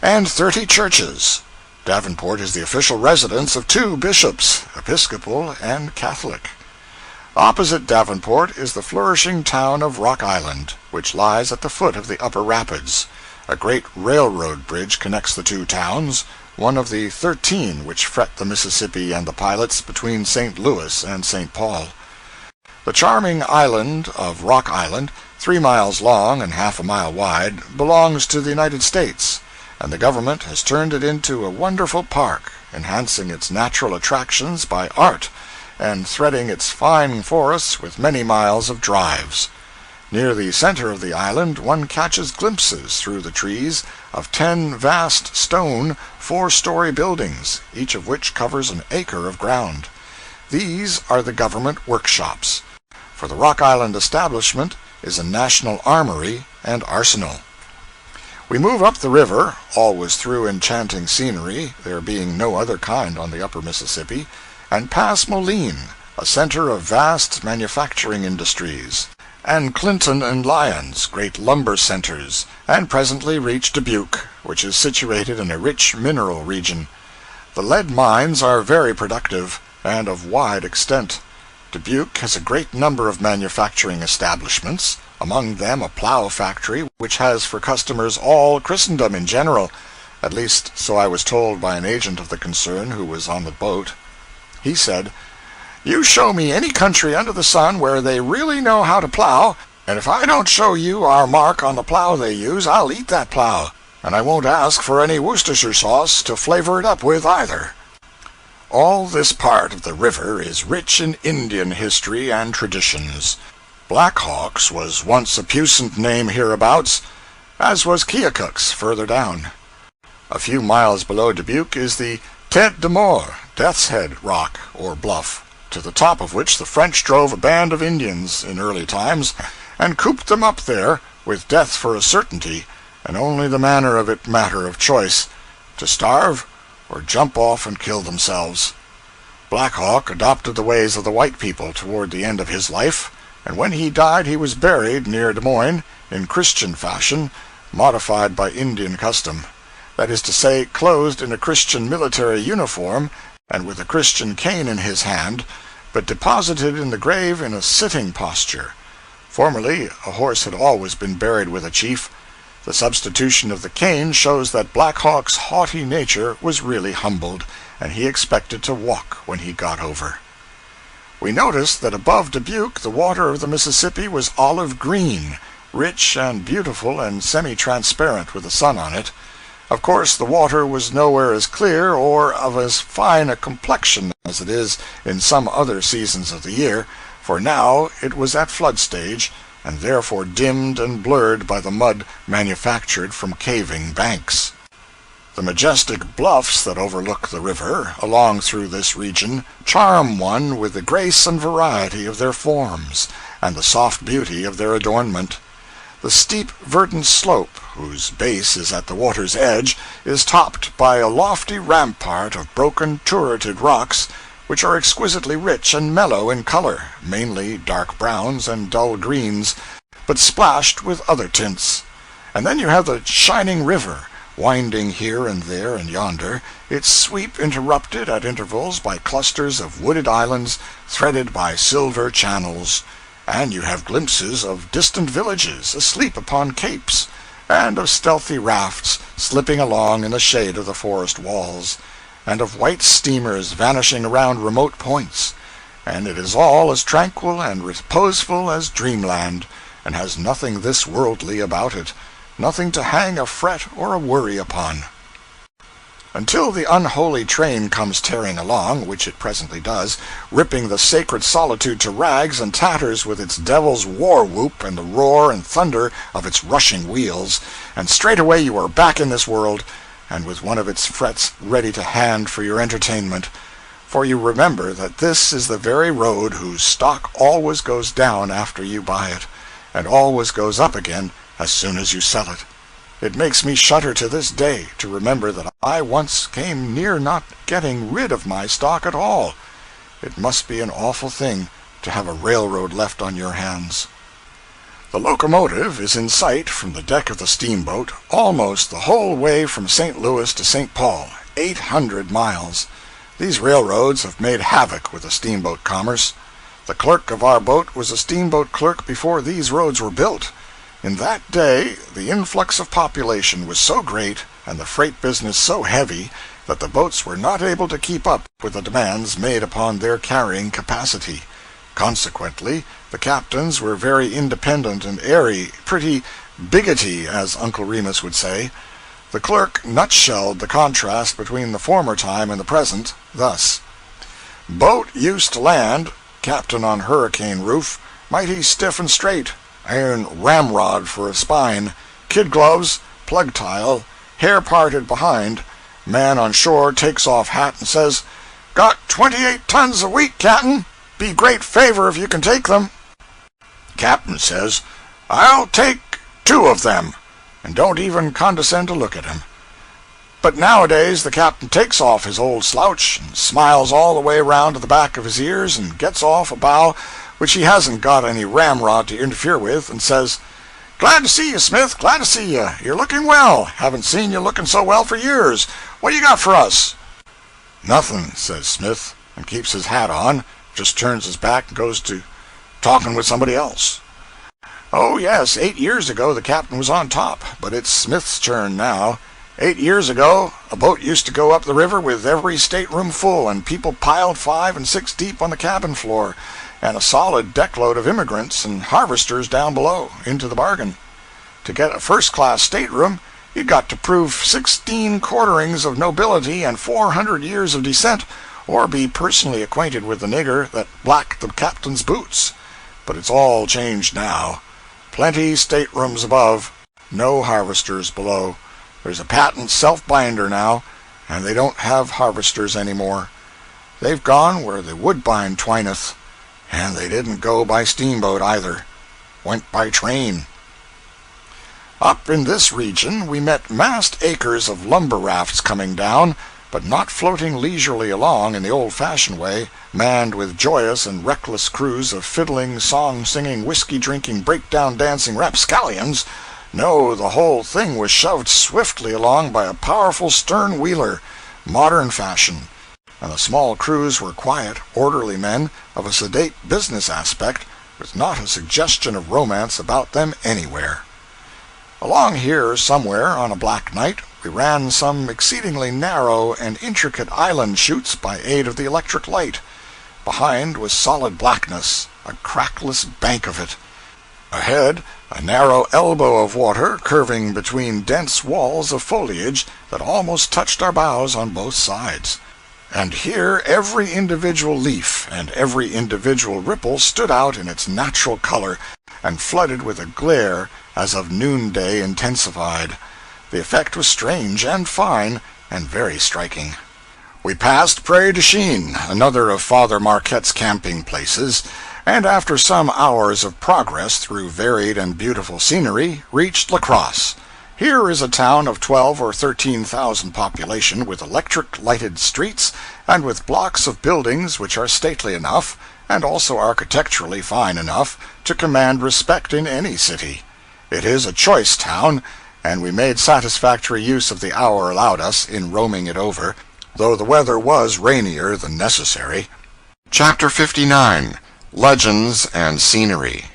and 30 churches. Davenport is the official residence of 2 bishops, Episcopal and Catholic. Opposite Davenport is the flourishing town of Rock Island, which lies at the foot of the upper rapids. A great railroad bridge connects the 2 towns, one of the 13 which fret the Mississippi and the pilots between St. Louis and St. Paul. The charming island of Rock Island, 3 miles long and half a mile wide, belongs to the United States, and the government has turned it into a wonderful park, enhancing its natural attractions by art, and threading its fine forests with many miles of drives. Near the center of the island one catches glimpses through the trees of 10 vast stone 4-story buildings, each of which covers an acre of ground. These are the government workshops. For the Rock Island establishment is a national armory and arsenal. We move up the river, always through enchanting scenery, there being no other kind on the upper Mississippi, and pass Moline, a center of vast manufacturing industries, and Clinton and Lyons, great lumber centers, and presently reach Dubuque, which is situated in a rich mineral region. The lead mines are very productive, and of wide extent. Dubuque has a great number of manufacturing establishments, among them a plow factory which has for customers all Christendom in general, at least so I was told by an agent of the concern who was on the boat. He said, "You show me any country under the sun where they really know how to plow, and if I don't show you our mark on the plow they use, I'll eat that plow, and I won't ask for any Worcestershire sauce to flavor it up with either." All this part of the river is rich in Indian history and traditions. Black Hawk's was once a puissant name hereabouts, as was Keokuk's further down. A few miles below Dubuque is the Tête de Mort, Death's Head Rock, or bluff, to the top of which the French drove a band of Indians in early times, and cooped them up there, with death for a certainty, and only the manner of it matter of choice, to starve or jump off and kill themselves. Black Hawk adopted the ways of the white people toward the end of his life, and when he died he was buried near Des Moines in Christian fashion, modified by Indian custom. That is to say, clothed in a Christian military uniform, and with a Christian cane in his hand, but deposited in the grave in a sitting posture. Formerly, a horse had always been buried with a chief. The substitution of the cane shows that Black Hawk's haughty nature was really humbled, and he expected to walk when he got over. We noticed that above Dubuque the water of the Mississippi was olive green, rich and beautiful and semi-transparent with the sun on it. Of course the water was nowhere as clear or of as fine a complexion as it is in some other seasons of the year, for now it was at flood stage, and therefore dimmed and blurred by the mud manufactured from caving banks. The majestic bluffs that overlook the river, along through this region, charm one with the grace and variety of their forms, and the soft beauty of their adornment. The steep verdant slope, whose base is at the water's edge, is topped by a lofty rampart of broken turreted rocks, which are exquisitely rich and mellow in color, mainly dark browns and dull greens, but splashed with other tints. And then you have the shining river, winding here and there and yonder, its sweep interrupted at intervals by clusters of wooded islands threaded by silver channels. And you have glimpses of distant villages asleep upon capes, and of stealthy rafts slipping along in the shade of the forest walls, and of white steamers vanishing around remote points. And it is all as tranquil and reposeful as dreamland, and has nothing this worldly about it, nothing to hang a fret or a worry upon. Until the unholy train comes tearing along, which it presently does, ripping the sacred solitude to rags and tatters with its devil's war-whoop and the roar and thunder of its rushing wheels, and straightway you are back in this world, and with one of its frets ready to hand for your entertainment. For you remember that this is the very road whose stock always goes down after you buy it, and always goes up again as soon as you sell it. It makes me shudder to this day to remember that I once came near not getting rid of my stock at all. It must be an awful thing to have a railroad left on your hands. The locomotive is in sight from the deck of the steamboat almost the whole way from St. Louis to St. Paul, 800 miles. These railroads have made havoc with the steamboat commerce. The clerk of our boat was a steamboat clerk before these roads were built. In that day the influx of population was so great and the freight business so heavy that the boats were not able to keep up with the demands made upon their carrying capacity. Consequently, the captains were very independent and airy, pretty biggity, as Uncle Remus would say. The clerk nutshelled the contrast between the former time and the present, thus: boat used to land, captain on hurricane roof, mighty stiff and straight, iron ramrod for a spine, kid gloves, plug tile, hair parted behind. Man on shore takes off hat and says, "Got 28 tons a week, Captain. Be great favor if you can take them." Captain says, "I'll take 2 of them," and don't even condescend to look at him. But nowadays the captain takes off his old slouch and smiles all the way round to the back of his ears and gets off a bow which he hasn't got any ramrod to interfere with, and says, "Glad to see you, Smith, glad to see you. You're looking well. Haven't seen you looking so well for years. What do you got for us?" "Nothing," says Smith, and keeps his hat on, just turns his back and goes to talking with somebody else. Oh, yes, 8 years ago the captain was on top, but it's Smith's turn now. 8 years ago a boat used to go up the river with every stateroom full, and people piled 5 and 6 deep on the cabin floor, and a solid deckload of immigrants and harvesters down below, into the bargain. To get a first-class stateroom, you'd got to prove 16 quarterings of nobility and 400 years of descent, or be personally acquainted with the nigger that blacked the captain's boots. But it's all changed now. Plenty staterooms above, no harvesters below. There's a patent self-binder now, and they don't have harvesters any more. They've gone where the woodbine twineth. And they didn't go by steamboat either. Went by train. Up in this region we met massed acres of lumber rafts coming down, but not floating leisurely along in the old-fashioned way, manned with joyous and reckless crews of fiddling, song-singing, whiskey-drinking, break-down-dancing rapscallions. No, the whole thing was shoved swiftly along by a powerful stern-wheeler, modern fashion, and the small crews were quiet, orderly men of a sedate business aspect, with not a suggestion of romance about them anywhere. Along here somewhere on a black night we ran some exceedingly narrow and intricate island chutes by aid of the electric light. Behind was solid blackness, a crackless bank of it. Ahead, a narrow elbow of water curving between dense walls of foliage that almost touched our bows on both sides. And here every individual leaf and every individual ripple stood out in its natural color, and flooded with a glare as of noonday intensified. The effect was strange and fine, and very striking. We passed Prairie du Chien, another of Father Marquette's camping places, and after some hours of progress through varied and beautiful scenery, reached La Crosse. Here is a town of 12 or 13,000 population, with electric-lighted streets, and with blocks of buildings which are stately enough, and also architecturally fine enough, to command respect in any city. It is a choice town, and we made satisfactory use of the hour allowed us in roaming it over, though the weather was rainier than necessary. Chapter 59. Legends and Scenery.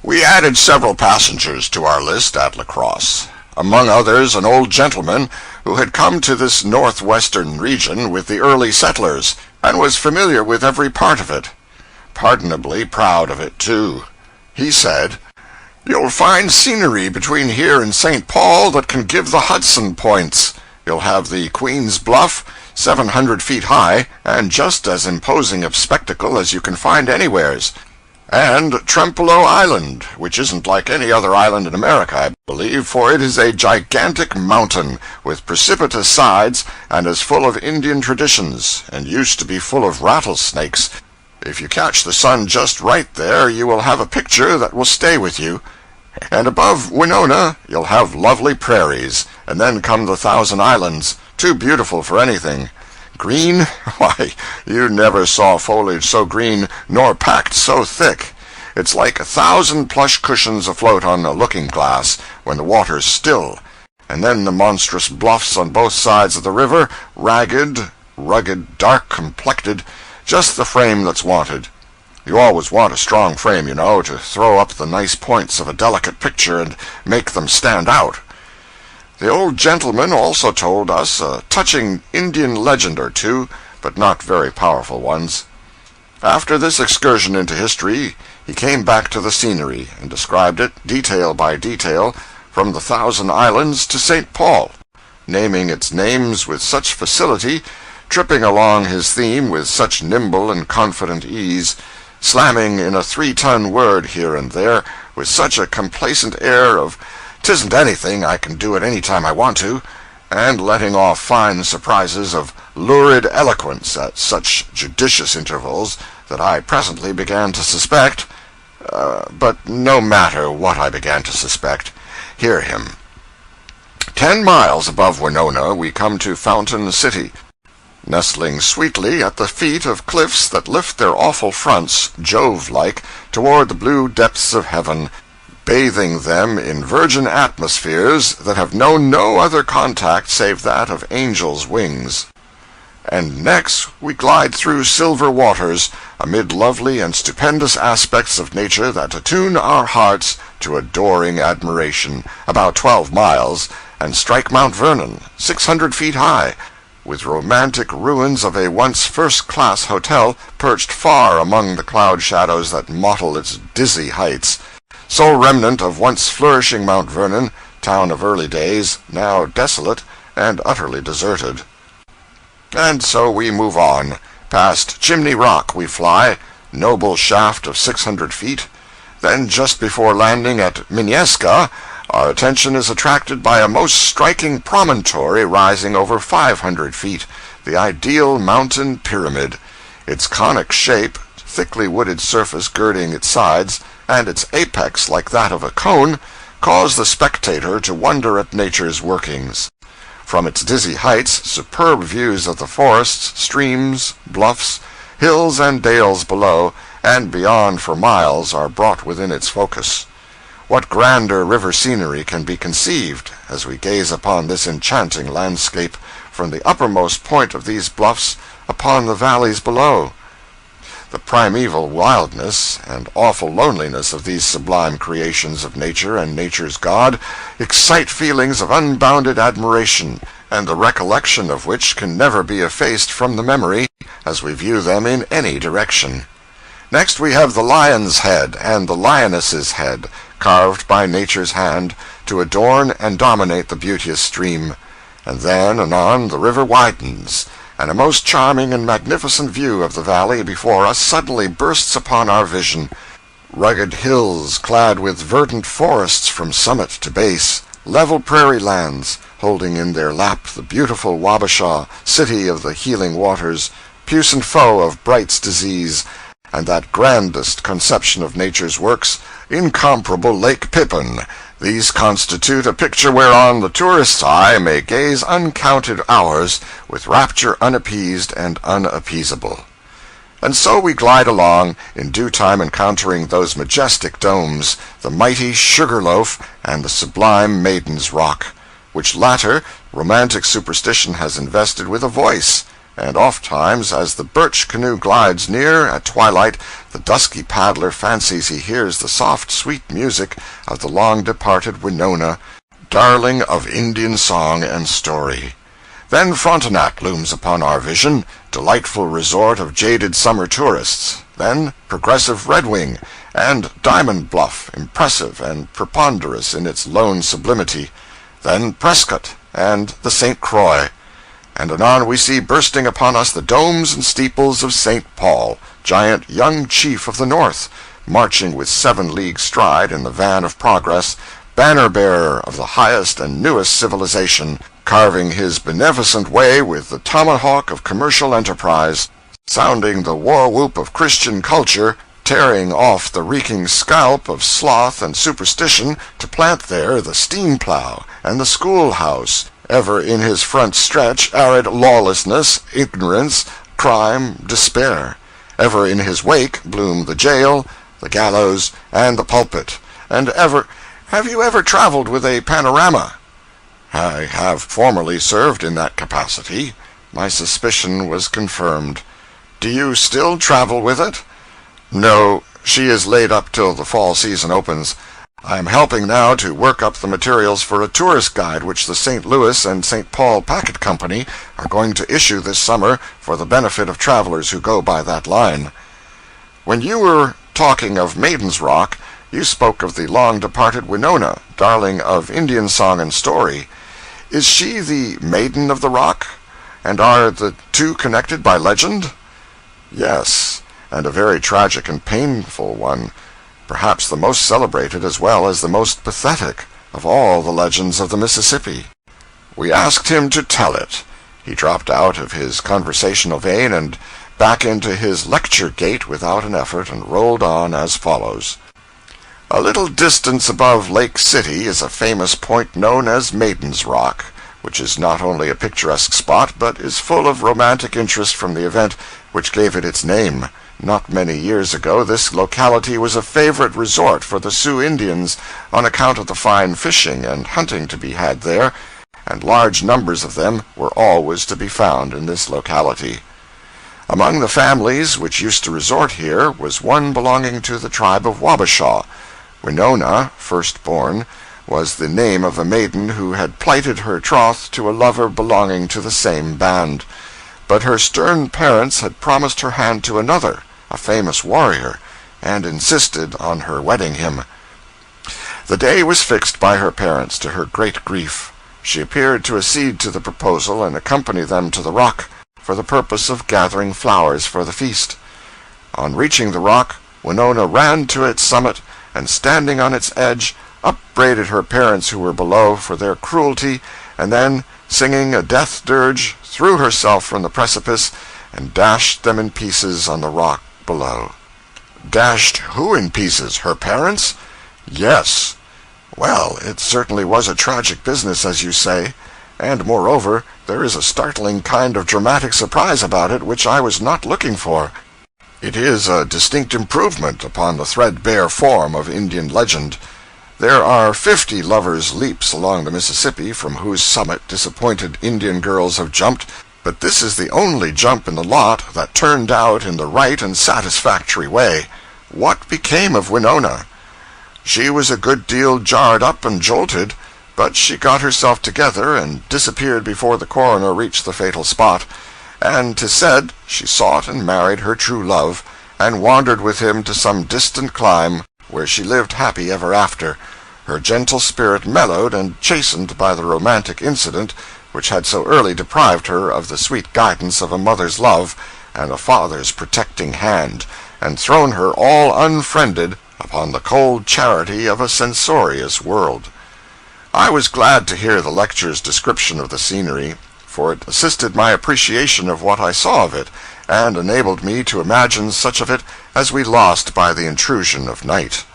We added several passengers to our list at La Crosse, among others an old gentleman who had come to this northwestern region with the early settlers, and was familiar with every part of it. Pardonably proud of it, too. He said, "You'll find scenery between here and St. Paul that can give the Hudson points. You'll have the Queen's Bluff, 700 feet high, and just as imposing a spectacle as you can find anywheres. And Trempealeau Island, which isn't like any other island in America, I believe, for it is a gigantic mountain, with precipitous sides, and is full of Indian traditions, and used to be full of rattlesnakes. If you catch the sun just right there, you will have a picture that will stay with you. And above Winona, you'll have lovely prairies, and then come the Thousand Islands, too beautiful for anything. Green? Why, you never saw foliage so green, nor packed so thick. It's like 1,000 plush cushions afloat on a looking-glass, when the water's still. And then the monstrous bluffs on both sides of the river, ragged, rugged, dark-complected, just the frame that's wanted. You always want a strong frame, you know, to throw up the nice points of a delicate picture and make them stand out. The old gentleman also told us a touching Indian legend or two, but not very powerful ones. After this excursion into history, he came back to the scenery, and described it, detail by detail, from the Thousand Islands to St. Paul, naming its names with such facility, tripping along his theme with such nimble and confident ease, slamming in a 3-ton word here and there with such a complacent air of "'tisn't anything, I can do it any time I want to," and letting off fine surprises of lurid eloquence at such judicious intervals that I presently began to suspect, but no matter what I began to suspect, hear him. 10 miles above Winona we come to Fountain City, nestling sweetly at the feet of cliffs that lift their awful fronts, Jove-like, toward the blue depths of heaven, bathing them in virgin atmospheres that have known no other contact save that of angels' wings. And next we glide through silver waters, amid lovely and stupendous aspects of nature that attune our hearts to adoring admiration, about 12 miles, and strike Mount Vernon, 600 feet high, with romantic ruins of a once first-class hotel perched far among the cloud shadows that mottle its dizzy heights, sole remnant of once flourishing Mount Vernon, town of early days, now desolate and utterly deserted. And so we move on. Past Chimney Rock we fly, noble shaft of 600 feet. Then, just before landing at Minneska, our attention is attracted by a most striking promontory rising over 500 feet, the ideal mountain pyramid. Its conic shape, thickly wooded surface girding its sides, and its apex like that of a cone, cause the spectator to wonder at nature's workings. From its dizzy heights, superb views of the forests, streams, bluffs, hills and dales below, and beyond for miles, are brought within its focus. What grander river scenery can be conceived as we gaze upon this enchanting landscape from the uppermost point of these bluffs upon the valleys below? The primeval wildness and awful loneliness of these sublime creations of nature and nature's God excite feelings of unbounded admiration, and the recollection of which can never be effaced from the memory as we view them in any direction. Next we have the lion's head and the lioness's head, carved by nature's hand to adorn and dominate the beauteous stream, and then anon the river widens, and a most charming and magnificent view of the valley before us suddenly bursts upon our vision. Rugged hills clad with verdant forests from summit to base, level prairie lands, holding in their lap the beautiful Wabasha, city of the healing waters, puissant foe of Bright's disease, and that grandest conception of nature's works, incomparable Lake Pippin, These constitute a picture whereon the tourist's eye may gaze uncounted hours with rapture unappeased and unappeasable. And so we glide along, in due time encountering those majestic domes, the mighty Sugarloaf and the sublime Maiden's Rock, which latter romantic superstition has invested with a voice, and ofttimes as the birch canoe glides near at twilight, the dusky paddler fancies he hears the soft sweet music of the long-departed Winona, darling of Indian song and story. Then Frontenac looms upon our vision, delightful resort of jaded summer tourists. Then progressive Red Wing, and Diamond Bluff, impressive and preponderous in its lone sublimity. Then Prescott, and the St. Croix. And anon we see bursting upon us the domes and steeples of St. Paul, giant young chief of the North, marching with 7 league stride in the van of progress, banner-bearer of the highest and newest civilization, carving his beneficent way with the tomahawk of commercial enterprise, sounding the war-whoop of Christian culture, tearing off the reeking scalp of sloth and superstition to plant there the steam-plow and the schoolhouse, ever in his front stretch arid lawlessness, ignorance, crime, despair. Ever in his wake bloom the jail, the gallows, and the pulpit. And ever— Have you ever traveled with a panorama? I have formerly served in that capacity. My suspicion was confirmed. Do you still travel with it? No, she is laid up till the fall season opens. I am helping now to work up the materials for a tourist guide which the St. Louis and St. Paul Packet Company are going to issue this summer for the benefit of travelers who go by that line. When you were talking of Maiden's Rock, you spoke of the long-departed Winona, darling of Indian song and story. Is she the Maiden of the Rock? And are the two connected by legend? Yes, and a very tragic and painful one, perhaps the most celebrated as well as the most pathetic of all the legends of the Mississippi. We asked him to tell it. He dropped out of his conversational vein and back into his lecture gait without an effort, and rolled on as follows. A little distance above Lake City is a famous point known as Maiden's Rock, which is not only a picturesque spot, but is full of romantic interest from the event which gave it its name. Not many years ago this locality was a favorite resort for the Sioux Indians on account of the fine fishing and hunting to be had there, and large numbers of them were always to be found in this locality. Among the families which used to resort here was one belonging to the tribe of Wabasha. Winona, firstborn, was the name of a maiden who had plighted her troth to a lover belonging to the same band. But her stern parents had promised her hand to another, a famous warrior, and insisted on her wedding him. The day was fixed by her parents, to her great grief. She appeared to accede to the proposal and accompany them to the rock, for the purpose of gathering flowers for the feast. On reaching the rock, Winona ran to its summit, and standing on its edge, upbraided her parents who were below for their cruelty, and then, singing a death dirge, threw herself from the precipice and dashed them in pieces on the rock below. Dashed who in pieces? Her parents? Yes. Well, it certainly was a tragic business, as you say, and moreover, there is a startling kind of dramatic surprise about it which I was not looking for. It is a distinct improvement upon the threadbare form of Indian legend. There are 50 lovers' leaps along the Mississippi from whose summit disappointed Indian girls have jumped, but this is the only jump in the lot that turned out in the right and satisfactory way. What became of Winona? She was a good deal jarred up and jolted, but she got herself together and disappeared before the coroner reached the fatal spot, and 'tis said she sought and married her true love, and wandered with him to some distant clime, where she lived happy ever after, her gentle spirit mellowed and chastened by the romantic incident which had so early deprived her of the sweet guidance of a mother's love and a father's protecting hand, and thrown her all unfriended upon the cold charity of a censorious world. I was glad to hear the lecture's description of the scenery, for it assisted my appreciation of what I saw of it, and enabled me to imagine such of it as we lost by the intrusion of night.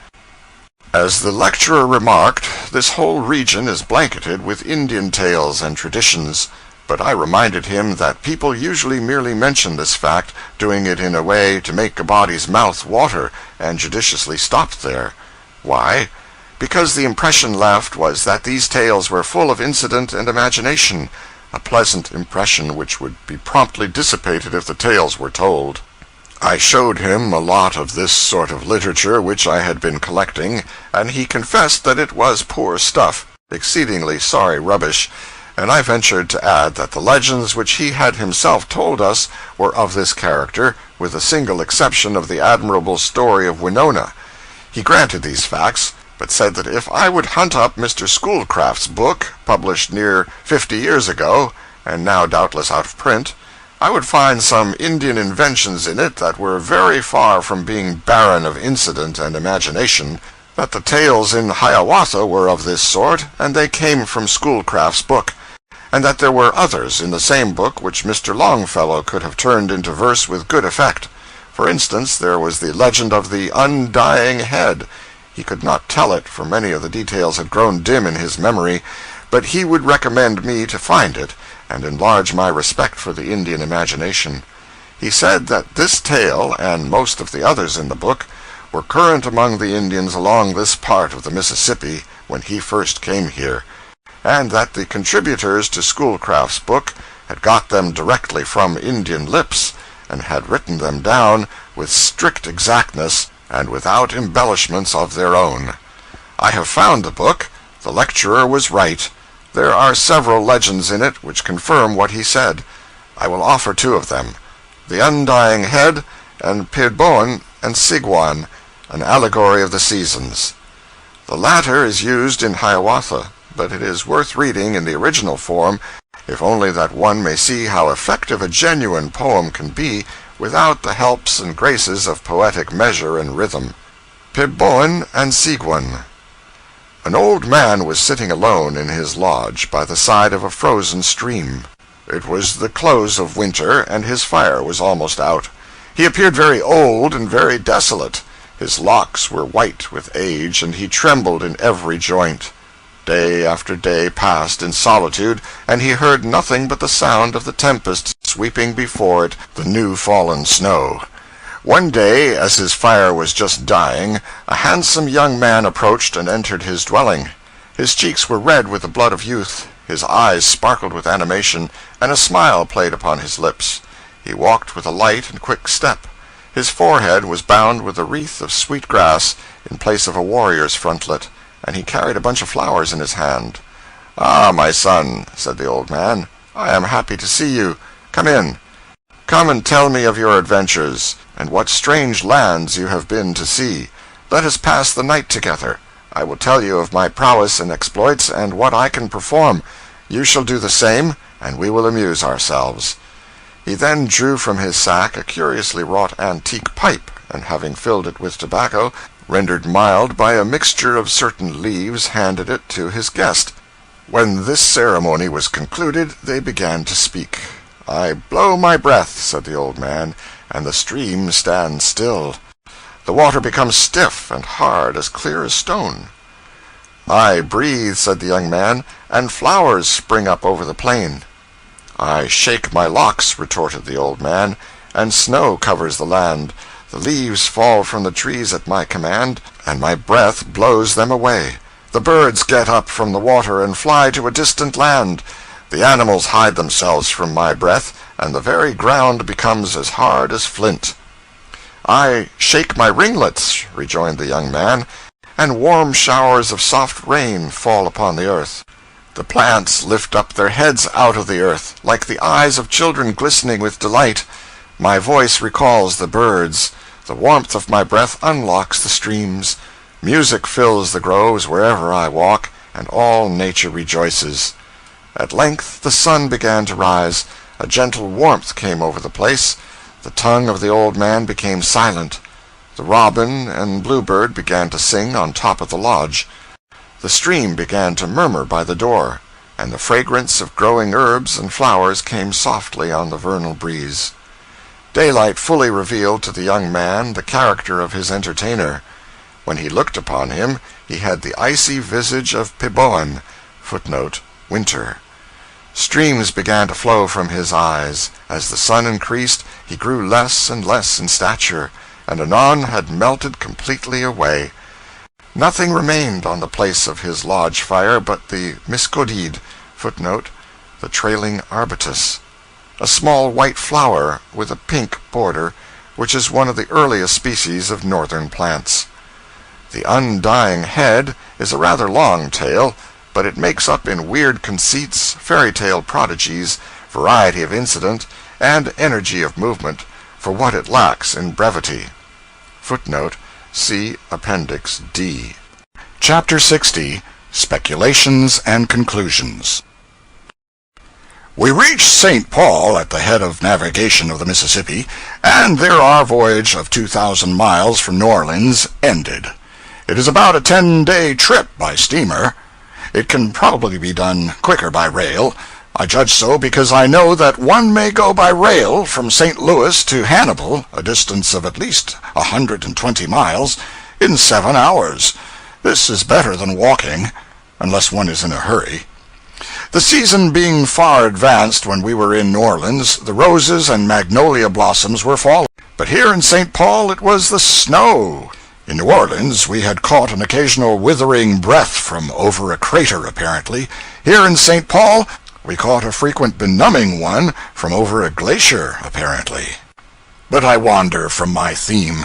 As the lecturer remarked, this whole region is blanketed with Indian tales and traditions, but I reminded him that people usually merely mention this fact, doing it in a way to make a body's mouth water, and judiciously stopped there. Why? Because the impression left was that these tales were full of incident and imagination, a pleasant impression which would be promptly dissipated if the tales were told. I showed him a lot of this sort of literature which I had been collecting, and he confessed that it was poor stuff, exceedingly sorry rubbish, and I ventured to add that the legends which he had himself told us were of this character, with the single exception of the admirable story of Winona. He granted these facts, but said that if I would hunt up Mr. Schoolcraft's book, published near 50 years ago, and now doubtless out of print, I would find some Indian inventions in it that were very far from being barren of incident and imagination, that the tales in Hiawatha were of this sort, and they came from Schoolcraft's book, and that there were others in the same book which Mr. Longfellow could have turned into verse with good effect. For instance, there was the legend of the Undying Head. He could not tell it, for many of the details had grown dim in his memory, but he would recommend me to find it, and enlarge my respect for the Indian imagination. He said that this tale, and most of the others in the book, were current among the Indians along this part of the Mississippi when he first came here, and that the contributors to Schoolcraft's book had got them directly from Indian lips, and had written them down with strict exactness, and without embellishments of their own. I have found the book. The lecturer was right. There are several legends in it which confirm what he said. I will offer two of them: the Undying Head, and Pidboan and Sigwan, an allegory of the seasons. The latter is used in Hiawatha, but it is worth reading in the original form, if only that one may see how effective a genuine poem can be without the helps and graces of poetic measure and rhythm. Pidboan and Sigwan. An old man was sitting alone in his lodge by the side of a frozen stream. It was the close of winter, and his fire was almost out. He appeared very old and very desolate. His locks were white with age, and he trembled in every joint. Day after day passed in solitude, and he heard nothing but the sound of the tempest sweeping before it the new-fallen snow. One day, as his fire was just dying, a handsome young man approached and entered his dwelling. His cheeks were red with the blood of youth, his eyes sparkled with animation, and a smile played upon his lips. He walked with a light and quick step. His forehead was bound with a wreath of sweet grass in place of a warrior's frontlet, and he carried a bunch of flowers in his hand. "Ah, my son," said the old man, "I am happy to see you. Come in. Come and tell me of your adventures, and what strange lands you have been to see. Let us pass the night together. I will tell you of my prowess and exploits, and what I can perform. You shall do the same, and we will amuse ourselves." He then drew from his sack a curiously wrought antique pipe, and having filled it with tobacco, rendered mild by a mixture of certain leaves, handed it to his guest. When this ceremony was concluded, they began to speak. "I blow my breath," said the old man, "and the stream stands still. The water becomes stiff and hard, as clear as stone." "I breathe," said the young man, "and flowers spring up over the plain." "I shake my locks," retorted the old man, "and snow covers the land. The leaves fall from the trees at my command, and my breath blows them away. The birds get up from the water and fly to a distant land. The animals hide themselves from my breath, and the very ground becomes as hard as flint." "I shake my ringlets," rejoined the young man, "and warm showers of soft rain fall upon the earth. The plants lift up their heads out of the earth, like the eyes of children glistening with delight. My voice recalls the birds. The warmth of my breath unlocks the streams. Music fills the groves wherever I walk, and all nature rejoices." At length the sun began to rise. A gentle warmth came over the place. The tongue of the old man became silent. The robin and bluebird began to sing on top of the lodge. The stream began to murmur by the door, and the fragrance of growing herbs and flowers came softly on the vernal breeze. Daylight fully revealed to the young man the character of his entertainer. When he looked upon him, he had the icy visage of Peboan, footnote, winter. Streams began to flow from his eyes. As the sun increased, he grew less and less in stature, and anon had melted completely away. Nothing remained on the place of his lodge fire but the miscodid, footnote, the trailing arbutus, a small white flower with a pink border, which is one of the earliest species of northern plants. The undying head is a rather long tale, but it makes up in weird conceits, fairy-tale prodigies, variety of incident, and energy of movement for what it lacks in brevity. Footnote, see Appendix D. Chapter 60, Speculations and Conclusions. We reached St. Paul at the head of navigation of the Mississippi, and there our voyage of 2,000 miles from New Orleans ended. It is about a 10-day trip by steamer. It can probably be done quicker by rail. I judge so because I know that one may go by rail from St. Louis to Hannibal, a distance of at least 120 miles, in 7 hours. This is better than walking, unless one is in a hurry. The season being far advanced when we were in New Orleans, the roses and magnolia blossoms were falling. But here in St. Paul it was the snow. In New Orleans we had caught an occasional withering breath from over a crater, apparently. Here in St. Paul we caught a frequent benumbing one from over a glacier, apparently. But I wander from my theme.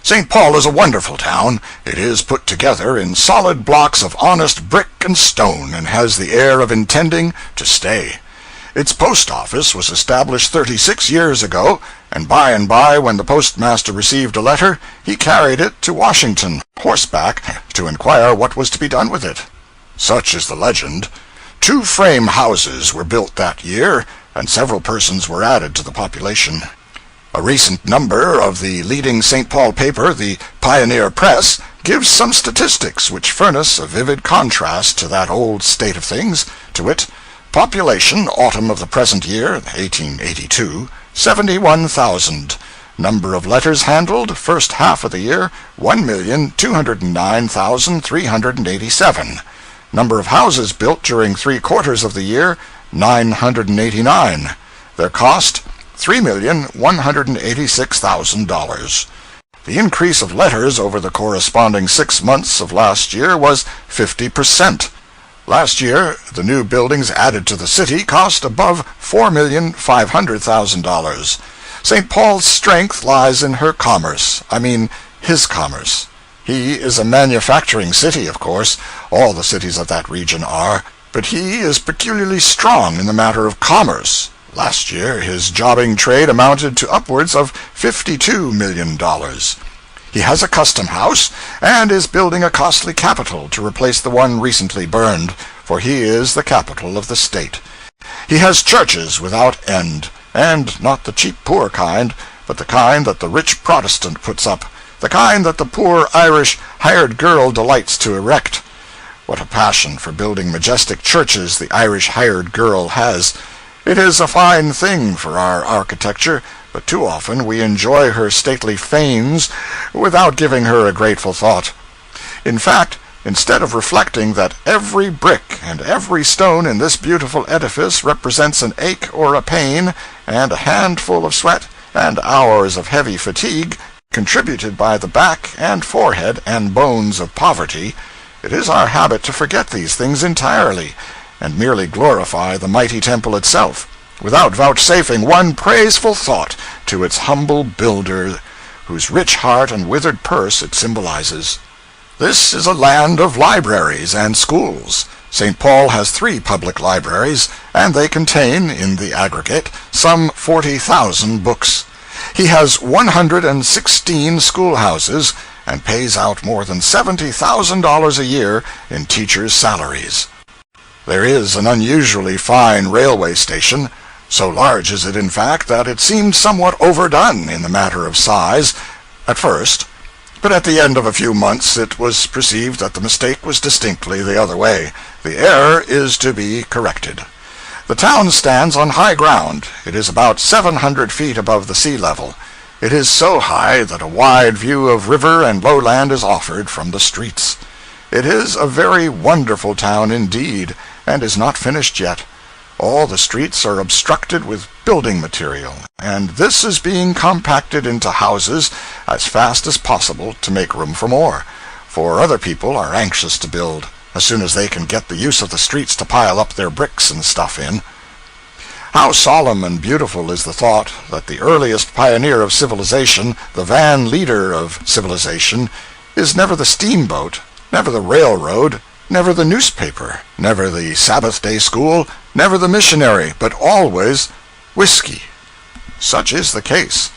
St. Paul is a wonderful town. It is put together in solid blocks of honest brick and stone, and has the air of intending to stay. Its post office was established 36 years ago, and by, when the postmaster received a letter, he carried it to Washington, horseback, to inquire what was to be done with it. Such is the legend. 2 frame houses were built that year, and several persons were added to the population. A recent number of the leading St. Paul paper, the Pioneer Press, gives some statistics which furnish a vivid contrast to that old state of things, to wit, population, autumn of the present year, 1882, 71,000. Number of letters handled, first half of the year, 1,209,387. Number of houses built during 3/4 of the year, 989. Their cost, $3,186,000. The increase of letters over the corresponding 6 months of last year was 50%. Last year, the new buildings added to the city cost above $4,500,000. St. Paul's strength lies in her commerce. I mean, his commerce. He is a manufacturing city, of course. All the cities of that region are. But he is peculiarly strong in the matter of commerce. Last year his jobbing trade amounted to upwards of $52 million. He has a custom house, and is building a costly capitol to replace the one recently burned, for he is the capital of the state. He has churches without end, and not the cheap poor kind, but the kind that the rich Protestant puts up, the kind that the poor Irish hired girl delights to erect. What a passion for building majestic churches the Irish hired girl has! It is a fine thing for our architecture, but too often we enjoy her stately fanes without giving her a grateful thought. In fact, instead of reflecting that every brick and every stone in this beautiful edifice represents an ache or a pain, and a handful of sweat, and hours of heavy fatigue, contributed by the back and forehead and bones of poverty, it is our habit to forget these things entirely, and merely glorify the mighty temple itself, without vouchsafing one praiseful thought to its humble builder, whose rich heart and withered purse it symbolizes. This is a land of libraries and schools. St. Paul has 3 public libraries, and they contain, in the aggregate, some 40,000 books. He has 116 schoolhouses, and pays out more than $70,000 a year in teachers' salaries. There is an unusually fine railway station. So large is it, in fact, that it seemed somewhat overdone in the matter of size at first, but at the end of a few months it was perceived that the mistake was distinctly the other way. The error is to be corrected. The town stands on high ground. It is about 700 feet above the sea level. It is so high that a wide view of river and lowland is offered from the streets. It is a very wonderful town indeed, and is not finished yet. All the streets are obstructed with building material, and this is being compacted into houses as fast as possible to make room for more, for other people are anxious to build as soon as they can get the use of the streets to pile up their bricks and stuff in. How solemn and beautiful is the thought that the earliest pioneer of civilization, the van leader of civilization, is never the steamboat, never the railroad, never the newspaper, never the Sabbath-day school, never the missionary, but always whiskey. Such is the case.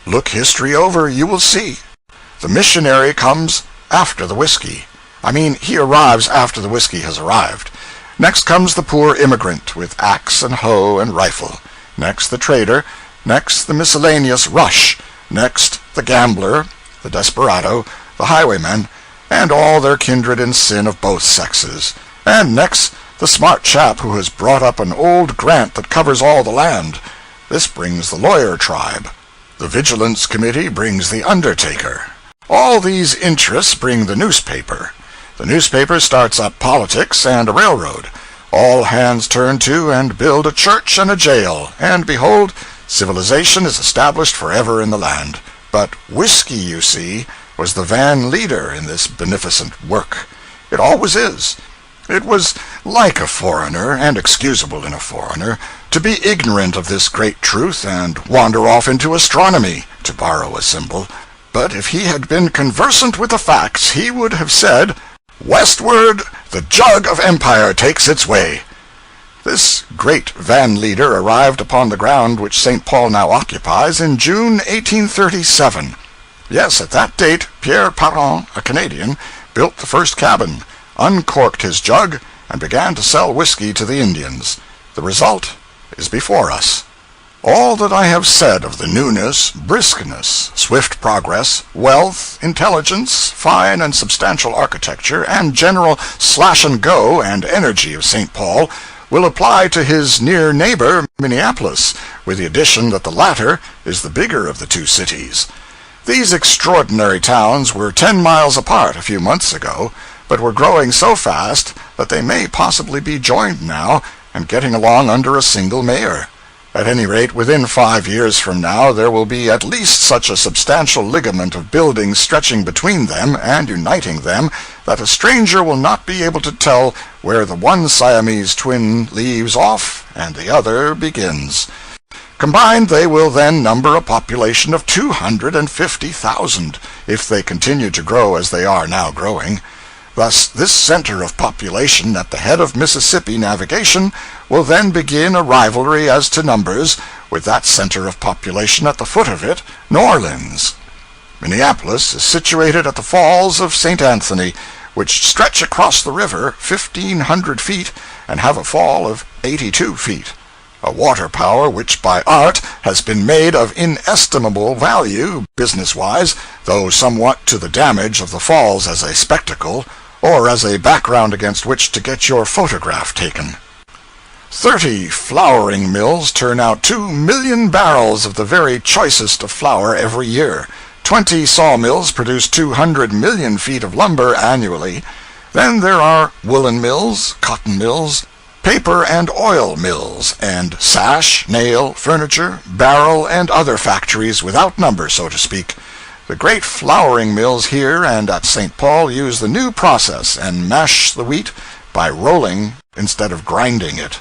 Look history over, you will see. The missionary comes after the whiskey. I mean, he arrives after the whiskey has arrived. Next comes the poor immigrant with axe and hoe and rifle. Next the trader. Next the miscellaneous rush. Next the gambler, the desperado, the highwayman, and all their kindred in sin of both sexes. And next the smart chap who has brought up an old grant that covers all the land. This brings the lawyer tribe. The vigilance committee brings the undertaker. All these interests bring the newspaper. The newspaper starts up politics and a railroad. All hands turn to and build a church and a jail, and behold, civilization is established forever in the land. But whiskey, you see, was the van leader in this beneficent work. It always is. It was like a foreigner, and excusable in a foreigner, to be ignorant of this great truth and wander off into astronomy, to borrow a symbol. But if he had been conversant with the facts, he would have said, "Westward the jug of empire takes its way." This great van leader arrived upon the ground which St. Paul now occupies in June 1837. Yes, at that date, Pierre Parent, a Canadian, built the first cabin, uncorked his jug, and began to sell whiskey to the Indians. The result is before us. All that I have said of the newness, briskness, swift progress, wealth, intelligence, fine and substantial architecture, and general slash-and-go and energy of St. Paul will apply to his near neighbor, Minneapolis, with the addition that the latter is the bigger of the two cities. These extraordinary towns were 10 miles apart a few months ago, but were growing so fast that they may possibly be joined now and getting along under a single mayor. At any rate, within 5 years from now there will be at least such a substantial ligament of buildings stretching between them and uniting them that a stranger will not be able to tell where the one Siamese twin leaves off and the other begins. Combined, they will then number a population of 250,000, if they continue to grow as they are now growing. Thus, this center of population at the head of Mississippi navigation will then begin a rivalry as to numbers with that center of population at the foot of it, New Orleans. Minneapolis is situated at the Falls of St. Anthony, which stretch across the river 1,500 feet and have a fall of 82 feet. A water power which by art has been made of inestimable value, business-wise, though somewhat to the damage of the falls as a spectacle, or as a background against which to get your photograph taken. 30 flouring mills turn out 2,000,000 barrels of the very choicest of flour every year. 20 sawmills produce 200 million feet of lumber annually. Then there are woolen mills, cotton mills, paper and oil mills, and sash, nail, furniture, barrel, and other factories without number, so to speak. The great flouring mills here and at St. Paul use the new process and mash the wheat by rolling instead of grinding it.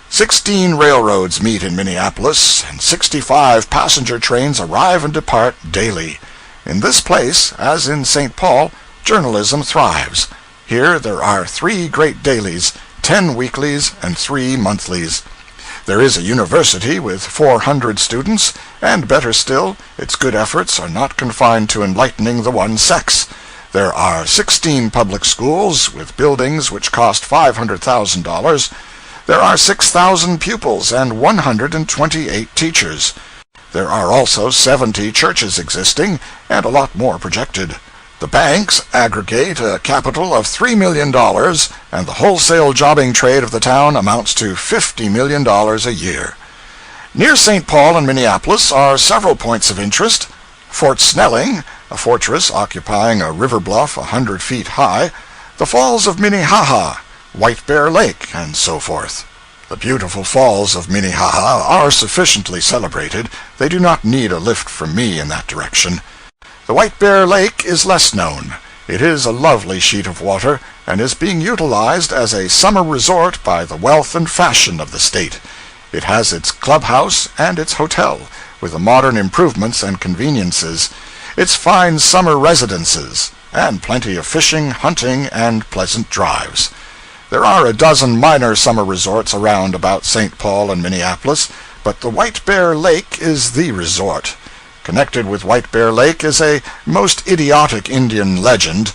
16 railroads meet in Minneapolis, and 65 passenger trains arrive and depart daily. In this place, as in St. Paul, journalism thrives. Here there are 3 great dailies, 10 weeklies, and 3 monthlies. There is a university with 400 students, and better still, its good efforts are not confined to enlightening the one sex. There are 16 public schools, with buildings which cost $500,000. There are 6,000 pupils and 128 teachers. There are also 70 churches existing, and a lot more projected. The banks aggregate a capital of $3 million, and the wholesale jobbing trade of the town amounts to $50 million a year. Near St. Paul and Minneapolis are several points of interest: Fort Snelling, a fortress occupying a river bluff 100 feet high, the Falls of Minnehaha, White Bear Lake, and so forth. The beautiful Falls of Minnehaha are sufficiently celebrated. They do not need a lift from me in that direction. The White Bear Lake is less known. It is a lovely sheet of water, and is being utilized as a summer resort by the wealth and fashion of the state. It has its clubhouse and its hotel, with the modern improvements and conveniences, its fine summer residences, and plenty of fishing, hunting, and pleasant drives. There are a dozen minor summer resorts around about St. Paul and Minneapolis, but the White Bear Lake is the resort. Connected with White Bear Lake is a most idiotic Indian legend.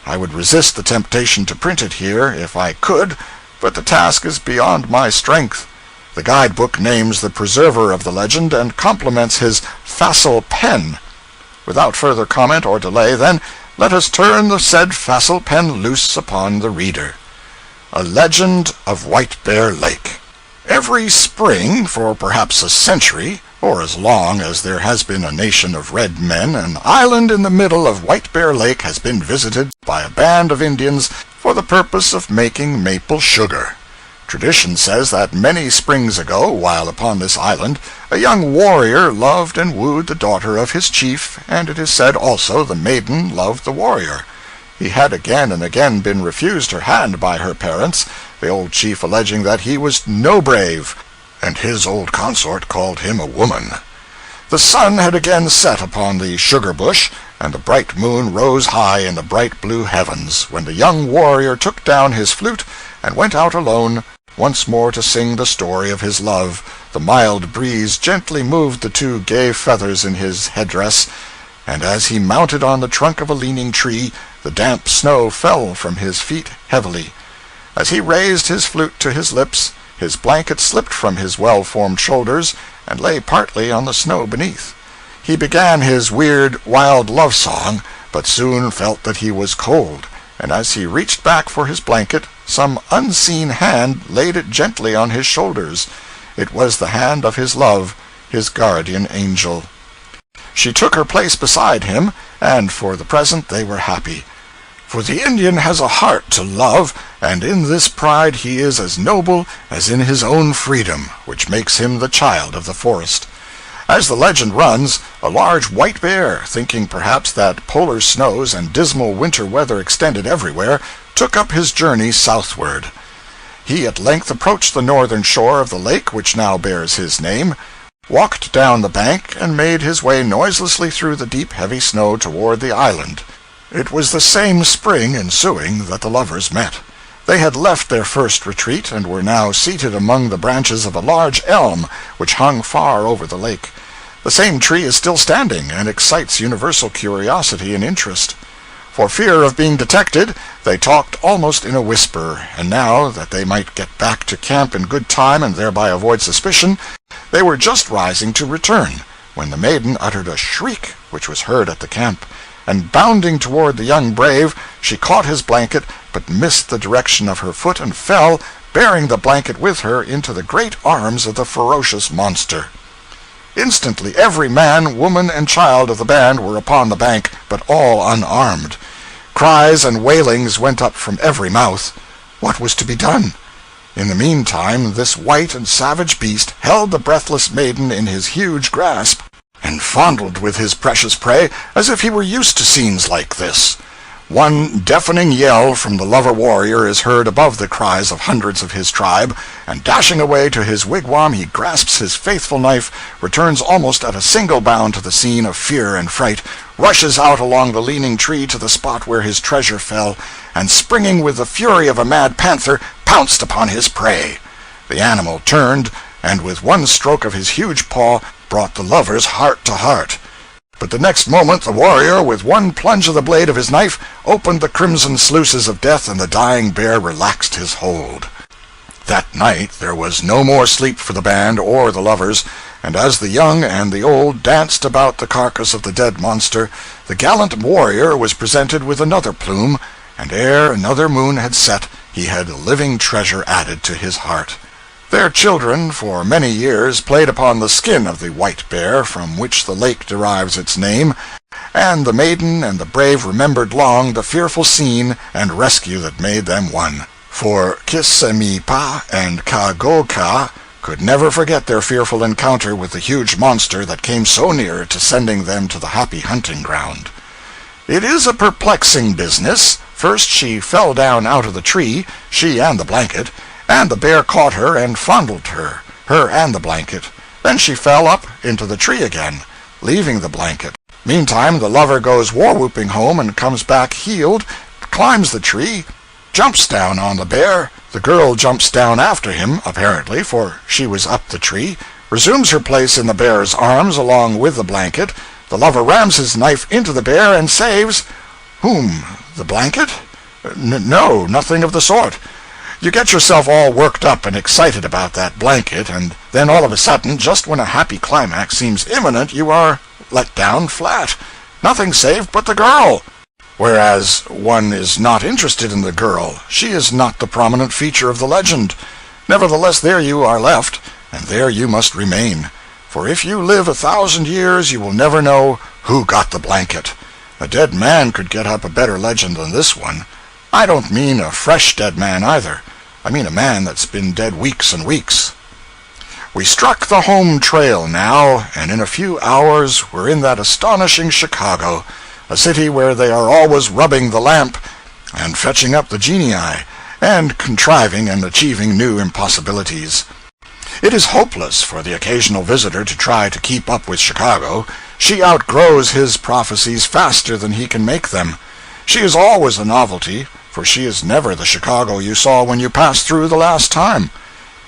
I would resist the temptation to print it here if I could, but the task is beyond my strength. The guidebook names the preserver of the legend and compliments his facile pen. Without further comment or delay, then, let us turn the said facile pen loose upon the reader. A Legend of White Bear Lake. Every spring, for perhaps a century, or as long as there has been a nation of red men, an island in the middle of White Bear Lake has been visited by a band of Indians for the purpose of making maple sugar. Tradition says that many springs ago, while upon this island, a young warrior loved and wooed the daughter of his chief, and it is said also the maiden loved the warrior. He had again and again been refused her hand by her parents, the old chief alleging that he was no brave, and his old consort called him a woman. The sun had again set upon the sugar bush, and the bright moon rose high in the bright blue heavens, when the young warrior took down his flute and went out alone once more to sing the story of his love. The mild breeze gently moved the two gay feathers in his headdress, and as he mounted on the trunk of a leaning tree, the damp snow fell from his feet heavily. As he raised his flute to his lips, his blanket slipped from his well-formed shoulders and lay partly on the snow beneath. He began his weird, wild love song, but soon felt that he was cold, and as he reached back for his blanket, some unseen hand laid it gently on his shoulders. It was the hand of his love, his guardian angel. She took her place beside him, and for the present they were happy. For the Indian has a heart to love, and in this pride he is as noble as in his own freedom, which makes him the child of the forest. As the legend runs, a large white bear, thinking perhaps that polar snows and dismal winter weather extended everywhere, took up his journey southward. He at length approached the northern shore of the lake which now bears his name, walked down the bank, and made his way noiselessly through the deep heavy snow toward the island. It was the same spring ensuing that the lovers met. They had left their first retreat, and were now seated among the branches of a large elm which hung far over the lake. The same tree is still standing, and excites universal curiosity and interest. For fear of being detected, they talked almost in a whisper, and now, that they might get back to camp in good time and thereby avoid suspicion, they were just rising to return, when the maiden uttered a shriek which was heard at the camp, and bounding toward the young brave, she caught his blanket, but missed the direction of her foot and fell, bearing the blanket with her, into the great arms of the ferocious monster. Instantly every man, woman, and child of the band were upon the bank, but all unarmed. Cries and wailings went up from every mouth. What was to be done? In the meantime this white and savage beast held the breathless maiden in his huge grasp, and fondled with his precious prey as if he were used to scenes like this. One deafening yell from the lover-warrior is heard above the cries of hundreds of his tribe, and dashing away to his wigwam he grasps his faithful knife, returns almost at a single bound to the scene of fear and fright, rushes out along the leaning tree to the spot where his treasure fell, and springing with the fury of a mad panther, pounced upon his prey. The animal turned, and with one stroke of his huge paw brought the lovers heart to heart. But the next moment the warrior, with one plunge of the blade of his knife, opened the crimson sluices of death, and the dying bear relaxed his hold. That night there was no more sleep for the band or the lovers, and as the young and the old danced about the carcass of the dead monster, the gallant warrior was presented with another plume, and ere another moon had set, he had a living treasure added to his heart. Their children for many years played upon the skin of the white bear from which the lake derives its name, and the maiden and the brave remembered long the fearful scene and rescue that made them one. For Kisemipa and Kagoka could never forget their fearful encounter with the huge monster that came so near to sending them to the happy hunting ground. It is a perplexing business. First she fell down out of the tree, she and the blanket, and the bear caught her and fondled her and the blanket. Then she fell up into the tree again, leaving the blanket. Meantime the lover goes war-whooping home and comes back healed, climbs the tree, jumps down on the bear. The girl jumps down after him, apparently, for she was up the tree, resumes her place in the bear's arms along with the blanket. The lover rams his knife into the bear and saves whom? The blanket? No, nothing of the sort. You get yourself all worked up and excited about that blanket, and then all of a sudden, just when a happy climax seems imminent, you are let down flat. Nothing saved but the girl. Whereas one is not interested in the girl. She is not the prominent feature of the legend. Nevertheless, there you are left, and there you must remain. For if you live 1,000 years, you will never know who got the blanket. A dead man could get up a better legend than this one. I don't mean a fresh dead man either. I mean a man that's been dead weeks and weeks. We struck the home trail now, and in a few hours we're in that astonishing Chicago, a city where they are always rubbing the lamp and fetching up the genii, and contriving and achieving new impossibilities. It is hopeless for the occasional visitor to try to keep up with Chicago. She outgrows his prophecies faster than he can make them. She is always a novelty, for she is never the Chicago you saw when you passed through the last time.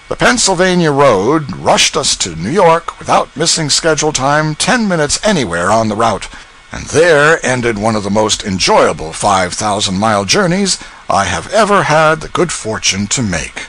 The Pennsylvania road rushed us to New York without missing schedule time 10 minutes anywhere on the route, and there ended one of the most enjoyable 5,000-mile journeys I have ever had the good fortune to make.